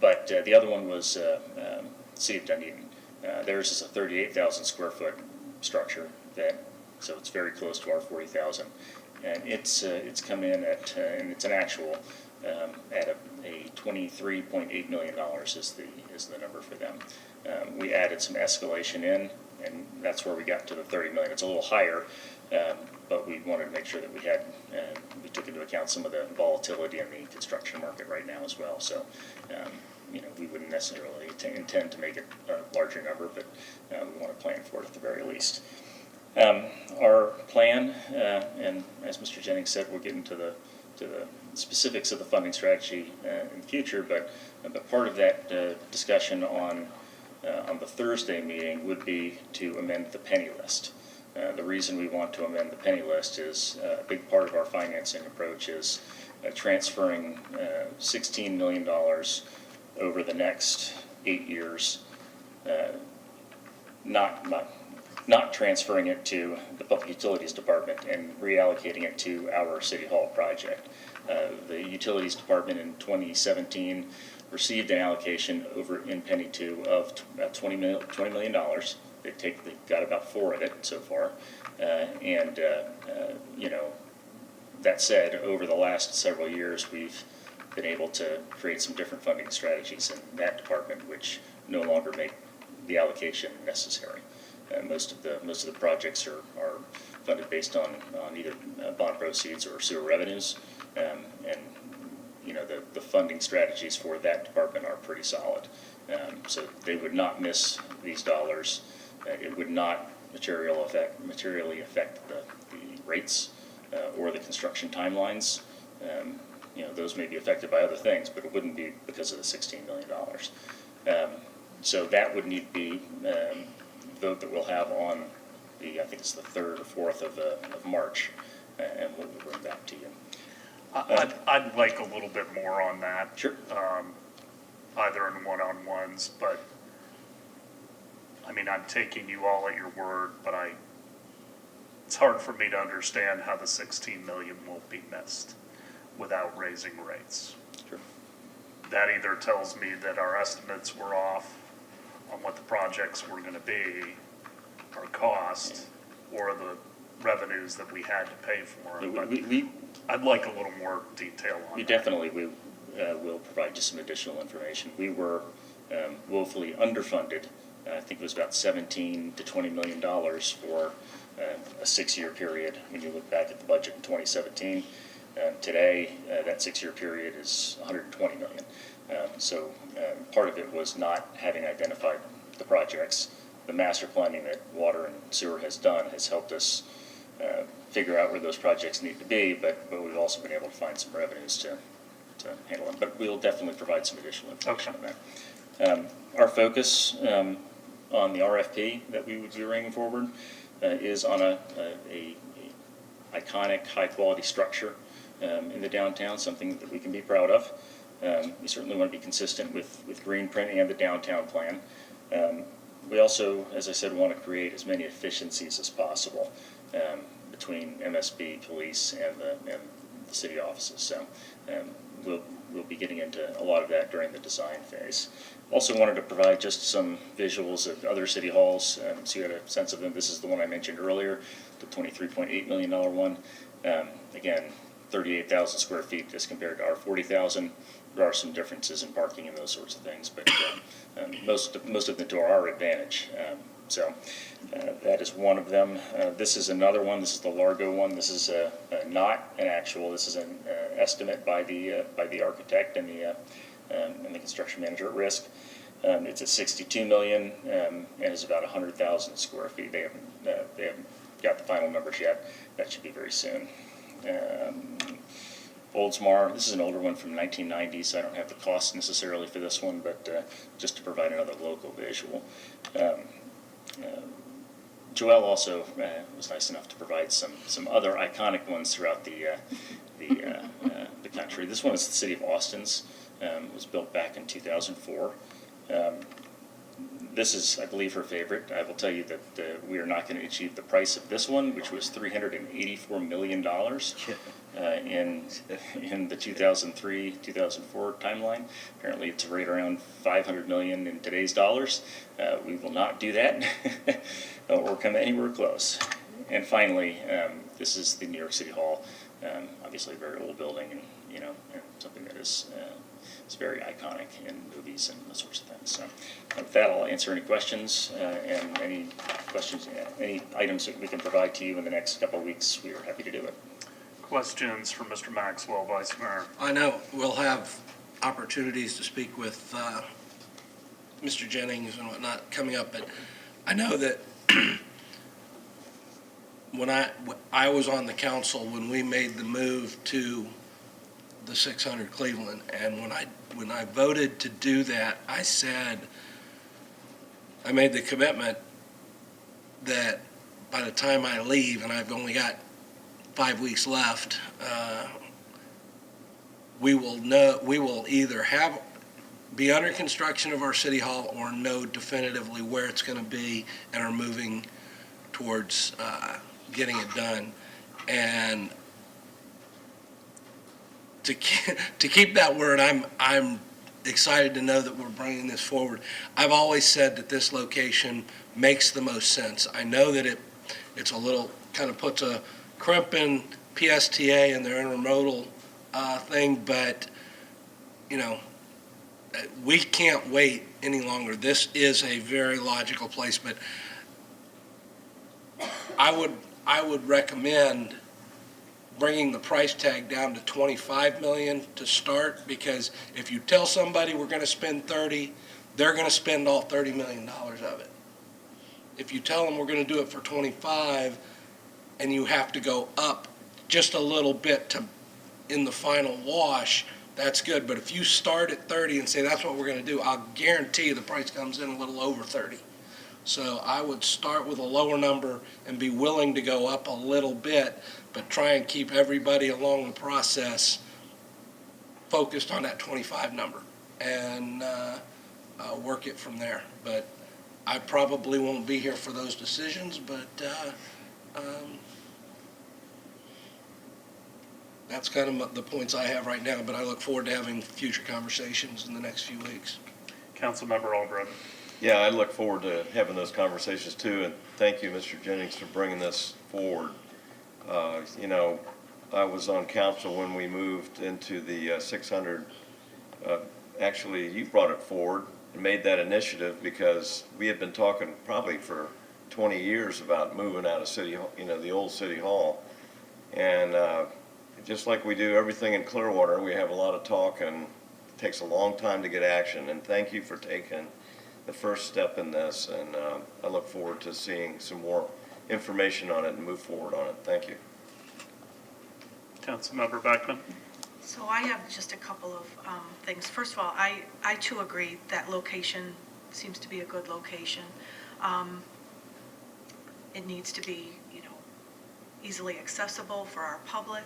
But the other one was City of Dunedin. Theirs is a 38,000 square foot structure, so it's very close to our 40,000. And it's come in at, and it's an actual, at a $23.8 million is the number for them. We added some escalation in, and that's where we got to the 30 million. It's a little higher, but we wanted to make sure that we took into account some of the volatility in the construction market right now as well. So, we wouldn't necessarily intend to make it a larger number, but we want to plan for it at the very least. Our plan, and as Mr. Jennings said, we'll get into the specifics of the funding strategy in the future, but part of that discussion on the Thursday meeting would be to amend the penny list. The reason we want to amend the penny list is a big part of our financing approach is transferring $16 million over the next 8 years, not transferring it to the Public Utilities Department and reallocating it to our City Hall project. The Utilities Department in 2017 received an allocation over in Penny 2 of about $20 million. They got about 4 of it so far. That said, over the last several years, we've been able to create some different funding strategies in that department, which no longer make the allocation necessary. Most of the projects are funded based on either bond proceeds or sewer revenues, and the funding strategies for that department are pretty solid. So they would not miss these dollars. It would not materially affect the rates or the construction timelines. Those may be affected by other things, but it wouldn't be because of the $16 million. So that would need to be vote that we'll have on I think it's the 3rd or 4th of March, and we'll bring that to you. I'd like a little bit more on that. Sure. Either in one-on-ones, but, I mean, I'm taking you all at your word, but it's hard for me to understand how the 16 million won't be missed without raising rates. Sure. That either tells me that our estimates were off on what the projects were gonna be, our cost, or the revenues that we had to pay for them. But I'd like a little more detail on We that. definitely will provide you some additional information. We were woefully underfunded. I think it was about $17 to $20 million for a 6-year period when you look back at the budget in 2017. Today, that 6-year period is $120 million. So part of it was not having identified the projects. The master planning that Water and Sewer has done has helped us figure out where those projects need to be, but we've also been able to find some revenues to handle them. But we'll definitely provide some additional information on that. Our focus on the RFP that we would be bringing forward is on a iconic, high-quality structure in the downtown, something that we can be proud of. We certainly want to be consistent with green print and the downtown plan. We also, as I said, want to create as many efficiencies as possible between MSB, police, and the city offices. So we'll be getting into a lot of that during the design phase. Also wanted to provide just some visuals of other city halls, so you had a sense of them. This is the one I mentioned earlier, the $23.8 million one. Again, 38,000 square feet as compared to our 40,000. There are some differences in parking and those sorts of things, but most of them to our advantage. So that is one of them. This is another one. This is the Largo one. This is not an actual. This is an estimate by the architect and the construction manager at risk. It's at $62 million and is about 100,000 square feet. They haven't got the final numbers yet. That should be very soon. Oldsmar, this is an older one from 1990, so I don't have the cost necessarily for this one, but just to provide another local visual. Joelle also was nice enough to provide some other iconic ones throughout the country. This one is the city of Austin's. It was built back in 2004. This is, I believe, her favorite. I will tell you that we are not going to achieve the price of this one, which was $384 million in the 2003-2004 timeline. Apparently, it's right around $500 million in today's dollars. We will not do that or come anywhere close. And finally, this is the New York City Hall. Obviously, a very old building, and and something that is. It's very iconic in movies and those sorts of things. So with that, I'll answer any questions and any questions, any items that we can provide to you in the next couple of weeks. We are happy to do it. Questions for Mr. Maxwell, Vice Mayor? I know we'll have opportunities to speak with Mr. Jennings and whatnot coming up, but I know that when I was on the council when we made the move to the 600 Cleveland, and when I voted to do that, I said, I made the commitment that by the time I leave, and I've only got 5 weeks left, we will either be under construction of our city hall or know definitively where it's going to be and are moving towards getting it done. And to keep that word, I'm excited to know that we're bringing this forward. I've always said that this location makes the most sense. I know that it's a little, kind of puts a crimp in PSTA and their intermodal thing, but, we can't wait any longer. This is a very logical place, but I would recommend bringing the price tag down to $25 million to start, because if you tell somebody we're going to spend 30, they're going to spend all $30 million of it. If you tell them we're going to do it for 25 and you have to go up just a little bit in the final wash, that's good. But if you start at 30 and say that's what we're going to do, I'll guarantee you the price comes in a little over 30. So I would start with a lower number and be willing to go up a little bit, but try and keep everybody along the process focused on that 25 number and work it from there. But I probably won't be here for those decisions, but that's kind of the points I have right now, but I look forward to having future conversations in the next few weeks. Councilmember Albrecht. Yeah, I look forward to having those conversations too, and thank you, Mr. Jennings, for bringing this forward. You know, I was on council when we moved into the 600. Actually, you brought it forward and made that initiative because we had been talking probably for 20 years about moving out of City Hall, you know, the old City Hall. And just like we do everything in Clearwater, we have a lot of talk and it takes a long time to get action. And thank you for taking the first step in this. And I look forward to seeing some more information on it and move forward on it. Thank you. Councilmember Beckman. So I have just a couple of things. First of all, I too agree that location seems to be a good location. It needs to be, easily accessible for our public.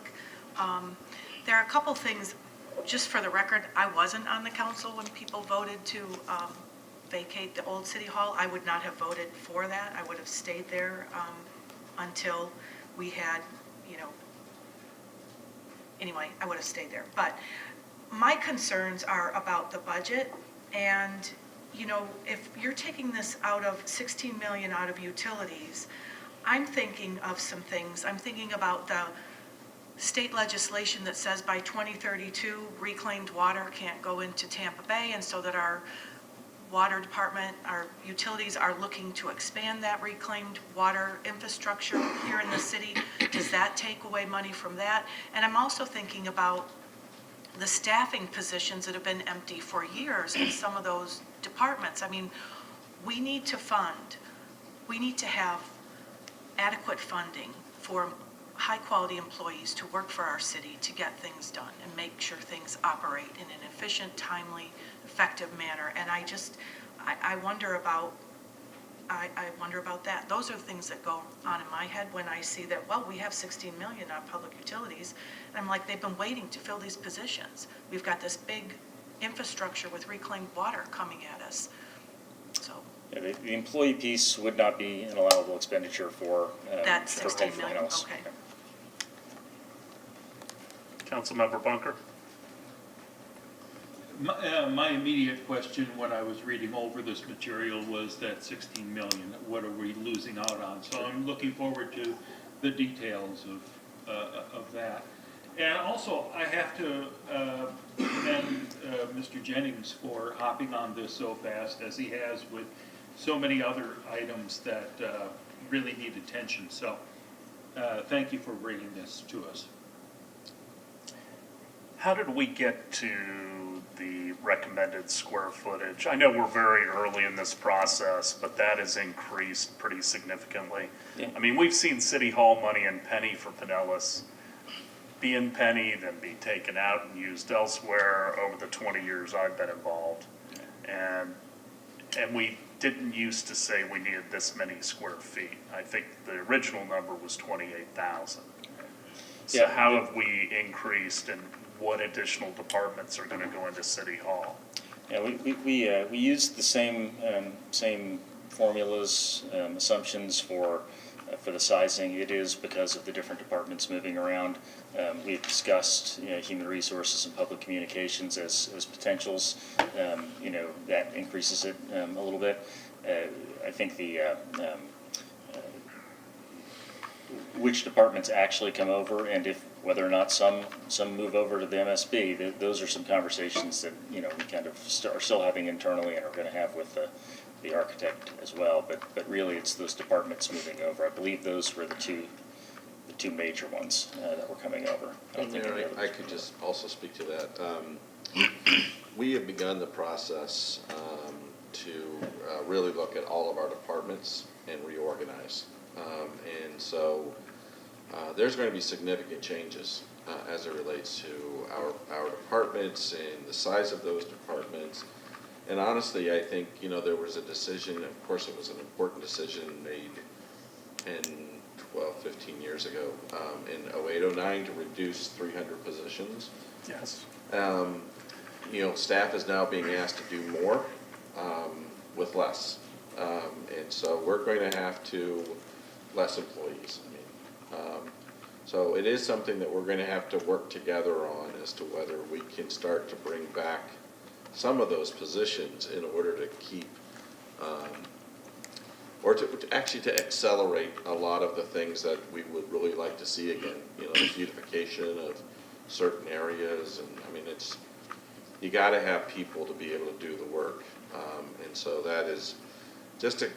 There are a couple things, just for the record, I wasn't on the council when people voted to vacate the old City Hall. I would not have voted for that. I would have stayed there until we had, anyway, I would have stayed there. But my concerns are about the budget, and, if you're taking this out of 16 million out of utilities, I'm thinking of some things. I'm thinking about the state legislation that says by 2032, reclaimed water can't go into Tampa Bay, and so that our water department, our utilities are looking to expand that reclaimed water infrastructure here in the city. Does that take away money from that? And I'm also thinking about the staffing positions that have been empty for years in some of those departments. I mean, we need to have adequate funding for high-quality employees to work for our city to get things done and make sure things operate in an efficient, timely, effective manner. And I wonder about that. Those are the things that go on in my head when I see that, well, we have 16 million on public utilities. And I'm like, they've been waiting to fill these positions. We've got this big infrastructure with reclaimed water coming at us. So. Yeah, the employee piece would not be an allowable expenditure for That's for 16 everything million, else. okay. Councilmember Bunker. My immediate question when I was reading over this material was that 16 million, what are we losing out on? So I'm looking forward to the details of that. And also, I have to commend Mr. Jennings for hopping on this so fast as he has with so many other items that really need attention. So thank you for bringing this to us. How did we get to the recommended square footage? I know we're very early in this process, but that has increased pretty significantly. Yeah. I mean, we've seen City Hall money in penny for Pinellas be in penny, then be taken out and used elsewhere over the 20 years I've been involved. And we didn't used to say we needed this many square feet. I think the original number was 28,000. So Yeah. how have we increased, and what additional departments are going to go into City Hall? Yeah, we used the same formulas, assumptions for the sizing. It is because of the different departments moving around. We've discussed human resources and public communications as potentials. That increases it a little bit. I think which departments actually come over, and whether or not some move over to the MSB, those are some conversations that we kind of are still having internally and are going to have with the architect as well. But really, it's those departments moving over. I believe those were the two major ones that were coming over. I could just also speak to that. We have begun the process to really look at all of our departments and reorganize. And so there's going to be significant changes as it relates to our departments and the size of those departments. And honestly, I think, there was a decision, of course, it was an important decision made 10, 12, 15 years ago, in 08, 09 to reduce 300 positions. Yes. Staff is now being asked to do more, with less. And so we're going to have less employees. So it is something that we're going to have to work together on as to whether we can start to bring back some of those positions in order to keep, or to actually to accelerate a lot of the things that we would really like to see again. The beautification of certain areas, and you got to have people to be able to do the work, and so that is just a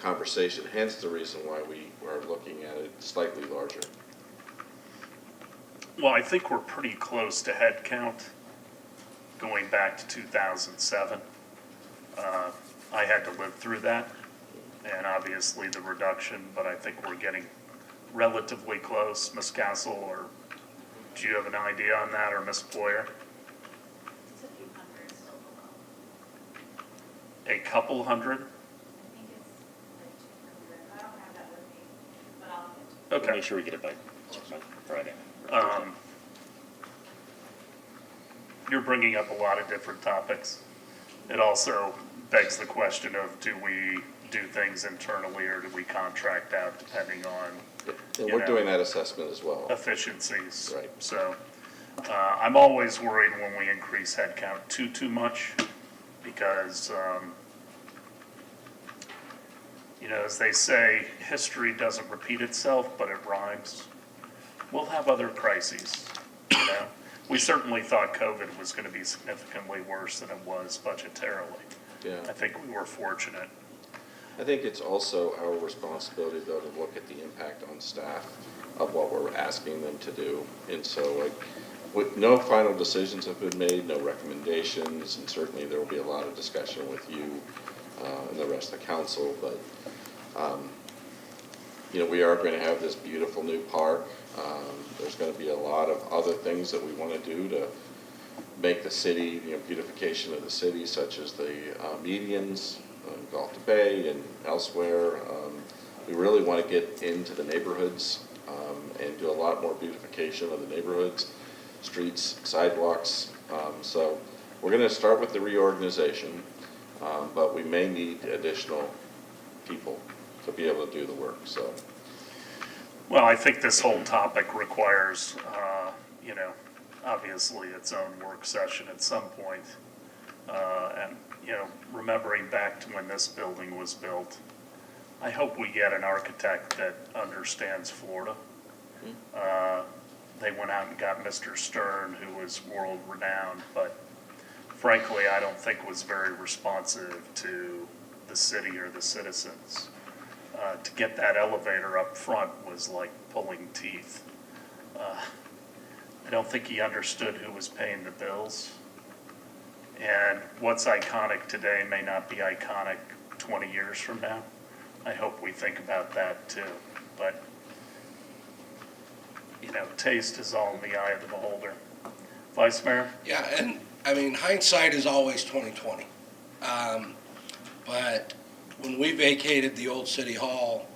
conversation. Hence the reason why we are looking at it slightly larger. Well, I think we're pretty close to head count going back to 2007. I had to live through that, and obviously the reduction, but I think we're getting relatively close. Ms. Castle, or do you have an idea on that, or Ms. Boyer? It's a few hundred, still below. A couple hundred? I think it's like 200. I don't have that with me, but I'll get to it. Okay. Make sure we get it by Friday. You're bringing up a lot of different topics. It also begs the question of, do we do things internally or do we contract out, depending on And we're doing that assessment as well. efficiencies? Right. So I'm always worried when we increase headcount too much, because as they say, history doesn't repeat itself, but it rhymes. We'll have other crises. We certainly thought COVID was going to be significantly worse than it was budgetarily. Yeah. I think we were fortunate. I think it's also our responsibility, though, to look at the impact on staff of what we're asking them to do. And so, no final decisions have been made, no recommendations, and certainly there will be a lot of discussion with you and the rest of the council. But, we are going to have this beautiful new park. There's going to be a lot of other things that we want to do to make the city, beautification of the city, such as the medians, Gulf to Bay and elsewhere. We really want to get into the neighborhoods and do a lot more beautification of the neighborhoods, streets, sidewalks. So we're going to start with the reorganization, but we may need additional people to be able to do the work. So. Well, I think this whole topic requires, obviously its own work session at some point. And, remembering back to when this building was built, I hope we get an architect that understands Florida. They went out and got Mr. Stern, who was world renowned, but frankly, I don't think was very responsive to the city or the citizens. To get that elevator up front was like pulling teeth. I don't think he understood who was paying the bills. And what's iconic today may not be iconic 20 years from now. I hope we think about that too. But, taste is all in the eye of the beholder. Vice Mayor? Yeah, and hindsight is always 20/20. But when we vacated the old city hall,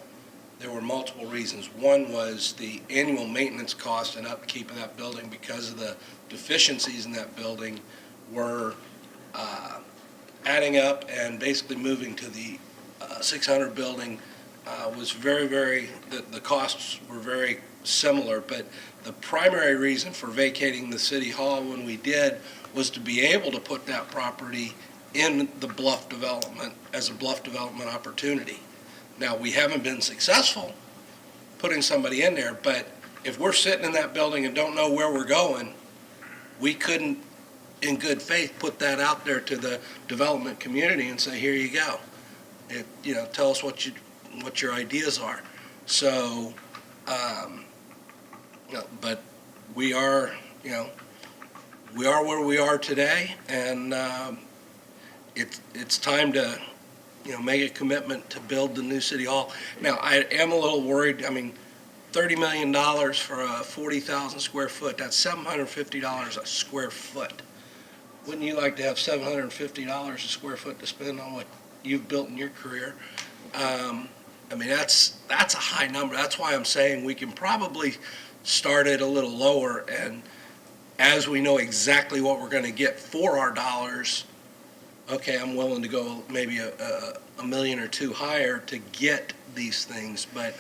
there were multiple reasons. One was the annual maintenance cost and upkeep of that building, because of the deficiencies in that building, were adding up, and basically moving to the 600 building was the costs were very similar. But the primary reason for vacating the city hall when we did was to be able to put that property in the bluff development as a bluff development opportunity. Now, we haven't been successful putting somebody in there, but if we're sitting in that building and don't know where we're going, we couldn't, in good faith, put that out there to the development community and say, here you go. Tell us what your ideas are. So, but we are where we are today, and it's time to, make a commitment to build the new city hall. Now, I am a little worried. $30 million for a 40,000 square foot, that's $750 a square foot. Wouldn't you like to have $750 a square foot to spend on what you've built in your career? I mean, that's a high number. That's why I'm saying we can probably start it a little lower, and as we know exactly what we're going to get for our dollars, okay, I'm willing to go maybe a million or two higher to get these things, but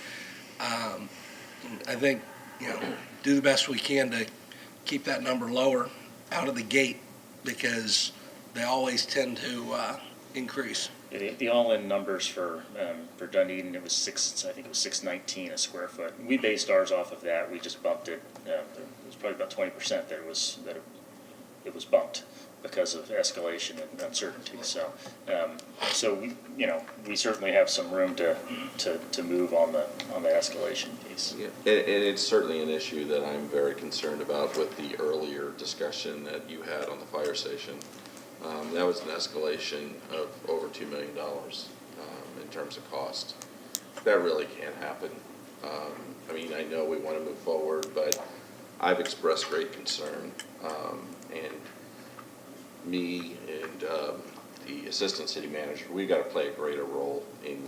I think, do the best we can to keep that number lower out of the gate, because they always tend to increase. The all-in numbers for Dunedin, it was I think it was $619 a square foot. We based ours off of that. We just bumped it. It was probably about 20% that it was bumped because of escalation and uncertainty. So, we certainly have some room to move on the escalation piece. Yeah, and it's certainly an issue that I'm very concerned about with the earlier discussion that you had on the fire station. That was an escalation of over $2 million in terms of cost. That really can't happen. I mean, I know we want to move forward, but I've expressed great concern. And me and the assistant city manager, we've got to play a greater role in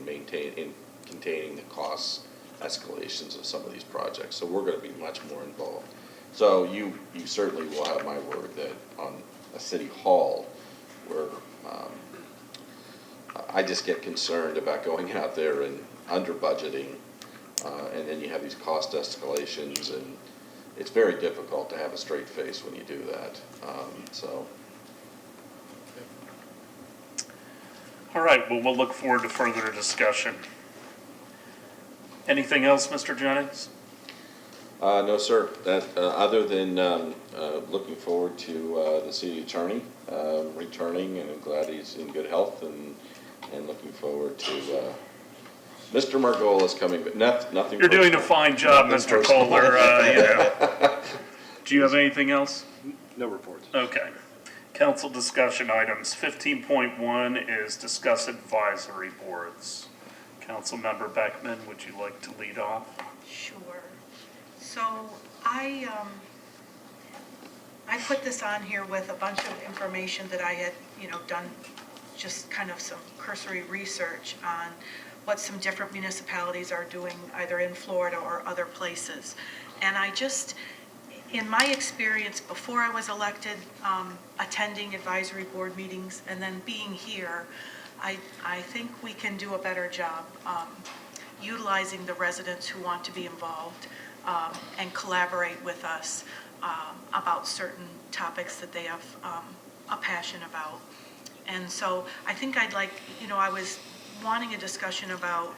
containing the cost escalations of some of these projects. So we're going to be much more involved. So you certainly will have my word that on a city hall, where I just get concerned about going out there and under budgeting, and then you have these cost escalations, and it's very difficult to have a straight face when you do that. All right, well, we'll look forward to further discussion. Anything else, Mr. Jennings? No, sir. That other than looking forward to the city attorney returning, and I'm glad he's in good health, and looking forward to Mr. Margola's coming, but nothing. You're doing a fine job, Mr. Kohler. Do you have anything else? No reports. Okay. Council discussion items. 15.1 is discuss advisory boards. Councilmember Beckman, would you like to lead off? Sure. So I put this on here with a bunch of information that I had, done just kind of some cursory research on what some different municipalities are doing either in Florida or other places. And I just, in my experience before I was elected, attending advisory board meetings and then being here, I think we can do a better job utilizing the residents who want to be involved and collaborate with us about certain topics that they have a passion about. And so I think I'd like, I was wanting a discussion about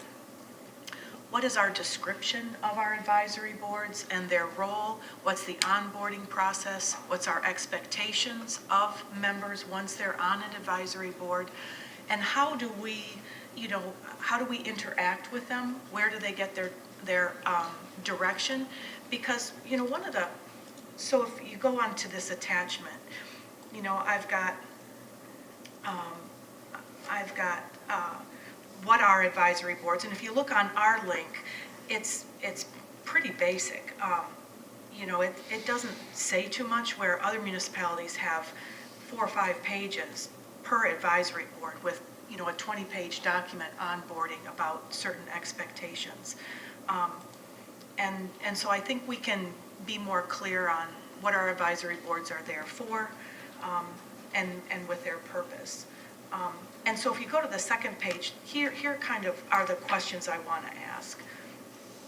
what is our description of our advisory boards and their role, what's the onboarding process, what's our expectations of members once they're on an advisory board, and how do we interact with them? Where do they get their direction? Because, so if you go on to this attachment, I've got what are advisory boards, and if you look on our link, it's pretty basic. It doesn't say too much, where other municipalities have 4 or 5 pages per advisory board with a 20-page document onboarding about certain expectations. And so I think we can be more clear on what our advisory boards are there for, and with their purpose. And so if you go to the second page, here kind of are the questions I want to ask.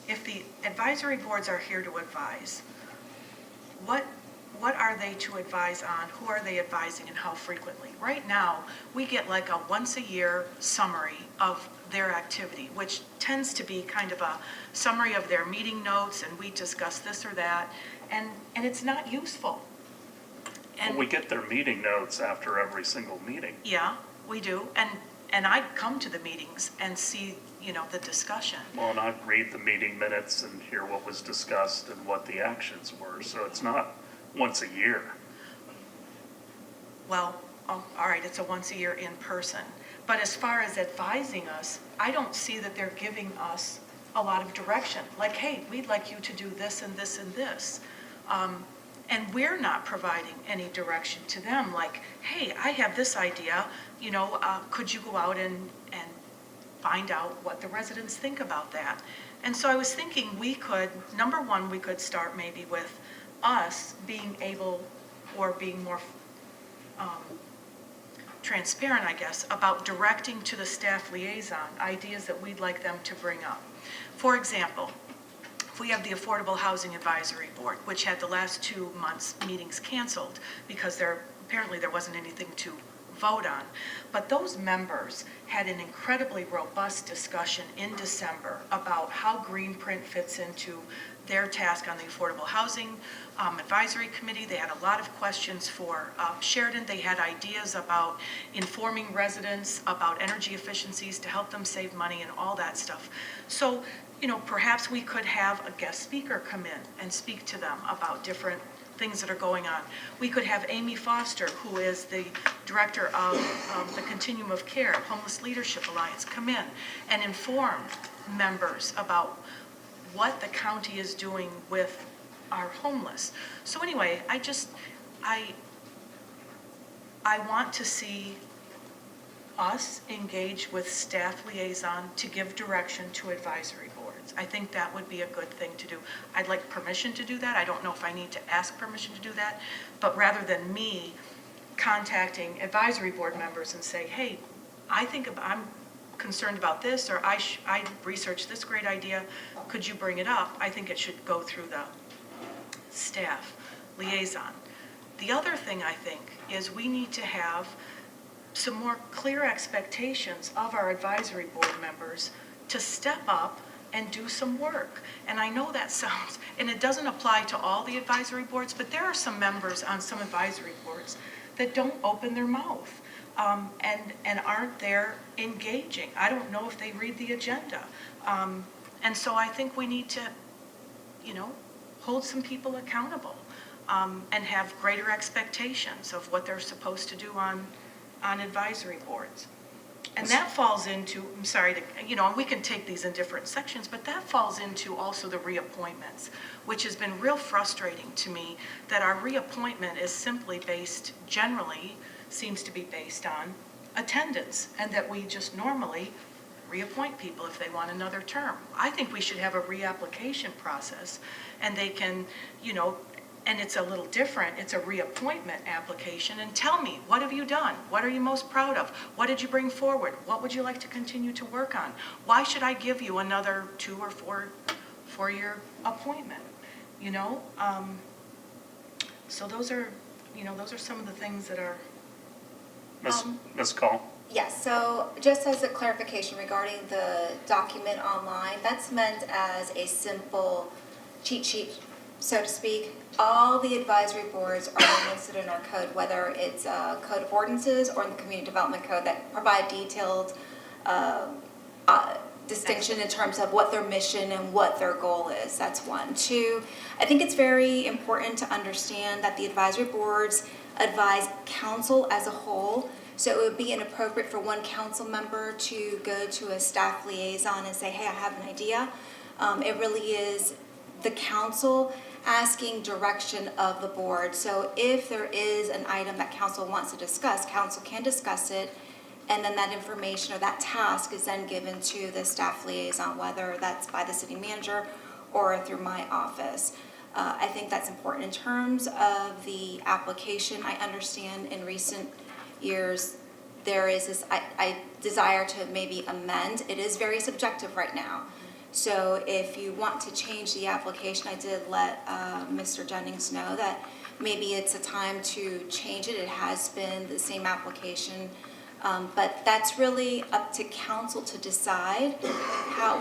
If the advisory boards are here to advise, what are they to advise on? Who are they advising and how frequently? Right now, we get like a once-a-year summary of their activity, which tends to be kind of a summary of their meeting notes, and we discuss this or that, and it's not useful. And we get their meeting notes after every single meeting. Yeah, we do, and I come to the meetings and see, the discussion. Well, and I read the meeting minutes and hear what was discussed and what the actions were, so it's not once a year. Well, all right, it's a once a year in person. But as far as advising us, I don't see that they're giving us a lot of direction. Like, hey, we'd like you to do this and this and this. and we're not providing any direction to them, like, hey, I have this idea, could you go out and find out what the residents think about that? And so I was thinking we could, number one, we could start maybe with us being able, or being more transparent, I guess, about directing to the staff liaison ideas that we'd like them to bring up. For example, if we have the Affordable Housing Advisory Board, which had the last 2 months' meetings canceled because apparently there wasn't anything to vote on. But those members had an incredibly robust discussion in December about how Greenprint fits into their task on the Affordable Housing Advisory Committee. They had a lot of questions for Sheridan. They had ideas about informing residents about energy efficiencies to help them save money and all that stuff. So, perhaps we could have a guest speaker come in and speak to them about different things that are going on. We could have Amy Foster, who is the director of the Continuum of Care, Homeless Leadership Alliance, come in and inform members about what the county is doing with our homeless. So anyway, I want to see us engage with staff liaison to give direction to advisory boards. I think that would be a good thing to do. I'd like permission to do that. I don't know if I need to ask permission to do that, but rather than me contacting advisory board members and say, hey, I'm concerned about this, or I researched this great idea, could you bring it up? I think it should go through the staff liaison. The other thing I think is we need to have some more clear expectations of our advisory board members to step up and do some work. And I know that sounds, and it doesn't apply to all the advisory boards, but there are some members on some advisory boards that don't open their mouth and aren't there engaging. I don't know if they read the agenda. And so I think we need to, hold some people accountable and have greater expectations of what they're supposed to do on advisory boards. And that falls into, I'm sorry, and we can take these in different sections, but that falls into also the reappointments, which has been real frustrating to me that our reappointment is simply generally seems to be based on attendance, and that we just normally reappoint people if they want another term. I think we should have a reapplication process, and they can, and it's a little different. It's a reappointment application, and tell me, what have you done? What are you most proud of? What did you bring forward? What would you like to continue to work on? Why should I give you another 2 or 4 year appointment? So those are some of the things that are. Ms. Call. Yes, so just as a clarification regarding the document online, that's meant as a simple cheat sheet, so to speak. All the advisory boards are listed in our code, whether it's Code of Ordinances or in the Community Development Code, that provide detailed distinction in terms of what their mission and what their goal is. That's one. Two, I think it's very important to understand that the advisory boards advise council as a whole. So it would be inappropriate for one council member to go to a staff liaison and say, hey, I have an idea. It really is the council asking direction of the board. So if there is an item that council wants to discuss, council can discuss it, and then that information or that task is then given to the staff liaison, whether that's by the city manager or through my office. I think that's important. In terms of the application, I understand in recent years there is this I desire to maybe amend. It is very subjective right now. So if you want to change the application, I did let Mr. Jennings know that maybe it's a time to change it. It has been the same application, but that's really up to council to decide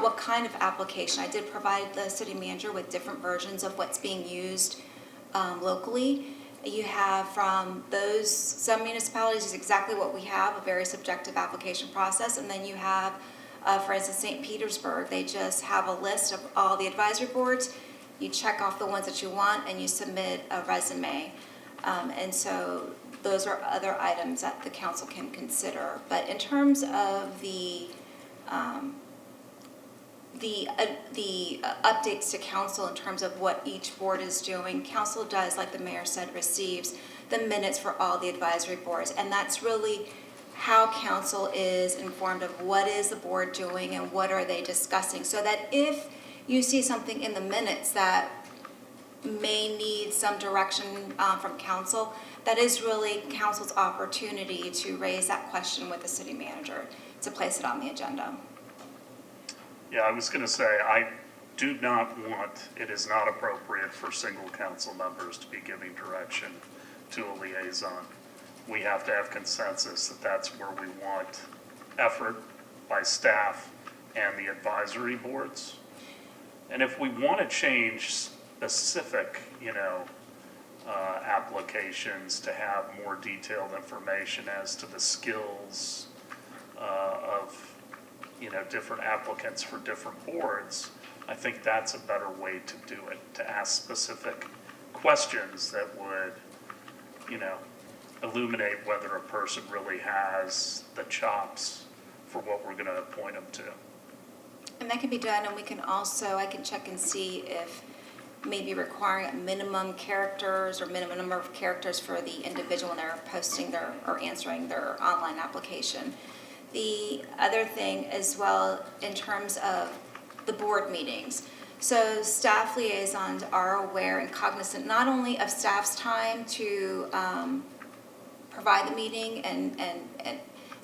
what kind of application. I did provide the city manager with different versions of what's being used locally. You have from some municipalities is exactly what we have, a very subjective application process, and then you have, for instance, St. Petersburg. They just have a list of all the advisory boards. You check off the ones that you want, and you submit a resume. And so those are other items that the council can consider. But in terms of the the updates to council in terms of what each board is doing. Council does, like the mayor said, receives the minutes for all the advisory boards, and that's really how council is informed of what is the board doing and what are they discussing, so that if you see something in the minutes that may need some direction from council, that is really council's opportunity to raise that question with the city manager to place it on the agenda. Yeah, I was gonna say, I do not want, it is not appropriate for single council members to be giving direction to a liaison. We have to have consensus that that's where we want effort by staff and the advisory boards. And if we want to change specific, applications to have more detailed information as to the skills of, different applicants for different boards, I think that's a better way to do it, to ask specific questions that would, illuminate whether a person really has the chops for what we're going to appoint them to. And that can be done, and we can also, I can check and see if maybe requiring minimum characters or minimum number of characters for the individual when they're posting their, or answering their online application. The other thing as well, in terms of the board meetings, so staff liaisons are aware and cognizant not only of staff's time to provide the meeting and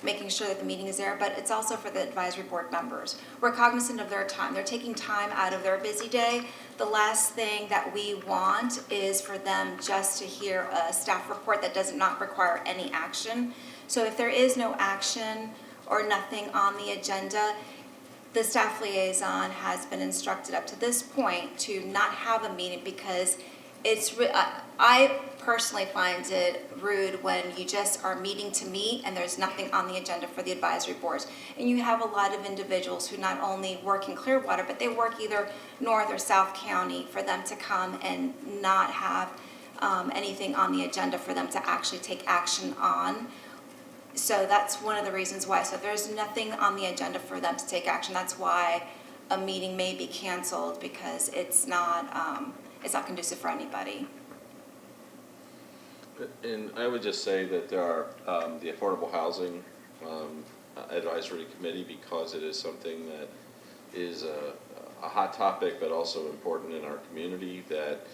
making sure that the meeting is there, but it's also for the advisory board members. We're cognizant of their time. They're taking time out of their busy day. The last thing that we want is for them just to hear a staff report that does not require any action. So if there is no action or nothing on the agenda, the staff liaison has been instructed up to this point to not have a meeting, because it's, I personally find it rude when you just are meeting to meet and there's nothing on the agenda for the advisory boards. And you have a lot of individuals who not only work in Clearwater, but they work either North or South County, for them to come and not have anything on the agenda for them to actually take action on. So that's one of the reasons why. So there's nothing on the agenda for them to take action. That's why a meeting may be canceled, because it's not conducive for anybody. And I would just say that there are the Affordable Housing Advisory Committee, because it is something that is a hot topic, but also important in our community, that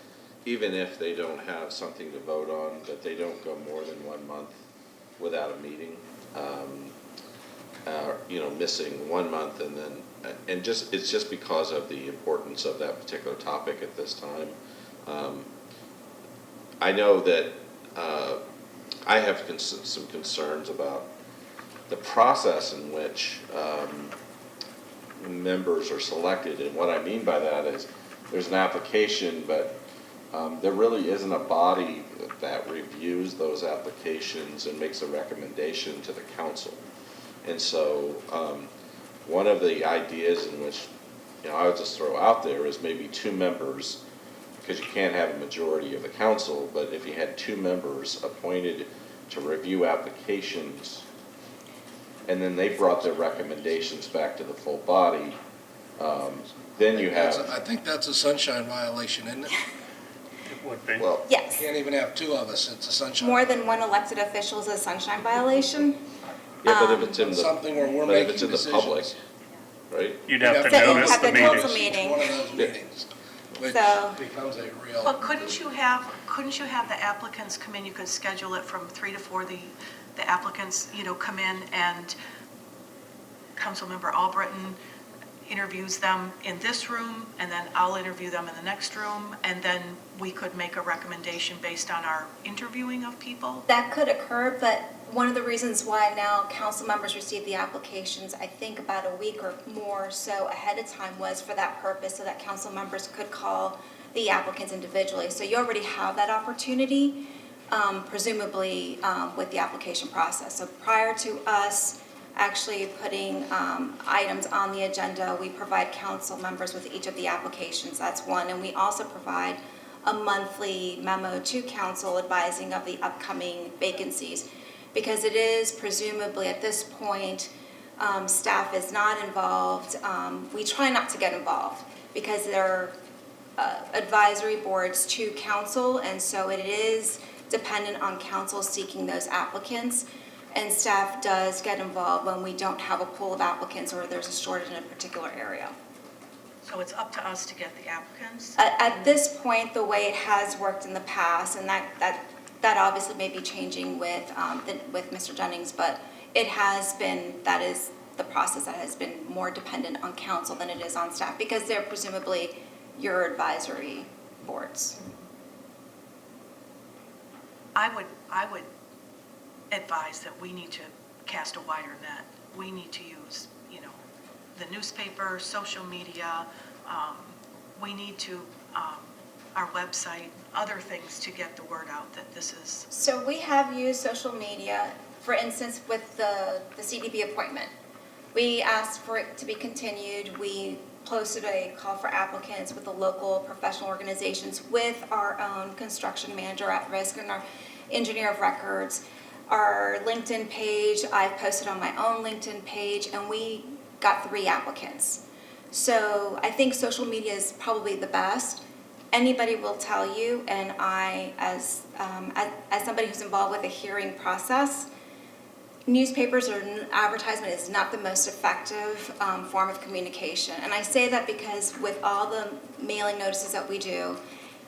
even if they don't have something to vote on, that they don't go more than 1 month without a meeting, missing 1 month, and then, it's just because of the importance of that particular topic at this time. I know that I have some concerns about the process in which members are selected, and what I mean by that is there's an application, but there really isn't a body that reviews those applications and makes a recommendation to the council. And so one of the ideas in which I would just throw out there is maybe 2 members, because you can't have a majority of the council, but if you had 2 members appointed to review applications, and then they brought their recommendations back to the full body, then you have... I think that's a sunshine violation, isn't it? It would be. Well, Yes. You can't even have 2 of us, it's a sunshine. More than one elected official is a sunshine violation. Yeah, but if it's in the, Something where we're but if making it's in the public, decisions. right? You'd have to So you notice have the to notice meeting. a meeting. One of those meetings, which So- becomes a real... Well, couldn't you have the applicants come in, you could schedule it from 3 to 4, the applicants, come in, and Councilmember Albritton interviews them in this room, and then I'll interview them in the next room, and then we could make a recommendation based on our interviewing of people? That could occur, but one of the reasons why now council members receive the applications, I think about a week or more so ahead of time, was for that purpose, so that council members could call the applicants individually. So you already have that opportunity, presumably with the application process. So prior to us actually putting items on the agenda, we provide council members with each of the applications. That's one. And we also provide a monthly memo to council advising of the upcoming vacancies, because it is presumably at this point Staff is not involved. We try not to get involved because they're advisory boards to council, and so it is dependent on council seeking those applicants. And staff does get involved when we don't have a pool of applicants or there's a shortage in a particular area. So it's up to us to get the applicants? At this point, the way it has worked in the past, and that obviously may be changing with Mr. Jennings, but it has been, that is the process that has been more dependent on council than it is on staff, because they're presumably your advisory boards. I would advise that we need to cast a wider net. We need to use, the newspaper, social media. We need to, our website, other things to get the word out that this is. So we have used social media, for instance, with the CDB appointment. We asked for it to be continued. We posted a call for applicants with the local professional organizations, with our own construction manager at risk and our engineer of records. Our LinkedIn page, I've posted on my own LinkedIn page, and we got 3 applicants. So I think social media is probably the best. Anybody will tell you, and I, as somebody who's involved with the hearing process, newspapers or advertisement is not the most effective form of communication. And I say that because with all the mailing notices that we do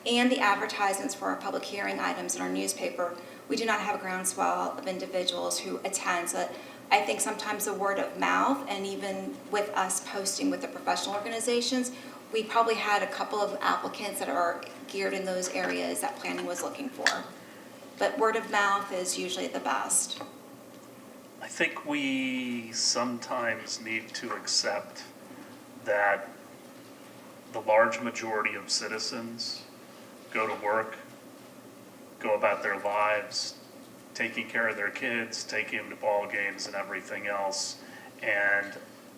and the advertisements for our public hearing items in our newspaper, we do not have a groundswell of individuals who attend. So I think sometimes the word of mouth, and even with us posting with the professional organizations, we probably had a couple of applicants that are geared in those areas that planning was looking for. But word of mouth is usually the best. I think we sometimes need to accept that the large majority of citizens go to work, go about their lives, taking care of their kids, taking them to ball games and everything else. And,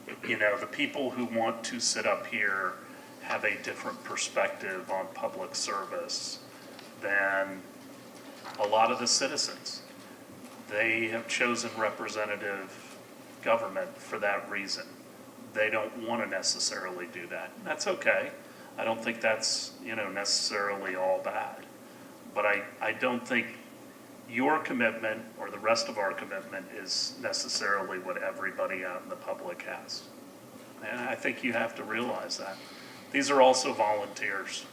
the people who want to sit up here have a different perspective on public service than a lot of the citizens. They have chosen representative government for that reason. They don't want to necessarily do that. And that's okay. I don't think that's, necessarily all bad. But I don't think your commitment or the rest of our commitment is necessarily what everybody out in the public has. And I think you have to realize that. These are also volunteers.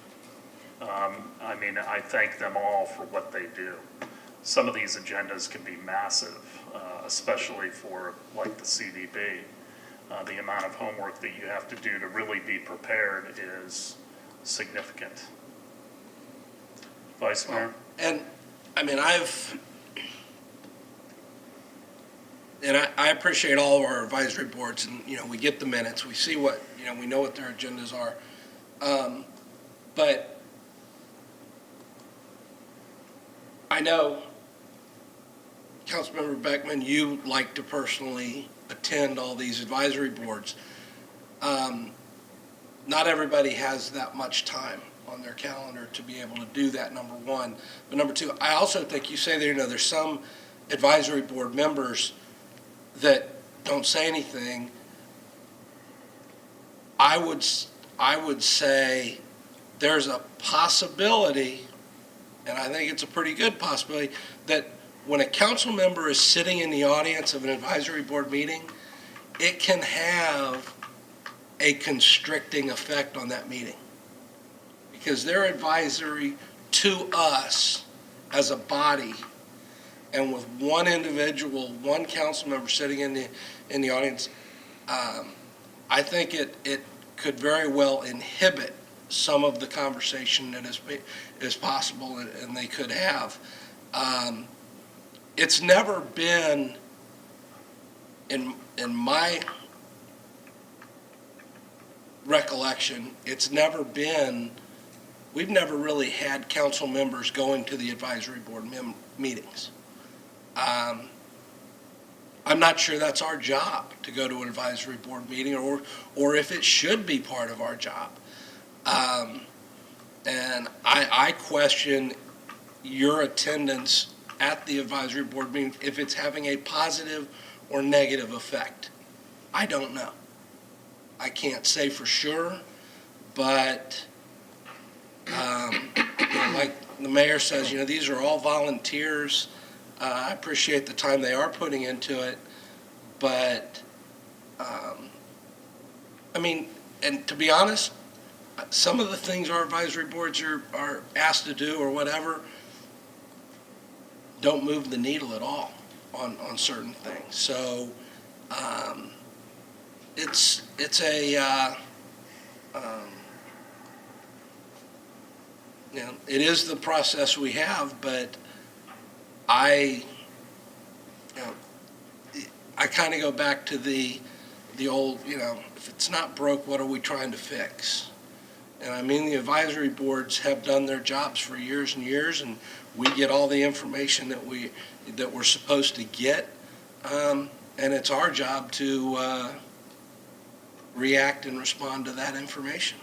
I thank them all for what they do. Some of these agendas can be massive, especially for like the CDB. The amount of homework that you have to do to really be prepared is significant. Vice Mayor? And, I appreciate all of our advisory boards, and, we get the minutes, we see what, we know what their agendas are. But I know, Councilmember Beckman, you like to personally attend all these advisory boards. Not everybody has that much time on their calendar to be able to do that, number one. But number two, I also think you say there, there's some advisory board members that don't say anything. I would say there's a possibility, and I think it's a pretty good possibility, that when a council member is sitting in the audience of an advisory board meeting, it can have a constricting effect on that meeting. Because they're advisory to us as a body, and with one individual, one council member sitting in the audience, I think it could very well inhibit some of the conversation that is possible and they could have. It's never been, in my recollection, we've never really had council members going to the advisory board meetings. I'm not sure that's our job to go to an advisory board meeting, or if it should be part of our job. And I question your attendance at the advisory board meeting, if it's having a positive or negative effect I don't know. I can't say for sure, but like the mayor says, these are all volunteers. I appreciate the time they are putting into it, but, and to be honest, some of the things our advisory boards are asked to do or whatever don't move the needle at all on certain things. So it's it is the process we have, but I kind of go back to the old, if it's not broke, what are we trying to fix? And the advisory boards have done their jobs for years and years, and we get all the information that we're supposed to get, and it's our job to react and respond to that information.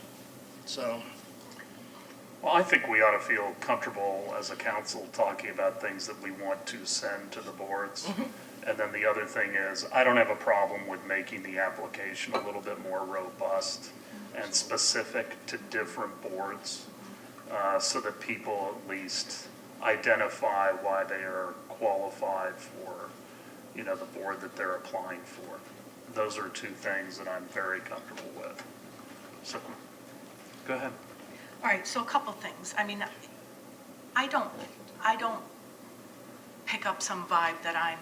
So. Well, I think we ought to feel comfortable as a council talking about things that we want to send to the boards. Mm-hmm. And then the other thing is, I don't have a problem with making the application a little bit more robust and specific to different boards, so that people at least identify why they are qualified for, the board that they're applying for. Those are two things that I'm very comfortable with. So, go ahead. All right, so a couple things. I don't pick up some vibe that I'm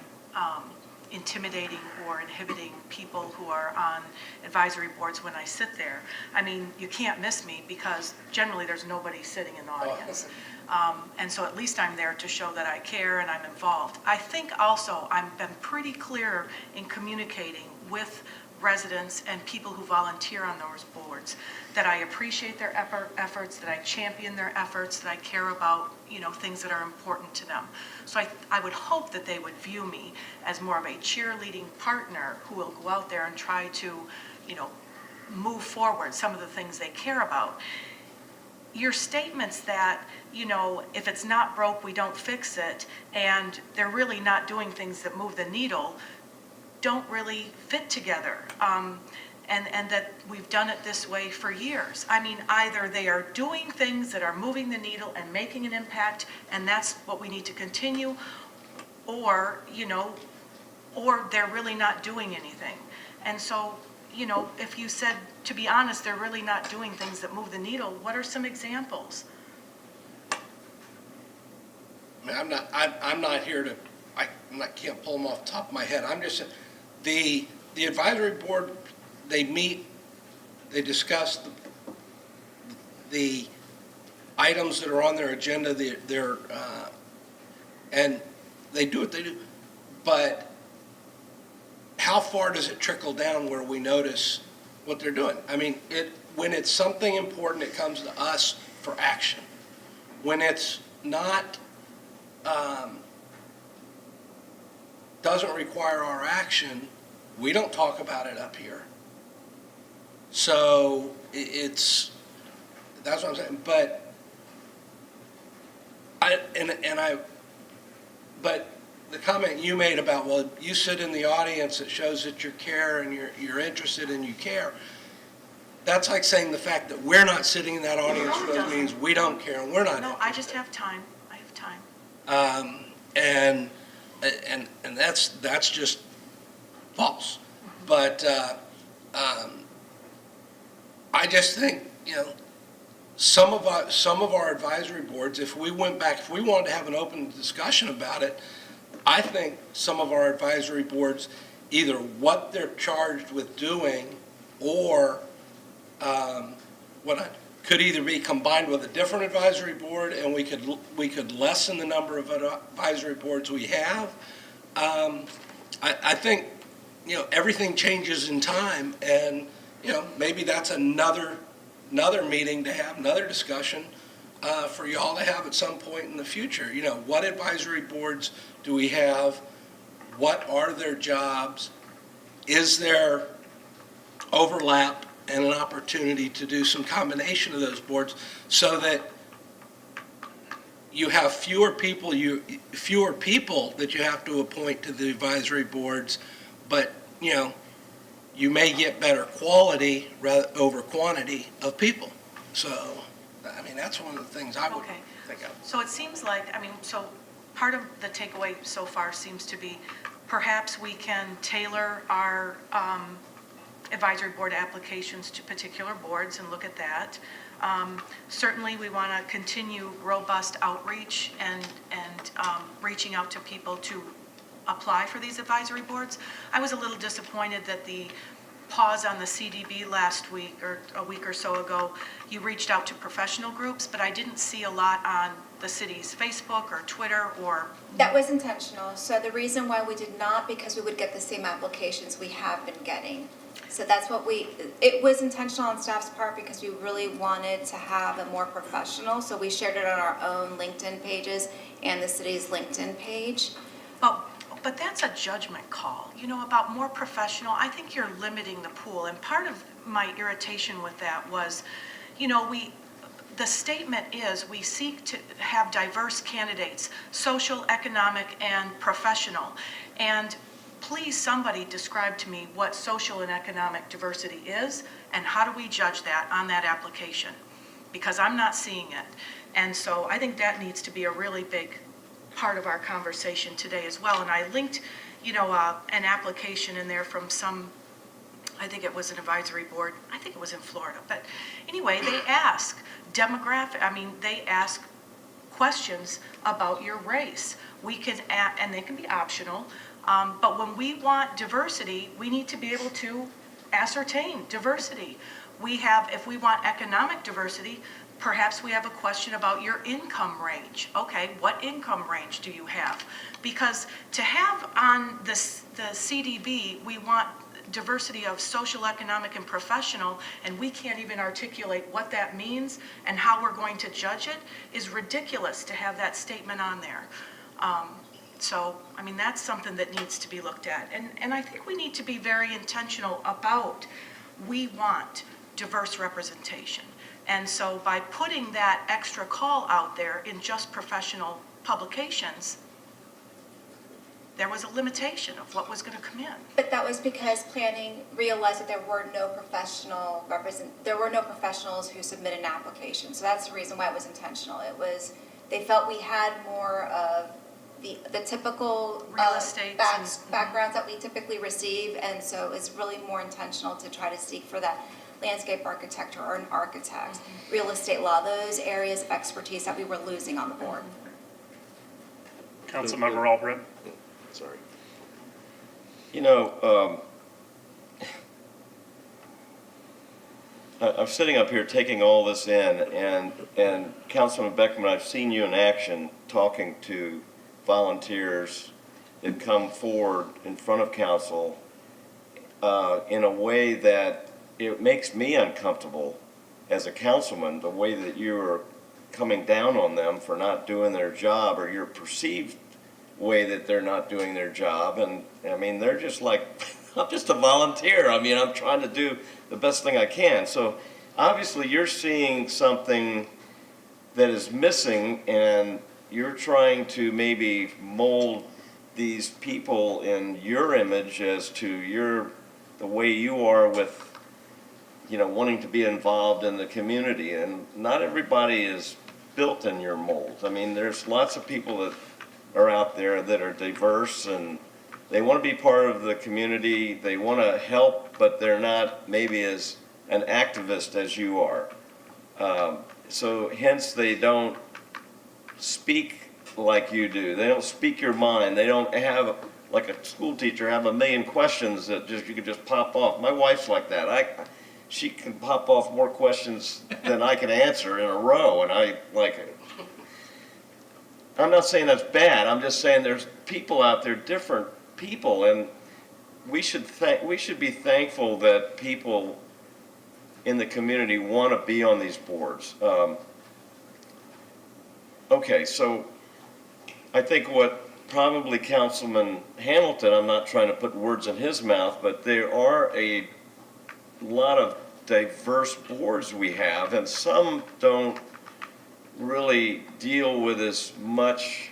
intimidating or inhibiting people who are on advisory boards when I sit there. You can't miss me because generally there's nobody sitting in the audience. And so at least I'm there to show that I care and I'm involved. I think also I've been pretty clear in communicating with residents and people who volunteer on those boards that I appreciate their efforts, that I champion their efforts, that I care about, things that are important to them. So I would hope that they would view me as more of a cheerleading partner who will go out there and try to, move forward some of the things they care about. Your statements that, if it's not broke, we don't fix it, and they're really not doing things that move the needle, don't really fit together. And that we've done it this way for years. Either they are doing things that are moving the needle and making an impact, and that's what we need to continue, or they're really not doing anything. And so, if you said, to be honest, they're really not doing things that move the needle, what are some examples? I'm not here to, can't pull them off the top of my head. I'm just saying, the advisory board, they meet, they discuss the items that are on their agenda, and they do what they do. But how far does it trickle down where we notice what they're doing? When it's something important, it comes to us for action. When it's not, doesn't require our action, we don't talk about it up here. So that's what I'm saying. But but the comment you made about, well, you sit in the audience, it shows that you care and you're interested and you care. That's like saying the fact that we're not sitting in that audience means we don't care and we're not. No, I just have time. I have time. And that's just false. But I just think, some of our advisory boards, if we wanted to have an open discussion about it, I think some of our advisory boards, either what they're charged with doing or could either be combined with a different advisory board, and we could lessen the number of advisory boards we have. I think, everything changes in time, and, maybe that's another meeting to have, another discussion for y'all to have at some point in the future. What advisory boards do we have? What are their jobs? Is there overlap and an opportunity to do some combination of those boards so that you have fewer people that you have to appoint to the advisory boards, but you may get better quality rather over quantity of people. So, I mean, that's one of the things I would Okay. think of. So it seems like, I mean, so part of the takeaway so far seems to be perhaps we can tailor our advisory board applications to particular boards and look at that. Certainly, we want to continue robust outreach and reaching out to people to apply for these advisory boards. I was a little disappointed that the pause on the CDB last week or a week or so ago, you reached out to professional groups, but I didn't see a lot on the city's Facebook or Twitter or... That was intentional. So the reason why we did not, because we would get the same applications we have been getting. So that's what it was intentional on staff's part because we really wanted to have a more professional. So we shared it on our own LinkedIn pages and the city's LinkedIn page. But that's a judgment call, you know, about more professional. I think you're limiting the pool. And part of my irritation with that was, you know, the statement is we seek to have diverse candidates, social, economic, and professional. And please, somebody describe to me what social and economic diversity is, and how do we judge that on that application? Because I'm not seeing it. And so I think that needs to be a really big part of our conversation today as well. And I linked, you know, an application in there from some, I think it was an advisory board, I think it was in Florida. But anyway, they ask they ask questions about your race. We can, and they can be optional, but when we want diversity, we need to be able to ascertain diversity. If we want economic diversity, perhaps we have a question about your income range. Okay, what income range do you have? Because to have on the CDB, we want diversity of social, economic, and professional, and we can't even articulate what that means and how we're going to judge it, is ridiculous to have that statement on there. So, I mean, that's something that needs to be looked at. And I think we need to be very intentional about, we want diverse representation. And so by putting that extra call out there in just professional publications, there was a limitation of what was going to come in. But that was because planning realized that there were no professionals who submitted an application. So that's the reason why it was intentional. They felt we had more of the typical real estate backgrounds that we typically receive, and so it's really more intentional to try to seek for that landscape architect or an architect, real estate law, those areas of expertise that we were losing on the board. Councilmember Albrecht. Sorry. You know, I'm sitting up here taking all this in, and Councilman Beckman, I've seen you in action talking to volunteers that come forward in front of council in a way that it makes me uncomfortable as a councilman, the way that you're coming down on them for not doing their job, or your perceived way that they're not doing their job. And I mean, they're just like, I'm just a volunteer. I mean, I'm trying to do the best thing I can. So obviously you're seeing something that is missing, and you're trying to maybe mold these people in your image as to the way you are with, you know, wanting to be involved in the community. And not everybody is built in your mold. I mean, there's lots of people that are out there that are diverse, and they want to be part of the community. They want to help, but they're not maybe as an activist as you are. So hence they don't speak like you do. They don't speak your mind. They don't have, like a school teacher, have a million questions that you can just pop off. My wife's like that. She can pop off more questions than I can answer in a row, and I like it. I'm not saying that's bad. I'm just saying there's people out there, different people, and we should be thankful that people in the community want to be on these boards. Okay, so I think what probably Councilman Hamilton, I'm not trying to put words in his mouth, but there are a lot of diverse boards we have, and some don't really deal with as much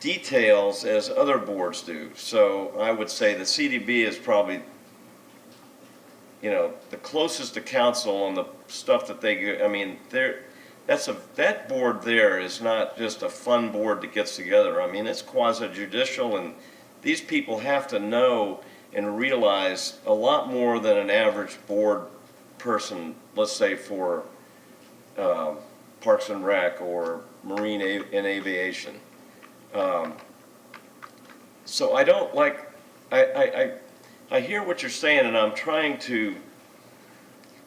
details as other boards do. So I would say the CDB is probably, the closest to council on the stuff that they get. I mean, that board there is not just a fun board that gets together. I mean, it's quasi-judicial, and these people have to know and realize a lot more than an average board person, let's say for Parks and Rec or Marine and Aviation. So I don't like, I hear what you're saying, and I'm trying to,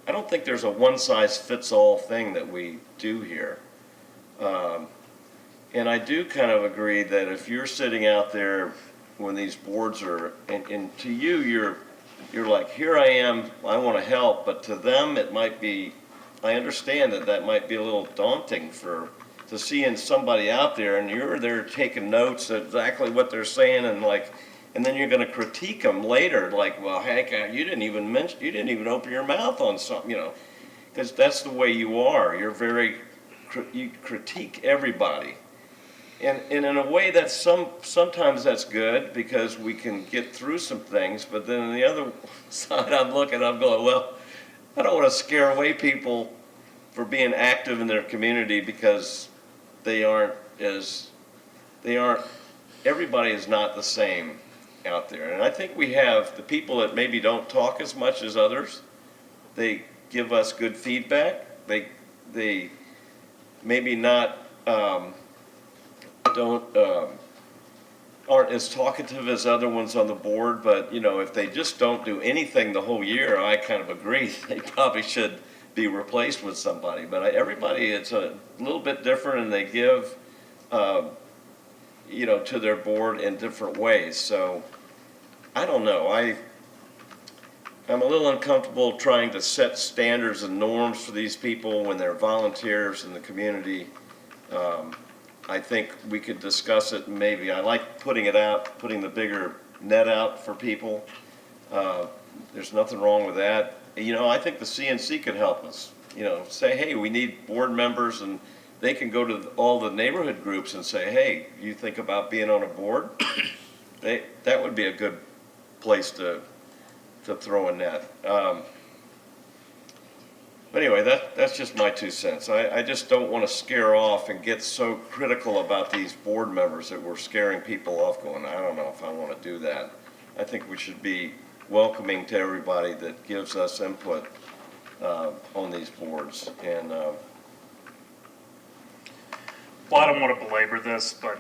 I don't think there's a one-size-fits-all thing that we do here. And I do kind of agree that if you're sitting out there when these boards are, and to you, you're like, here I am, I want to help, but to them, it might be, I understand that might be a little daunting to seeing somebody out there, and you're there taking notes exactly what they're saying, and then you're going to critique them later, like, well, heck, you didn't even open your mouth on something, because that's the way you are. You critique everybody. And in a way sometimes that's good because we can get through some things, but then on the other side I'm going, well, I don't want to scare away people for being active in their community because everybody is not the same out there. And I think we have the people that maybe don't talk as much as others. They give us good feedback. They maybe not aren't as talkative as other ones on the board, but if they just don't do anything the whole year, I kind of agree they probably should be replaced with somebody. But everybody, it's a little bit different, and they give to their board in different ways. So I don't know. I'm a little uncomfortable trying to set standards and norms for these people when they're volunteers in the community. I think we could discuss it, and maybe I like putting the bigger net out for people. There's nothing wrong with that. I think the CNC could help us. Say, hey, we need board members, and they can go to all the neighborhood groups and say, hey, you think about being on a board? That would be a good place to throw a net. But anyway, that's just my 2 cents. I just don't want to scare off and get so critical about these board members that we're scaring people off going, I don't know if I want to do that. I think we should be welcoming to everybody that gives us input on these boards. And well, I don't want to belabor this, but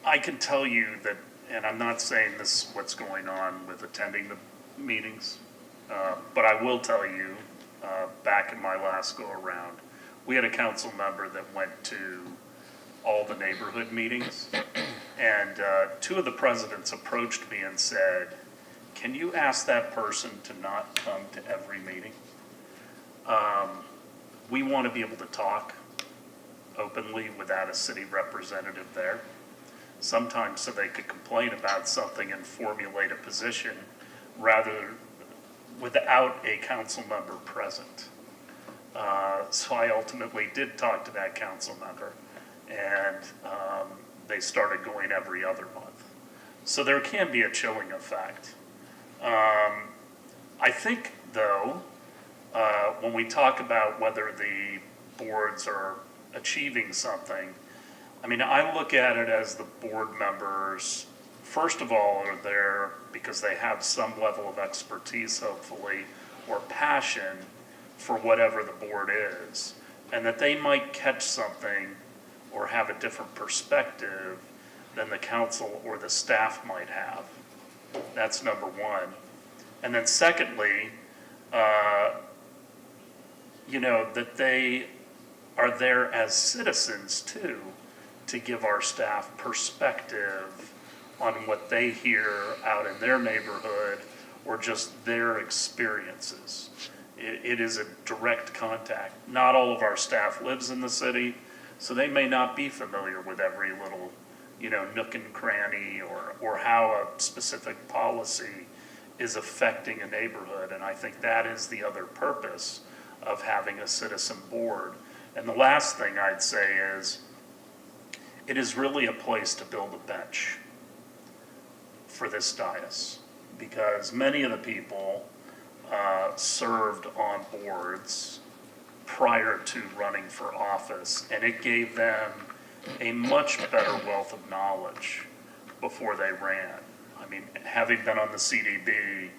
I can tell you that, and I'm not saying this is what's going on with attending the meetings, but I will tell you, back in my last go-around, we had a council member that went to all the neighborhood meetings, and 2 of the presidents approached me and said, can you ask that person to not come to every meeting? We want to be able to talk openly without a city representative there, sometimes so they could complain about something and formulate a position rather without a council member present. So I ultimately did talk to that council member, and they started going every other month. So there can be a chilling effect. I think, though, when we talk about whether the boards are achieving something, I mean, I look at it as the board members, first of all, are there because they have some level of expertise, hopefully, or passion for whatever the board is, and that they might catch something or have a different perspective than the council or the staff might have. That's number one. And then secondly, that they are there as citizens too, to give our staff perspective on what they hear out in their neighborhood or just their experiences. It is a direct contact. Not all of our staff lives in the city, so they may not be familiar with every little, nook and cranny or how a specific policy is affecting a neighborhood. And I think that is the other purpose of having a citizen board. And the last thing I'd say is, it is really a place to build a bench for this dais, because many of the people served on boards prior to running for office, and it gave them a much better wealth of knowledge before they ran. I mean, having been on the CDB,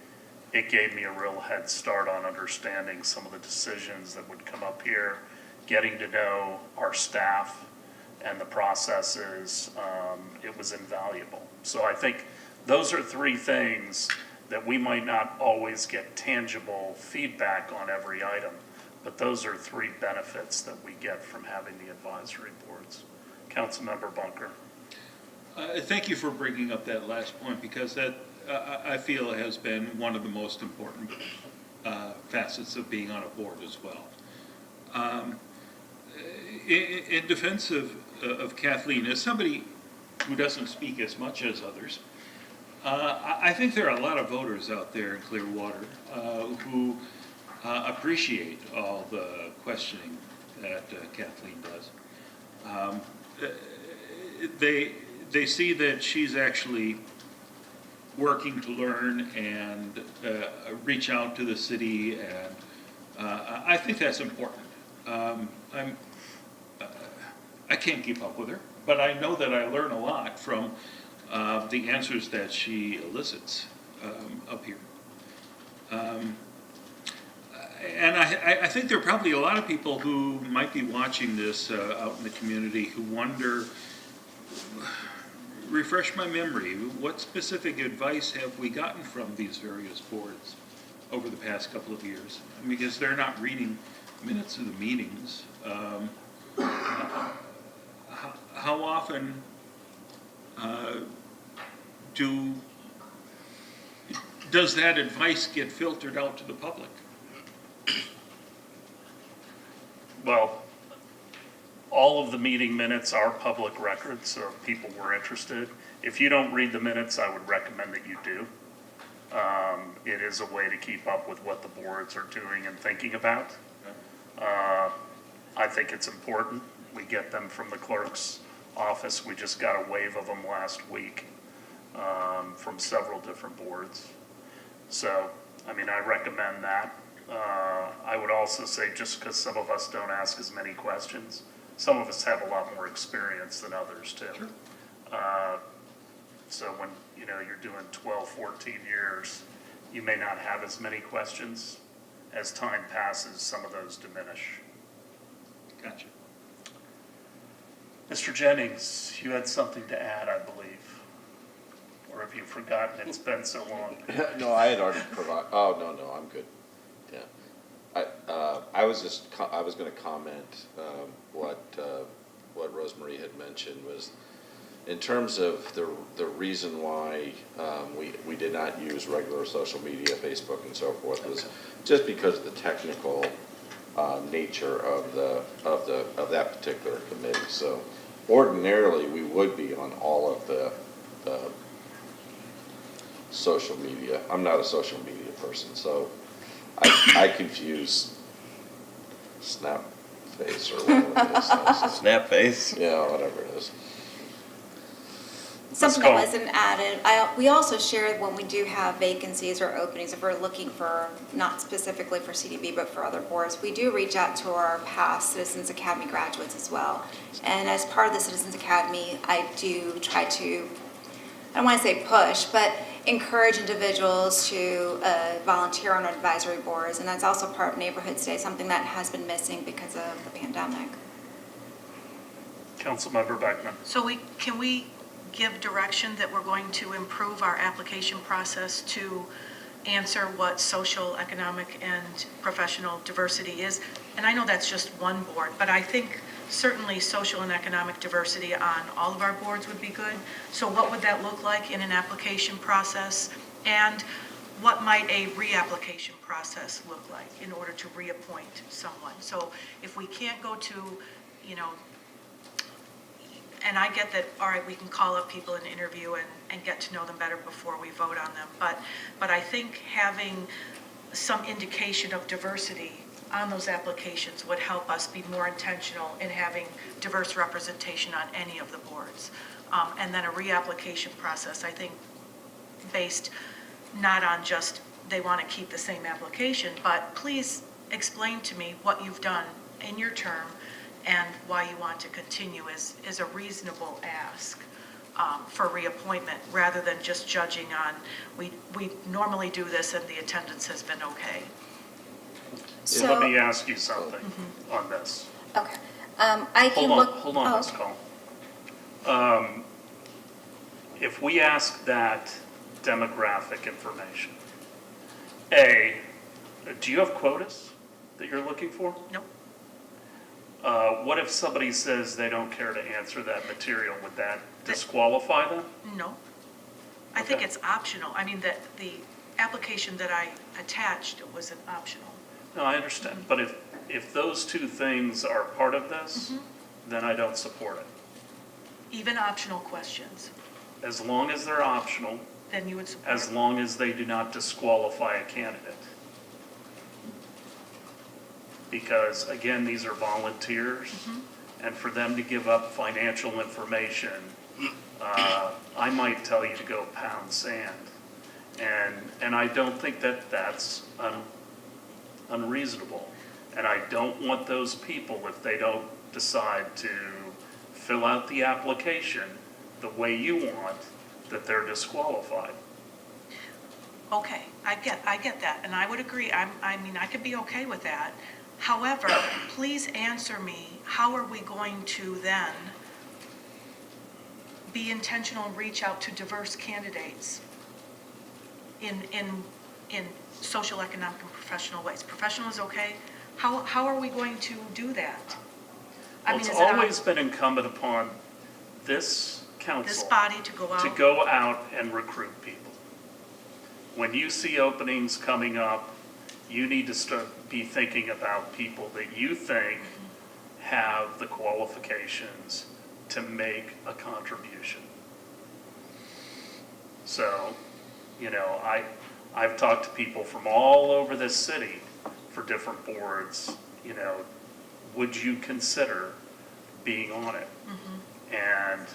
it gave me a real head start on understanding some of the decisions that would come up here, getting to know our staff and the processes. It was invaluable. So I think those are three things that we might not always get tangible feedback on every item, but those are three benefits that we get from having the advisory boards. Councilmember Bunker. Thank you for bringing up that last point, because that, I feel, has been one of the most important facets of being on a board as well. In defense of Kathleen, as somebody who doesn't speak as much as others, I think there are a lot of voters out there in Clearwater who appreciate all the questioning that Kathleen does. They see that she's actually working to learn and reach out to the city, and I think that's important. I can't keep up with her, but I know that I learn a lot from the answers that she elicits up here. And I think there are probably a lot of people who might be watching this out in the community who wonder, refresh my memory, what specific advice have we gotten from these various boards over the past couple of years? Because they're not reading minutes of the meetings. How often does that advice get filtered out to the public? Well, all of the meeting minutes are public records, so if people were interested. If you don't read the minutes, I would recommend that you do. It is a way to keep up with what the boards are doing and thinking about. I think it's important. We get them from the clerk's office. We just got a wave of them last week from several different boards. So, I mean, I recommend that. I would also say, just because some of us don't ask as many questions, some of us have a lot more experience than others too. Sure. So when you're doing 12, 14 years, you may not have as many questions. As time passes, some of those diminish. Gotcha. Mr. Jennings, you had something to add, I believe. Or have you forgotten? It's been so long. No, I had already provided, no, I'm good. Yeah. I was going to comment what Rosemarie had mentioned was, in terms of the reason why we did not use regular social media, Facebook and so forth, was just because of the technical nature of that particular committee. So ordinarily we would be on all of the social media. I'm not a social media person, so I confuse Snapface or whatever it is. Snapface? Yeah, whatever it is. Something that wasn't added, we also shared when we do have vacancies or openings, if we're looking for, not specifically for CDB, but for other boards, we do reach out to our past Citizens Academy graduates as well. And as part of the Citizens Academy, I do try to, I don't want to say push, but encourage individuals to volunteer on advisory boards. And that's also part of Neighborhoods Day, something that has been missing because of the pandemic. Councilmember Beckman. So can we give direction that we're going to improve our application process to answer what social, economic, and professional diversity is? And I know that's just one board, but I think certainly social and economic diversity on all of our boards would be good. So what would that look like in an application process? And what might a reapplication process look like in order to reappoint someone? So if we can't go to, and I get that, all right, we can call up people and interview and get to know them better before we vote on them. But I think having some indication of diversity on those applications would help us be more intentional in having diverse representation on any of the boards. And then a reapplication process, I think, based not on just they want to keep the same application, but please explain to me what you've done in your term and why you want to continue is a reasonable ask for reappointment, rather than just judging on, we normally do this and the attendance has been okay. So let me ask you something on this. Okay. I can look. Hold on, Ms. Cole. If we ask that demographic information, do you have quotas that you're looking for? Nope. What if somebody says they don't care to answer that material? Would that disqualify them? No. I think it's optional. I mean, the application that I attached was an optional. No, I understand. But if those two things are part of this, then I don't support it. Even optional questions, As long as they're optional, then you would support as it. long as they do not disqualify a candidate. Because, again, these are volunteers, and for them to give up financial information, I might tell you to go pound sand. And I don't think that that's unreasonable. And I don't want those people, if they don't decide to fill out the application the way you want, that they're disqualified. Okay, I get that, and I would agree. I mean, I could be okay with that. However, please answer me, how are we going to then be intentional and reach out to diverse candidates in social, economic, and professional ways? Professional is okay. How are we going to do that? Well, it's always been incumbent upon this council, this body to go out and recruit people. When you see openings coming up, you need to start be thinking about people that you think have the qualifications to make a contribution. So, I've talked to people from all over this city for different boards, would you consider being on it? And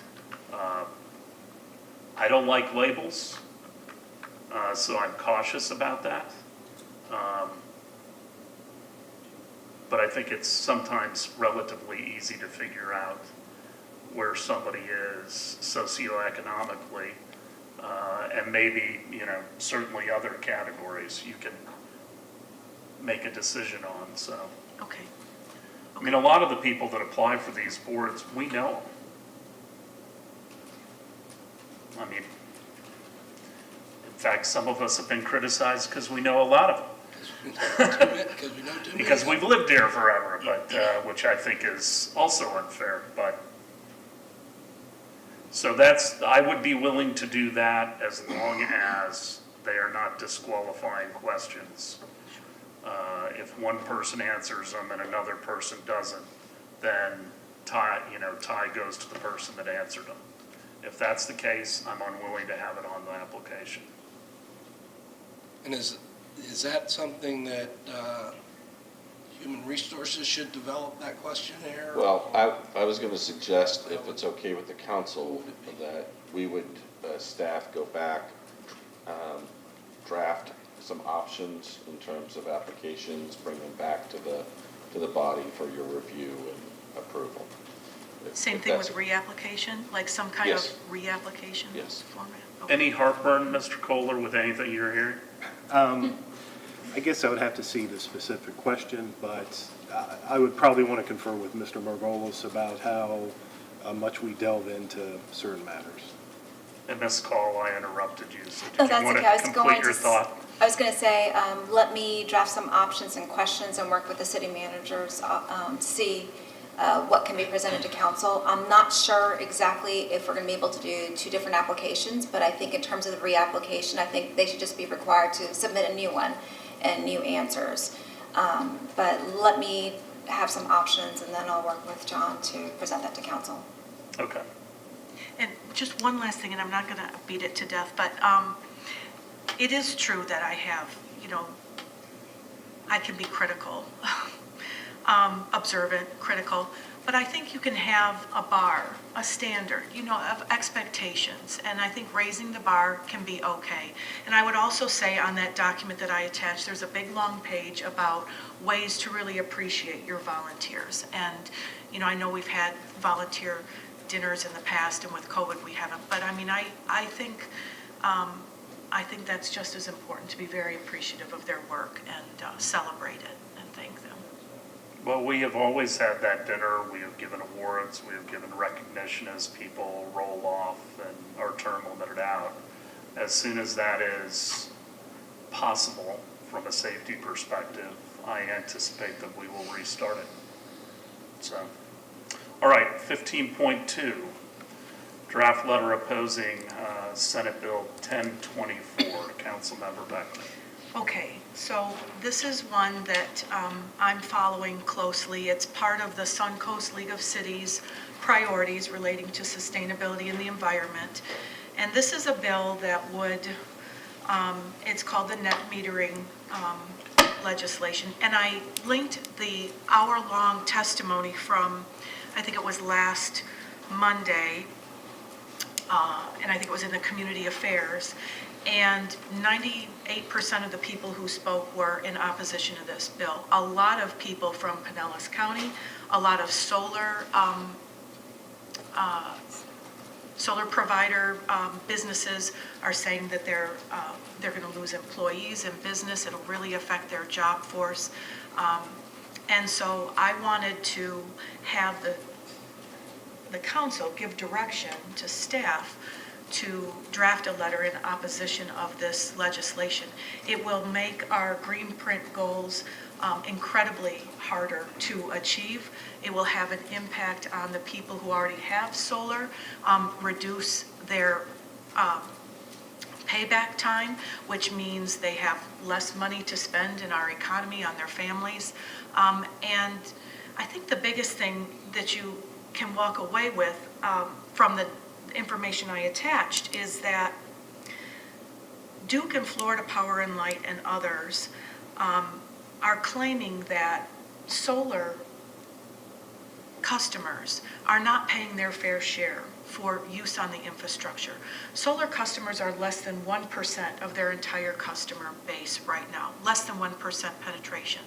I don't like labels, so I'm cautious about that. But I think it's sometimes relatively easy to figure out where somebody is socioeconomically, and maybe, certainly other categories you can make a decision on, so. Okay. I mean, a lot of the people that apply for these boards, we know them. I mean, in fact, some of us have been criticized because we know a lot of them. Because we've lived here forever, but, which I think is also unfair, but. So I would be willing to do that as long as they are not disqualifying questions. If one person answers them and another person doesn't, then tie goes to the person that answered them. If that's the case, I'm unwilling to have it on the application. And is that something that Human Resources should develop, that questionnaire? Well, I was going to suggest, if it's okay with the council, that we would, staff go back, draft some options in terms of applications, bring them back to the body for your review and approval. Same thing with reapplication, like some kind of reapplication format? Okay. Any heartburn, Mr. Kohler, with anything you're hearing? I guess I would have to see the specific question, but I would probably want to confer with Mr. Margolis about how much we delve into certain matters. And Ms. Call, I interrupted you, so Oh, did you that's want okay. to complete your thought? I was going to say, let me draft some options and questions and work with the city managers to see what can be presented to council. I'm not sure exactly if we're going to be able to do two different applications, but I think in terms of the reapplication, I think they should just be required to submit a new one and new answers. But let me have some options, and then I'll work with John to present that to council. Okay. And just one last thing, and I'm not going to beat it to death, but it is true that I have, I can be critical observant, critical, but I think you can have a bar, a standard, of expectations, and I think raising the bar can be okay. And I would also say on that document that I attached, there's a big long page about ways to really appreciate your volunteers. And, I know we've had volunteer dinners in the past, and with COVID we haven't, but I think that's just as important, to be very appreciative of their work and celebrate it and thank them. Well, we have always had that dinner. We have given awards. We have given recognition as people roll off and our term limited out. As soon as that is possible from a safety perspective, I anticipate that we will restart it. So, all right, 15.2, draft letter opposing Senate Bill 1024. Councilmember Beckman. Okay, so this is one that I'm following closely. It's part of the Suncoast League of Cities priorities relating to sustainability and the environment. And this is a bill that would, it's called the net metering legislation. And I linked the hour-long testimony from, I think it was last Monday, and I think it was in the Community Affairs. And 98% of the people who spoke were in opposition to this bill. A lot of people from Pinellas County, a lot of solar provider businesses are saying that they're going to lose employees in business. It'll really affect their job force. And so I wanted to have the council give direction to staff to draft a letter in opposition of this legislation. It will make our green print goals incredibly harder to achieve. It will have an impact on the people who already have solar, reduce their payback time, which means they have less money to spend in our economy on their families. And I think the biggest thing that you can walk away with from the information I attached is that Duke and Florida Power and Light and others are claiming that solar customers are not paying their fair share for use on the infrastructure. Solar customers are less than 1% of their entire customer base right now, less than 1% penetration.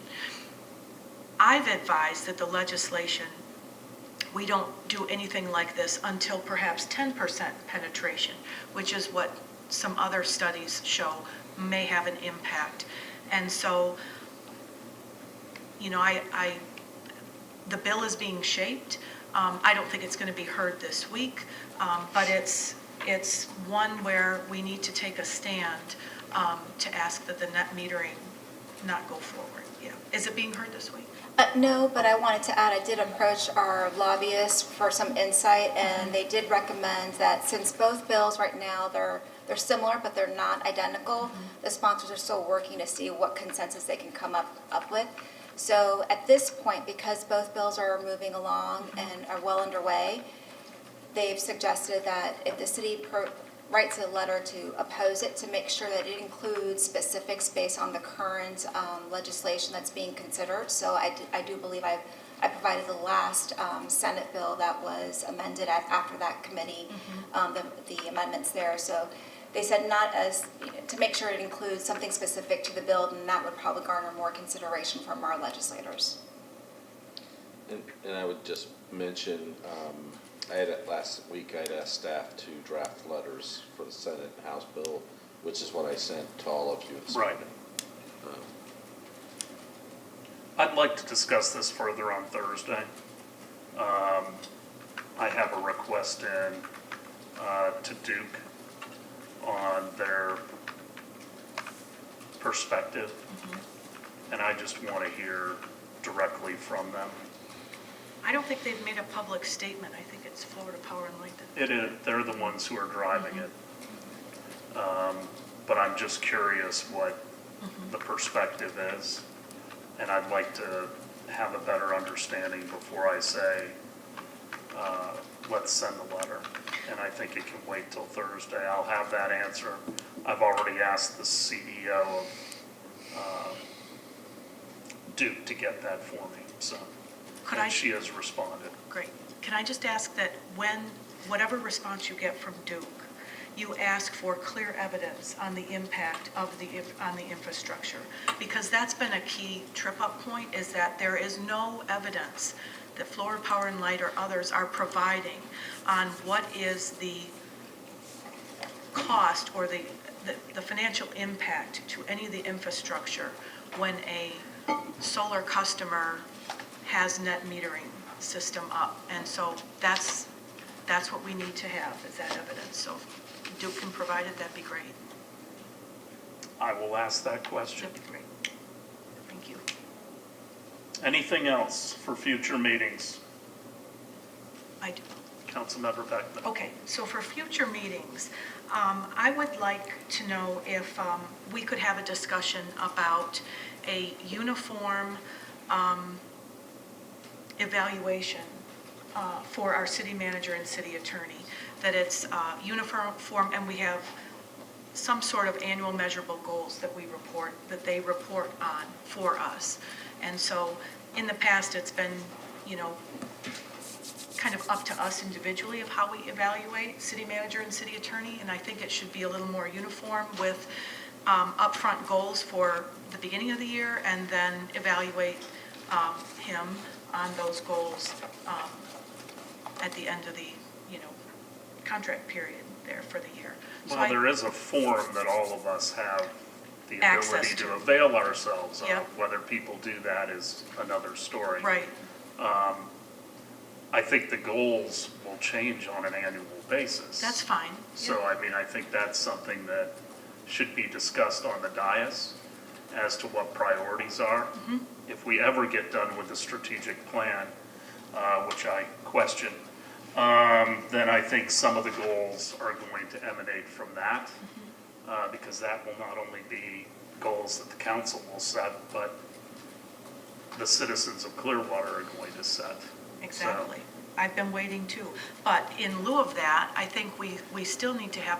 I've advised that the legislation, we don't do anything like this until perhaps 10% penetration, which is what some other studies show may have an impact. And so, the bill is being shaped. I don't think it's going to be heard this week, but it's one where we need to take a stand to ask that the net metering not go forward. Yeah. Is it being heard this week? No, but I wanted to add, I did approach our lobbyists for some insight, and they did recommend that since both bills right now, they're similar, but they're not identical, the sponsors are still working to see what consensus they can come up with. So at this point, because both bills are moving along and are well underway, they've suggested that if the city writes a letter to oppose it, to make sure that it includes specifics based on the current legislation that's being considered. So I do believe I provided the last Senate bill that was amended after that committee, the amendments there. So they said to make sure it includes something specific to the bill, and that would probably garner more consideration from our legislators. And I would just mention, last week I had asked staff to draft letters for the Senate and House bill, which is what I sent to all of you this morning. I'd like to discuss this further on Thursday. I have a request in to Duke on their perspective, and I just want to hear directly from them. I don't think they've made a public statement. I think it's Florida Power and Light. It is. They're the ones who are driving it. But I'm just curious what the perspective is, and I'd like to have a better understanding before I say, let's send the letter. And I think it can wait till Thursday. I'll have that answer. I've already asked the CEO of Duke to get that for me, so. Could and I- she has responded. Great. Can I just ask that whatever response you get from Duke, you ask for clear evidence on the impact of on the infrastructure? Because that's been a key trip-up point, is that there is no evidence that Florida Power and Light or others are providing on what is the cost or the financial impact to any of the infrastructure when a solar customer has net metering system up. And so that's what we need to have, is that evidence. So if Duke can provide it, that'd be great. I will ask that question. That'd be great. Thank you. Anything else for future meetings? I do. Councilmember Beckman. Okay, so for future meetings, I would like to know if we could have a discussion about a uniform evaluation for our city manager and city attorney, that it's uniform and we have some sort of annual measurable goals that they report on for us. And so in the past, it's been, kind of up to us individually of how we evaluate city manager and city attorney, and I think it should be a little more uniform with upfront goals for the beginning of the year, and then evaluate him on those goals at the end of the, contract period there for the year. So Well, there is a form that all of us have the Access ability to. to avail ourselves of. Yep. Whether people do that is another story. Right. I think the goals will change on an annual basis. That's fine. So, I mean, I think that's something that should be discussed on the dais as to what priorities are. Mhm. If we ever get done with the strategic plan, which I question, then I think some of the goals are going to emanate from that, because that will not only be goals that the council will set, but the citizens of Clearwater are going to set. Exactly. I've been waiting too. But in lieu of that, I think we still need to have,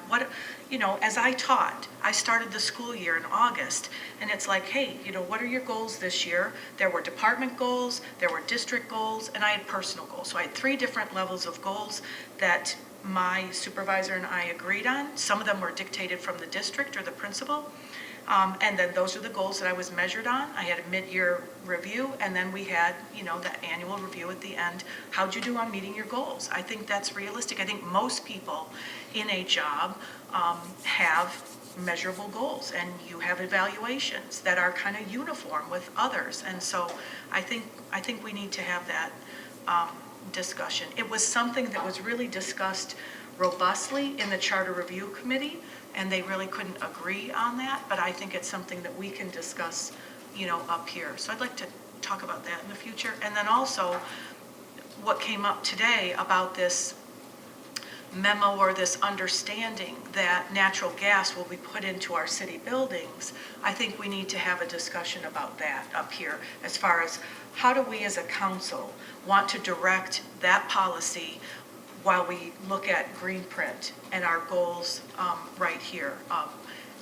as I taught, I started the school year in August, and it's like, hey, what are your goals this year? There were department goals, there were district goals, and I had personal goals. So I had 3 different levels of goals that my supervisor and I agreed on. Some of them were dictated from the district or the principal. And then those are the goals that I was measured on. I had a mid-year review, and then we had, the annual review at the end. How'd you do on meeting your goals? I think that's realistic. I think most people in a job have measurable goals, and you have evaluations that are kind of uniform with others. And so I think we need to have that discussion. It was something that was really discussed robustly in the Charter Review Committee, and they really couldn't agree on that, but I think it's something that we can discuss, up here. So I'd like to talk about that in the future. And then also, what came up today about this memo or this understanding that natural gas will be put into our city buildings, I think we need to have a discussion about that up here, as far as how do we as a council want to direct that policy while we look at green print and our goals right here.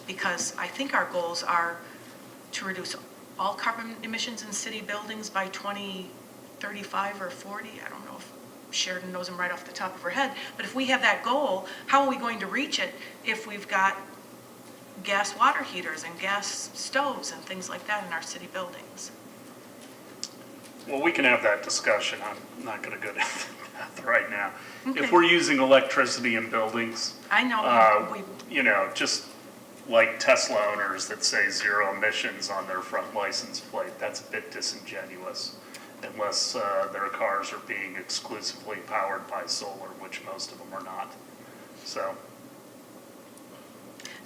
Because I think our goals are to reduce all carbon emissions in city buildings by 2035 or 40. I don't know if Sheridan knows them right off the top of her head. But if we have that goal, how are we going to reach it if we've got gas water heaters and gas stoves and things like that in our city buildings? Well, we can have that discussion. I'm not going to go down that right now. Okay. If we're using electricity in buildings, I know. Just like Tesla owners that say zero emissions on their front license plate, that's a bit disingenuous unless their cars are being exclusively powered by solar, which most of them are not. So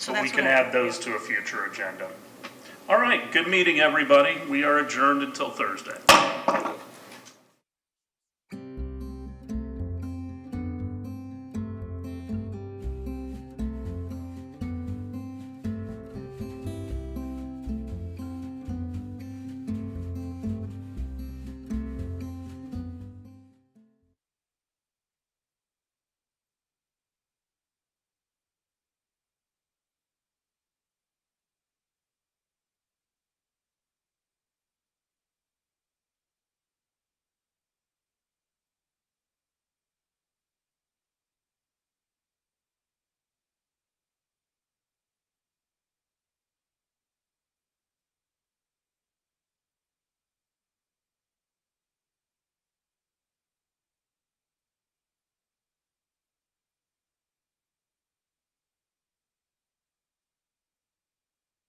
that's we can what add those to a future agenda. All right, good meeting, everybody. We are adjourned until Thursday.